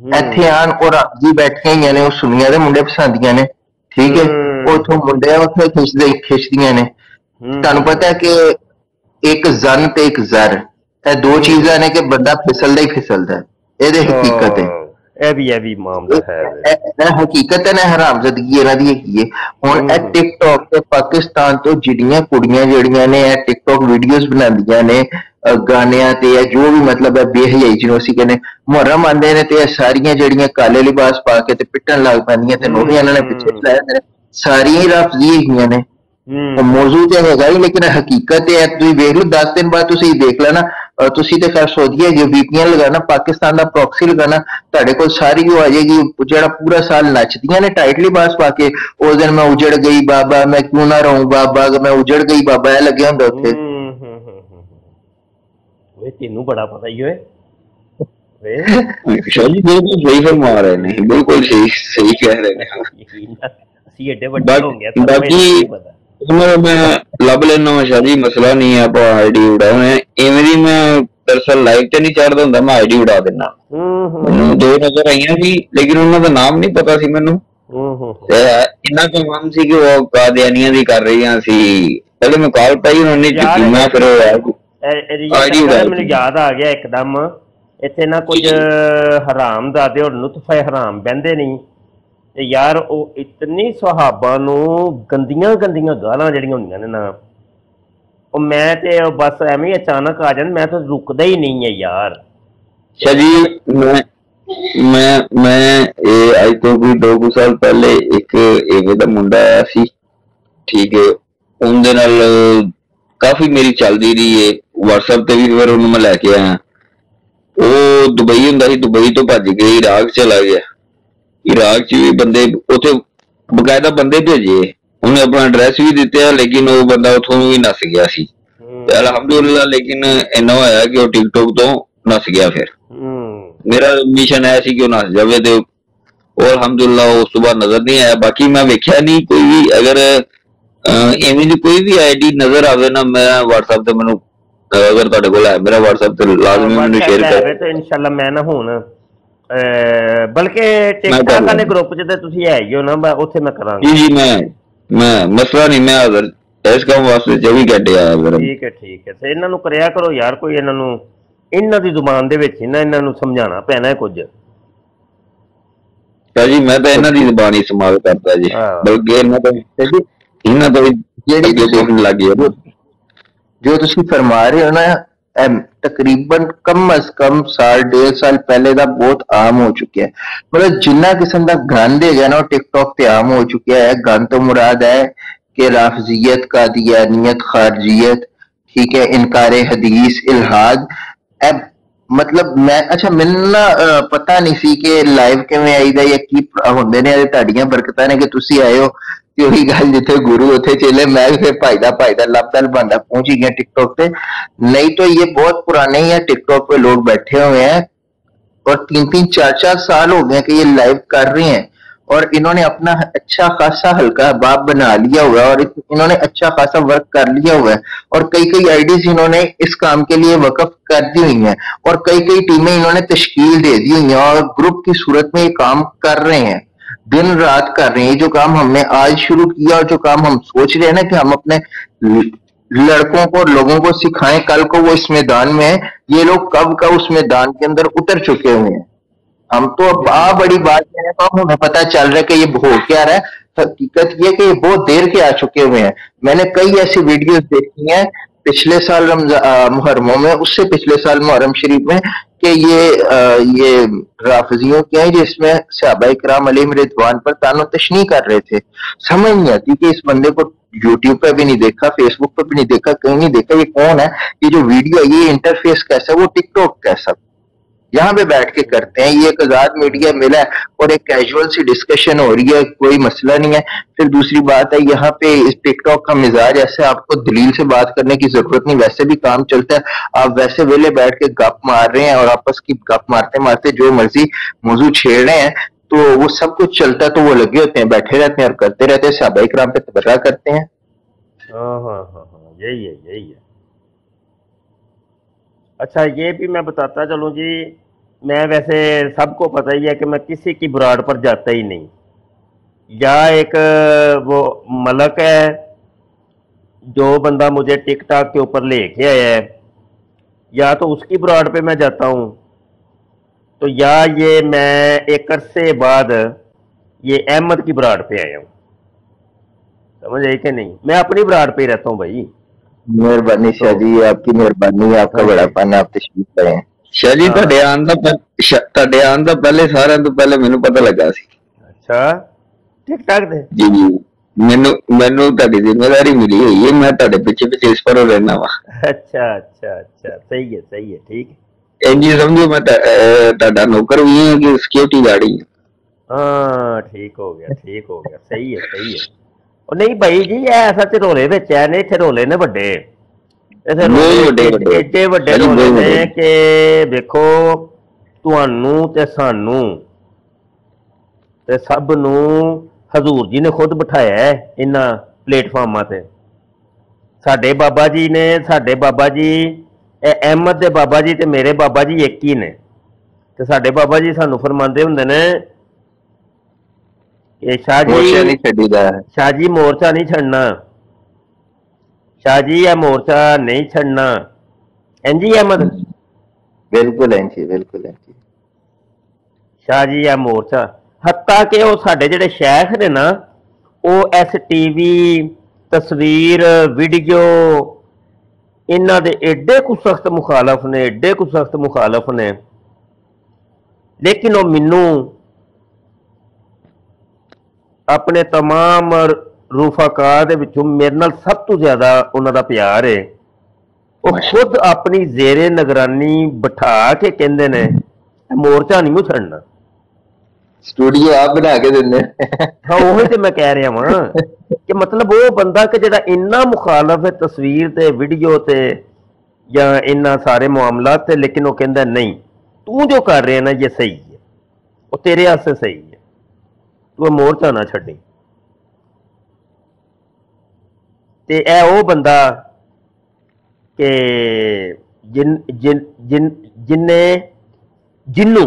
ਇੱਥੇ ਆਣ ਔਰ ਜੀ ਬੈਠੀਆਂ ਹੀ ਨੇ, ਉਹ ਸੁਨੀਆਂ ਦੇ ਮੁੰਡੇ ਪਸੰਦੀਆਂ ਨੇ, ਠੀਕ ਹੈ, ਉਥੋਂ ਮੁੰਡੇ ਉੱਥੇ ਖਿੱਚਦੀਆਂ ਨੇ। ਤੁਹਾਨੂੰ ਪਤਾ ਕਿ ਇੱਕ ਜ਼ਨ ਤੇ ਇੱਕ ਜ਼ਰ, ਇਹ 2 ਚੀਜ਼ਾਂ ਨੇ ਕਿ ਬੰਦਾ ਫਿਸਲਦਾ ਹੀ ਫਿਸਲਦਾ, ਇਹਦੇ ਹਕੀਕਤ ਹੈ। ਇਹ ਵੀ ਮਾਮਲਾ ਹੈ, ਇਹ ਹਕੀਕਤ ਹੈ ਨਾ, ਹਰਾਮਜ਼ਦਗੀ ਇਹਨਾਂ ਦੀ ਹੈਗੀ ਹੈ। ਹੁਣ ਇਹ ਟਿਕਟੌਕ ਤੇ ਪਾਕਿਸਤਾਨ ਤੋਂ ਜਿਹੜੀਆਂ ਕੁੜੀਆਂ ਜਿਹੜੀਆਂ ਨੇ ਇਹ ਟਿਕਟੌਕ ਵੀਡੀਓਜ਼ ਬਣਾਉਂਦੀਆਂ ਨੇ ਗਾਣਿਆਂ ਤੇ, ਜਾਂ ਜੋ ਵੀ ਮਤਲਬ ਹੈ ਬੇਹਯਾਈ ਜਿਹਨੂੰ ਅਸੀਂ ਕਹਿੰਦੇ, ਮੁਹਰਮ ਆਉਂਦੇ ਨੇ ਤੇ ਇਹ ਸਾਰੀਆਂ ਜਿਹੜੀਆਂ ਕਾਲੇ ਲਿਬਾਸ ਪਾ ਕੇ ਤੇ ਪਿੱਟਣ ਲੱਗ ਪੈਂਦੀਆਂ ਤੇ ਨੋਹੇ ਇਹਨਾਂ ਨੇ ਪਿੱਛੇ ਚਲਾਇਆ, ਸਾਰੀਆਂ ਹੀ ਲਫ਼ਜ਼ੀ ਹੈਗੀਆਂ ਨੇ। ਮੌਜੂ ਤੇ ਹੈਗਾ ਹੀ, ਲੇਕਿਨ ਹਕੀਕਤ ਹੈ ਤੁਸੀਂ ਵੇਖ ਲਓ 10 ਦਿਨ ਬਾਅਦ ਤੁਸੀਂ ਦੇਖ ਲੈਣਾ, ਤੁਸੀਂ ਤੇ ਖੈਰ ਸੋਚੀਏ ਜੋ VPN ਲਗਾਣਾ, ਪਾਕਿਸਤਾਨ ਦਾ ਪ੍ਰੋਕਸੀ ਲਗਾਣਾ, ਤੁਹਾਡੇ ਕੋਲ ਸਾਰੀ ਉਹ ਆ ਜਾਏਗੀ ਜਿਹੜਾ ਪੂਰਾ ਸਾਲ ਨੱਚਦੀਆਂ ਨੇ ਟਾਈਟ ਲਿਬਾਸ ਪਾ ਕੇ। ਉਸ ਦਿਨ ਮੈਂ ਉਜੜ ਗਈ ਬਾਬਾ, ਮੈਂ ਕਿਉਂ ਨਾ ਰਹੂੰ ਬਾਬਾ, ਮੈਂ ਉਜੜ ਗਈ ਬਾਬਾ, ਇਹ ਲੱਗਿਆ ਹੁੰਦਾ ਉੱਥੇ। ਤੈਨੂੰ ਬੜਾ ਪਤਾ ਹੀ ਹੋਏ ਸ਼ਾਹ ਜੀ, ਬਿਲਕੁਲ ਸਹੀ ਫਰਮਾ ਰਹੇ ਨੇ, ਬਿਲਕੁਲ ਸਹੀ ਕਹਿ ਰਹੇ ਨੇ। ਅਸੀਂ ਏਡੇ ਵੱਡੇ ਹੋ ਗਏ, ਬਾਕੀ ਮੈਂ ਲੱਭ ਲੈਣਾ ਵਾ ਸ਼ਾਹ ਜੀ, ਮਸਲਾ ਨਹੀਂ ਹੈ। ਆਪਾਂ ਆਈਡੀ ਉਡਾਉਣੇ ਇਵੇਂ ਦੀ, ਮੈਂ ਦਰਅਸਲ ਲਾਈਵ ਤੇ ਨਹੀਂ ਚੜਦਾ ਹੁੰਦਾ, ਮੈਂ ਆਈਡੀ ਉਡਾ ਦਿੰਦਾ। ਮੈਨੂੰ 2 ਨਜ਼ਰ ਆਈਆਂ ਸੀ, ਲੇਕਿਨ ਉਹਨਾਂ ਦਾ ਨਾਮ ਨਹੀਂ ਪਤਾ ਸੀ ਮੈਨੂੰ। ਇੰਨਾ ਕੁ ਮਾਮ ਸੀ ਕਿ ਉਹ ਕਾਦੀਆਨੀਆਂ ਦੀ ਕਰ ਰਹੀਆਂ ਸੀ। ਪਹਿਲੇ ਮੈਂ ਕਾਲ ਪਾਈ, ਉਹਨਾਂ ਨੇ ਚੁੱਕੀ, ਮੈਂ ਫਿਰ ਮੈਨੂੰ ਯਾਦ ਆ ਗਿਆ ਇੱਕਦਮ, ਇੱਥੇ ਨਾ ਕੁਝ ਹਰਾਮ ਦਾਦੇ ਔਰ ਲੁਤਫੇ ਹਰਾਮ ਬਹਿੰਦੇ ਨਹੀਂ ਤੇ ਯਾਰ, ਉਹ ਇਤਨੀ ਸਹਾਬਾ ਨੂੰ ਗੰਦੀਆਂ ਗਾਲਾਂ ਜਿਹੜੀਆਂ ਹੁੰਦੀਆਂ ਨੇ ਨਾ, ਉਹ ਮੈਂ ਤੇ ਬਸ ਐਵੇਂ ਅਚਾਨਕ ਆ ਜਾਂਦੇ, ਮੈਂ ਤਾਂ ਰੁਕਦਾ ਹੀ ਨਹੀਂ ਹੈ ਯਾਰ। ਸ਼ਾਹ ਜੀ ਮੈਂ ਇਹ ਅੱਜ ਤੋਂ ਵੀ 2 ਸਾਲ ਪਹਿਲੇ ਇੱਕ ਇਵੇਂ ਦਾ ਮੁੰਡਾ ਆਇਆ ਸੀ, ਠੀਕ ਹੈ, ਉਹਦੇ ਨਾਲ ਕਾਫੀ ਮੇਰੀ ਚੱਲਦੀ ਰਹੀ ਹੈ। WhatsApp ਤੇ ਵੀ ਫਿਰ ਉਹਨੂੰ ਮੈਂ ਲੈ ਕੇ ਆਇਆ। ਉਹ ਦੁਬਈ ਹੁੰਦਾ ਸੀ, ਦੁਬਈ ਤੋਂ ਭੱਜ ਕੇ ਇਰਾਕ ਚਲਾ ਗਿਆ। ਇਰਾਕ 'ਚ ਵੀ ਬੰਦੇ ਉੱਥੇ ਬਕਾਇਦਾ ਬੰਦੇ ਭੇਜੇ, ਉਹਨੇ ਆਪਣਾ ਐਡਰੈਸ ਵੀ ਦਿੱਤਾ, ਲੇਕਿਨ ਉਹ ਬੰਦਾ ਉੱਥੋਂ ਵੀ ਨੱਸ ਗਿਆ ਸੀ। ਤੇ ਅਲਹਮਦੁਲਿਲਾ ਲੇਕਿਨ ਇੰਨਾ ਹੋਇਆ ਕਿ ਉਹ ਟਿਕਟੋਕ ਤੋਂ ਨੱਸ ਗਿਆ। ਫਿਰ ਮੇਰਾ ਮਿਸ਼ਨ ਇਹ ਸੀ ਕਿ ਉਹ ਨੱਸ ਜਾਵੇ, ਤੇ ਉਹ ਅਲਹਮਦੁਲਿਲਾ ਉਸ ਤੋਂ ਬਾਅਦ ਨਜ਼ਰ ਨਹੀਂ ਆਇਆ। ਬਾਕੀ ਮੈਂ ਵੇਖਿਆ ਨਹੀਂ ਕੋਈ ਵੀ, ਅਗਰ ਇਵੇਂ ਦੀ ਕੋਈ ਵੀ ID ਨਜ਼ਰ ਆਵੇ ਨਾ, ਮੈਂ WhatsApp ਤੇ ਮੈਨੂੰ, ਅਗਰ ਤੁਹਾਡੇ ਕੋਲ ਹੈ ਮੇਰਾ WhatsApp ਤੇ ਲਾਜ਼ਮੀ ਮੈਨੂੰ ਸ਼ੇਅਰ ਕਰੋ ਤੇ ਇਨਸ਼ਾਅੱਲਾ ਮੈਂ ਨਾ ਹੁਣ ਬਲਕਿ ਟਿਕਟਾਕ ਵਾਲੇ ਗਰੁੱਪ 'ਚ ਤੇ ਤੁਸੀਂ ਹੈ ਹੀ ਹੋ ਨਾ, ਮੈਂ ਉੱਥੇ ਮੈਂ ਕਰਾਂਗਾ। ਜੀ ਮੈਂ ਮਸਲਾ ਨਹੀਂ, ਮੈਂ ਅਗਰ ਇਸ ਕੰਮ ਵਾਸਤੇ 24 ਘੰਟੇ ਆਇਆ ਮੇਰਾ। ਠੀਕ ਹੈ ਤੇ ਇਹਨਾਂ ਨੂੰ ਕਰਿਆ ਕਰੋ ਯਾਰ, ਕੋਈ ਇਹਨਾਂ ਨੂੰ ਇਹਨਾਂ ਦੀ ਜ਼ੁਬਾਨ ਦੇ ਵਿੱਚ ਹੀ ਨਾ ਇਹਨਾਂ ਨੂੰ ਸਮਝਾਉਣਾ ਪੈਣਾ ਕੁਝ। ਜੀ ਮੈਂ ਤਾਂ ਇਹਨਾਂ ਦੀ ਜ਼ੁਬਾਨ ਹੀ ਇਸਤੇਮਾਲ ਕਰਦਾ ਜੀ, ਬਲਕਿ ਇਹਨਾਂ ਤੋਂ ਜਿਹੜੀ ਲੱਗ ਗਿਆ ਜੋ ਤੁਸੀਂ ਫਰਮਾ ਰਹੇ ਹੋ ਨਾ, ਤਕਰੀਬਨ ਕਮ ਅਜ਼ ਕਮ ਸਾਲ 1.5 ਸਾਲ ਪਹਿਲੇ ਦਾ ਬਹੁਤ ਆਮ ਹੋ ਚੁੱਕਿਆ ਹੈ। ਮਤਲਬ ਜਿੰਨਾ ਕਿਸਮ ਦਾ ਗੰਦ ਹੈਗਾ ਨਾ, ਉਹ ਟਿਕਟੋਕ ਤੇ ਆਮ ਹੋ ਚੁੱਕਿਆ ਹੈ। ਗੰਦ ਤੋਂ ਮੁਰਾਦ ਹੈ کہ رافضیت، قادیانیت، خارجیت، ٹھیک ہے، انکار حدیث، الحاد۔ اب مطلب میں اچھا ملنا پتہ نہیں سی کہ لائیو کیویں آئی دا یا کی ہوندے نے تہاڈیاں برکتاں نے کہ تسی آئے ہو کہ وہی گل جتھے گرو اتھے چلے، میں پھر بھائی دا لب دل بندا پہنچ ہی گیا ٹک ٹاک پہ۔ نہیں تو یہ بہت پرانے ہی ہے، ٹک ٹاک پہ لوگ بیٹھے ہوئے ہیں اور 3-3 4-4 سال ہو گئے کہ یہ لائیو کر رہے ہیں، اور انہوں نے اپنا اچھا خاصا ہلکا باب بنا لیا ہوا ہے، اور انہوں نے اچھا خاصا ورک کر لیا ہوا ہے، اور کئی آئیڈیز انہوں نے اس کام کے لیے وقف کر دی ہوئی ہیں، اور کئی ٹیمیں انہوں نے تشکیل دے دی ہوئی ہیں، اور گروپ کی صورت میں یہ کام کر رہے ہیں، دن رات کر رہے ہیں۔ جو کام ہم نے آج شروع کیا اور جو کام ہم سوچ رہے ہیں نا کہ ہم اپنے لڑکوں کو، لوگوں کو سکھائیں، کل کو وہ اس میدان میں ہیں، یہ لوگ کب کا اس میدان کے اندر اتر چکے ہوئے ہیں۔ ہم تو بڑی بات ہے تو ہمیں پتہ چل رہا ہے کہ یہ ہو کیا رہا ہے۔ حقیقت یہ کہ یہ بہت دیر کے آ چکے ہوئے ہیں۔ میں نے کئی ایسی ویڈیوز دیکھی ہیں پچھلے سال محرموں میں، اس سے پچھلے سال محرم شریف میں، کہ یہ رافضیوں کے ہیں جس میں صحابہ کرام علیہم رضوان پر طعن و تشنیع کر رہے تھے۔ سمجھ نہیں آتی کہ اس بندے کو یوٹیوب پہ بھی نہیں دیکھا، فیس بک پہ بھی نہیں دیکھا، کہیں نہیں دیکھا، یہ کون ہے، یہ جو ویڈیو ہے یہ انٹرفیس کیسا ہے، وہ ٹک ٹاک کیسا، یہاں پہ بیٹھ کے کرتے ہیں۔ یہ ایک آزاد میڈیا ملا ہے اور ایک کیجول سی ڈسکشن ہو رہی ہے، کوئی مسئلہ نہیں ہے۔ پھر دوسری بات ہے یہاں پہ اس ٹک ٹاک کا مزاج ایسے، آپ کو دلیل سے بات کرنے کی ضرورت نہیں، ویسے بھی کام چلتا ہے، آپ ویسے ویلے بیٹھ کے گپ مار رہے ہیں اور آپس کی گپ مارتے مارتے جو مرضی موضوع چھیڑ رہے ہیں، تو وہ سب کچھ چلتا ہے، تو وہ لگے ہوتے ہیں، بیٹھے رہتے ہیں اور کرتے رہتے ہیں، صحابہ کرام پہ تبرہ کرتے ہیں۔ یہی ہے۔ اچھا یہ بھی میں بتاتا چلوں جی، میں ویسے سب کو پتہ ہی ہے کہ میں کسی کی براڈ پر جاتا ہی نہیں، یا ایک وہ ملک ہے جو بندہ مجھے ٹک ٹاک کے اوپر لے کے آیا ہے، یا تو اس کی براڈ پہ میں جاتا ہوں، تو یا یہ میں ایک عرصے بعد یہ احمد کی براڈ پہ آیا ہوں۔ سمجھ آئی کہ نہیں؟ میں اپنی براڈ پہ ہی رہتا ہوں بھائی۔ مہربانی شاہ جی، آپ کی مہربانی، آپ کا بڑا پن، آپ تشریف لائے ہیں۔ شاہ جی ਤੁਹਾਡੇ ਆਉਣ ਦਾ ਪਹਿਲੇ ਸਾਰਿਆਂ ਤੋਂ ਪਹਿਲੇ ਮੈਨੂੰ ਪਤਾ ਲੱਗਾ ਸੀ। ਅੱਛਾ ਠੀਕ ਠਾਕ ਦੇ ਜੀ ਮੈਨੂੰ ਤੁਹਾਡੀ ਜ਼ਿੰਮੇਵਾਰੀ ਮਿਲੀ ਹੋਈ ਹੈ, ਮੈਂ ਤੁਹਾਡੇ ਪਿੱਛੇ ਇਸ ਪਰ ਰਹਿਣਾ ਵਾ। ਅੱਛਾ ਸਹੀ ਹੈ ਠੀਕ ਹੈ। ਇੰਜ ਸਮਝੋ ਮੈਂ ਤੁਹਾਡਾ ਨੌਕਰ ਵੀ ਹਾਂ ਕਿ ਸਿਕਿਉਰਿਟੀ ਗਾਰਡ ਹੀ। ਹਾਂ ਠੀਕ ਹੋ ਗਿਆ ਸਹੀ ਹੈ। ਉਹ ਨਹੀਂ ਭਾਈ ਜੀ ਇਹ ਸੱਚ ਰੋਲੇ ਵਿੱਚ ਐ ਨੇ, ਇੱਥੇ ਰੋਲੇ ਨੇ ਵੱਡੇ, ਏਡੇ ਵੱਡੇ ਰੋਲੇ ਨੇ ਕਿ ਵੇਖੋ ਤੁਹਾਨੂੰ ਤੇ ਸਾਨੂੰ ਤੇ ਸਭ ਨੂੰ ਹਜ਼ੂਰ ਜੀ ਨੇ ਖੁਦ ਬਿਠਾਇਆ ਹੈ ਇਹਨਾਂ ਪਲੇਟਫਾਰਮਾਂ ਤੇ। ਸਾਡੇ ਬਾਬਾ ਜੀ ਨੇ, ਸਾਡੇ ਬਾਬਾ ਜੀ ਇਹ ਅਹਿਮਦ ਦੇ ਬਾਬਾ ਜੀ ਤੇ ਮੇਰੇ ਬਾਬਾ ਜੀ ਇੱਕ ਹੀ ਨੇ, ਤੇ ਸਾਡੇ ਬਾਬਾ ਜੀ ਸਾਨੂੰ ਫਰਮਾਉਂਦੇ ਹੁੰਦੇ ਨੇ ਕਿ ਸ਼ਾਹ ਜੀ ਮੋਰਚਾ ਨਹੀਂ ਛੱਡਣਾ, شاہ جی یہ مورچہ نہیں چھڑنا، جی احمد بالکل شاہ جی یہ مورچہ، حتیٰ کہ وہ ساڈے جڑے شیخ نے نا، وہ ایس ٹی وی تصویر ویڈیو انہاں دے ایڈے کو سخت مخالف نے، لیکن وہ مینوں اپنے تمام ਰੂਫਾਕਾ ਦੇ ਵਿੱਚੋਂ ਮੇਰੇ ਨਾਲ ਸਭ ਤੋਂ ਜ਼ਿਆਦਾ ਉਹਨਾਂ ਦਾ ਪਿਆਰ ਹੈ। ਉਹ ਖੁਦ ਆਪਣੀ ਜ਼ੇਰੇ ਨਿਗਰਾਨੀ ਬਿਠਾ ਕੇ ਕਹਿੰਦੇ ਨੇ ਮੋਰਚਾ ਨਹੀਂ ਛੱਡਣਾ, ਸਟੂਡੀਓ ਆਪ ਬਣਾ ਕੇ ਦਿੰਦੇ। ਹਾਂ ਉਹੀ ਤੇ ਮੈਂ ਕਹਿ ਰਿਹਾ ਵਾਂ ਕਿ ਮਤਲਬ ਉਹ ਬੰਦਾ ਕਿ ਜਿਹੜਾ ਇੰਨਾ ਮੁਖਾਲਫ ਹੈ ਤਸਵੀਰ ਤੇ ਵੀਡੀਓ ਤੇ ਜਾਂ ਇੰਨਾ ਸਾਰੇ ਮਾਮਲਾਤ ਤੇ, ਲੇਕਿਨ ਉਹ ਕਹਿੰਦਾ ਨਹੀਂ ਤੂੰ ਜੋ ਕਰ ਰਿਹਾ ਨਾ ਇਹ ਸਹੀ ਹੈ, ਉਹ ਤੇਰੇ ਵਾਸਤੇ ਸਹੀ ਹੈ, ਤੂੰ ਮੋਰਚਾ ਨਾ ਛੱਡੀ। ਤੇ ਇਹ ਉਹ ਬੰਦਾ ਕਿ ਜਿਹਨੂੰ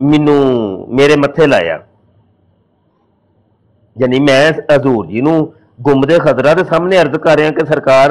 ਮੈਨੂੰ ਮੇਰੇ ਮੱਥੇ ਲਾਇਆ। ਯਾਨੀ ਮੈਂ ਹਜ਼ੂਰ ਜੀ ਨੂੰ ਗੁੰਮਦੇ ਖਜ਼ਰਾ ਦੇ ਸਾਹਮਣੇ ਅਰਜ਼ ਕਰ ਰਿਹਾ ਕਿ ਸਰਕਾਰ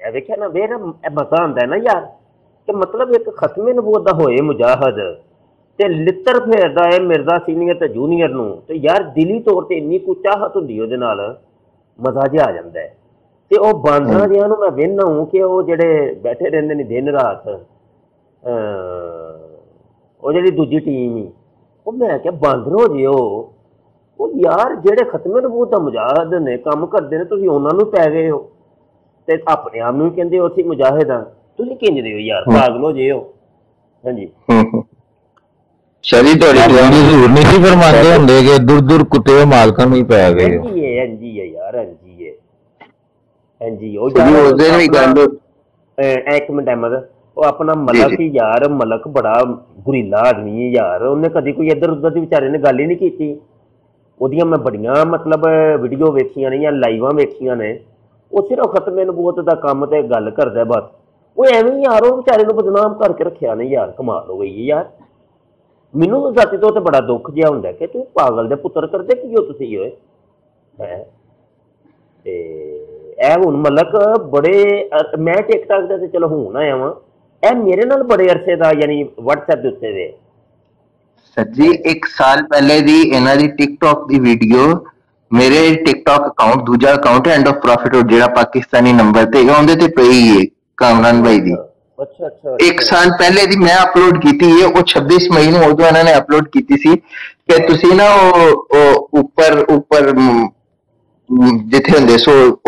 ਇਹ ਵੇਖਿਆ ਨਾ ਵੇਰ ਮਜ਼ਾ ਆਉਂਦਾ ਨਾ ਯਾਰ ਕਿ ਮਤਲਬ ਇੱਕ ਖਤਮੇ ਨਬੂਵਤ ਦਾ ਹੋਏ ਮੁਜਾਹਦ ਤੇ ਲਿੱਤਰ ਫੇਰਦਾ ਹੈ ਮਿਰਜ਼ਾ ਸੀਨੀਅਰ ਤੇ ਜੂਨੀਅਰ ਨੂੰ, ਤੇ ਯਾਰ ਦਿਲੀ ਤੌਰ ਤੇ ਇੰਨੀ ਕੁ ਚਾਹਤ ਹੁੰਦੀ ਉਹਦੇ ਨਾਲ, ਮਜ਼ਾ ਜਿਹਾ ਆ ਜਾਂਦਾ ਹੈ। ਤੇ ਉਹ ਬਾਂਦਰਾਂ ਜਿਹਾਂ ਨੂੰ ਮੈਂ ਵੇਖਦਾ ਹੂੰ ਕਿ ਉਹ ਜਿਹੜੇ ਬੈਠੇ ਰਹਿੰਦੇ ਨੇ ਦਿਨ ਰਾਤ, ਉਹ ਜਿਹੜੀ ਦੂਜੀ ਟੀਮ ਹੀ, ਉਹ ਮੈਂ ਕਿਹਾ ਬਾਂਦਰ ਹੋ ਜੇ ਉਹ ਯਾਰ ਜਿਹੜੇ ਖਤਮੇ ਨਬੂਵਤ ਦਾ ਮੁਜਾਹਦ ਨੇ ਕੰਮ ਕਰਦੇ ਨੇ, ਤੁਸੀਂ ਉਹਨਾਂ ਨੂੰ ਪੈ ਗਏ ਹੋ ਤੇ ਆਪਣੇ ਆਪ ਨੂੰ ਕਹਿੰਦੇ ਹੋ ਅਸੀਂ ਮੁਜਾਹਿਦ ਹਾਂ। ਤੁਸੀਂ ਕਿੰਜਦੇ ਹੋ ਯਾਰ, ਪਾਗਲ ਹੋ ਜੇ ਹੋ। ਹਾਂਜੀ ਸ਼ਰੀ ਤੁਹਾਡੀ ਜ਼ਰੂਰ ਨਹੀਂ ਸੀ ਫਰਮਾਉਂਦੇ ਹੁੰਦੇ ਕਿ ਦੁਰ ਦੁਰ ਕੁੱਤੇ ਮਾਲਕਾਂ ਨੂੰ ਹੀ ਪੈ ਗਏ ਹੋ। ਹਾਂਜੀ ਹੈ ਯਾਰ, ਹਾਂਜੀ ਹੈ, ਹਾਂਜੀ। ਉਹ ਇੱਕ ਮਿੰਟ ਅਹਿਮਦ, ਉਹ ਆਪਣਾ ਮਲਕ ਹੀ ਯਾਰ, ਮਲਕ ਬੜਾ ਗੁਰੀਲਾ ਆਦਮੀ ਹੈ ਯਾਰ, ਉਹਨੇ ਕਦੀ ਕੋਈ ਇੱਧਰ ਉੱਧਰ ਦੀ ਵਿਚਾਰੇ ਨੇ ਗੱਲ ਹੀ ਨਹੀਂ ਕੀਤੀ। ਉਹਦੀਆਂ ਮੈਂ ਬੜੀਆਂ ਮਤਲਬ ਵੀਡੀਓ ਵੇਖੀਆਂ ਨੇ ਜਾਂ ਲਾਈਵਾਂ ਵੇਖੀਆਂ ਨੇ, ਉਹ ਸਿਰਫ ਖਤਮੇ ਨਬੂਵਤ ਦਾ ਕੰਮ ਤੇ ਗੱਲ ਕਰਦਾ ਬਸ। ਉਹ ਐਵੇਂ ਹੀ ਯਾਰ ਉਹ ਵਿਚਾਰੇ ਨੂੰ ਬਦਨਾਮ ਕਰਕੇ ਰੱਖਿਆ ਨੇ ਯਾਰ, ਕਮਾਲ ਹੋ ਗਈ ਯਾਰ। ਮੈਨੂੰ ਜ਼ਾਤੀ ਤੋਂ ਤੇ ਬੜਾ ਦੁੱਖ ਜਿਹਾ ਹੁੰਦਾ ਕਿ ਤੂੰ ਪਾਗਲ ਦੇ ਪੁੱਤਰ ਕਰਦੇ ਕੀ ਹੋ ਤੁਸੀਂ ਹੋਏ ਹੈ। ਤੇ ਇਹ ਹੁਣ ਮਲਕ ਬੜੇ, ਮੈਂ ਟਿਕਟਾਕ ਦੇ ਤੇ ਚਲੋ ਹੁਣ ਆਇਆ ਵਾਂ, ਇਹ ਮੇਰੇ ਨਾਲ ਬੜੇ ਅਰਸੇ ਦਾ ਯਾਨੀ WhatsApp ਦੇ ਉੱਤੇ ਦੇ ਸਰ ਜੀ 1 ਸਾਲ ਪਹਿਲੇ ਦੀ ਇਹਨਾਂ ਦੀ ਟਿਕਟੌਕ ਦੀ ਵੀਡੀਓ ਮੇਰੇ ਟਿਕਟੌਕ ਅਕਾਊਂਟ, ਦੂਜਾ ਅਕਾਊਂਟ ਹੈ ਐਂਡ ਆਫ ਪ੍ਰੋਫਿਟ ਜਿਹੜਾ ਪਾਕਿਸਤਾਨੀ ਨੰਬਰ ਤੇ ਉਹਦੇ ਤੇ ਪਈ ਹੈ ਕਾਮਰਾਨ ਭਾਈ ਦੀ। ਅੱਛਾ 1 ਸਾਲ ਪਹਿਲੇ ਦੀ ਮੈਂ ਅਪਲੋਡ ਕੀਤੀ ਹੈ, ਉਹ 26 ਮਈ ਨੂੰ ਉਦੋਂ ਇਹਨਾਂ ਨੇ ਅਪਲੋਡ ਕੀਤੀ ਸੀ ਕਿ ਤੁਸੀਂ ਨਾ ਉਹ ਉੱਪਰ ਜਿੱਥੇ ਹੁੰਦੇ ਸੋ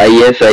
ISI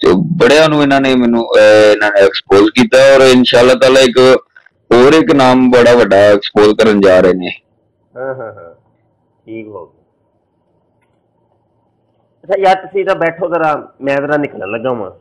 ਤੇ ਬੜਿਆਂ ਨੂੰ ਇਹਨਾਂ ਨੇ ਐਕਸਪੋਜ਼ ਕੀਤਾ ਔਰ ਇਨਸ਼ਾਅੱਲਾ ਤਾਲਾ ਇੱਕ ਹੋਰ ਇੱਕ ਨਾਮ ਬੜਾ ਵੱਡਾ ਐਕਸਪੋਜ਼ ਕਰਨ ਜਾ ਰਹੇ ਨੇ। ਠੀਕ ਹੋ ਗਿਆ। ਅੱਛਾ ਯਾਰ ਤੁਸੀਂ ਤਾਂ ਬੈਠੋ ਜ਼ਰਾ, ਮੈਂ ਜ਼ਰਾ ਨਿਕਲਣ ਲੱਗਾ ਵਾਂ,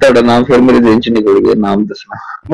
ਤੁਹਾਡਾ ਨਾਮ ਫਿਰ ਮੇਰੇ ਦਿਨ ਚ ਨਿਕਲ ਗਿਆ, ਨਾਮ ਦੱਸਣਾ।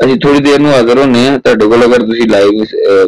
ਅਸੀਂ ਥੋੜੀ ਦੇਰ ਨੂੰ ਹਾਜ਼ਰ ਹੋਣੇ ਆ ਤੁਹਾਡੇ ਕੋਲ ਅਗਰ ਤੁਸੀਂ ਲਾਈਵ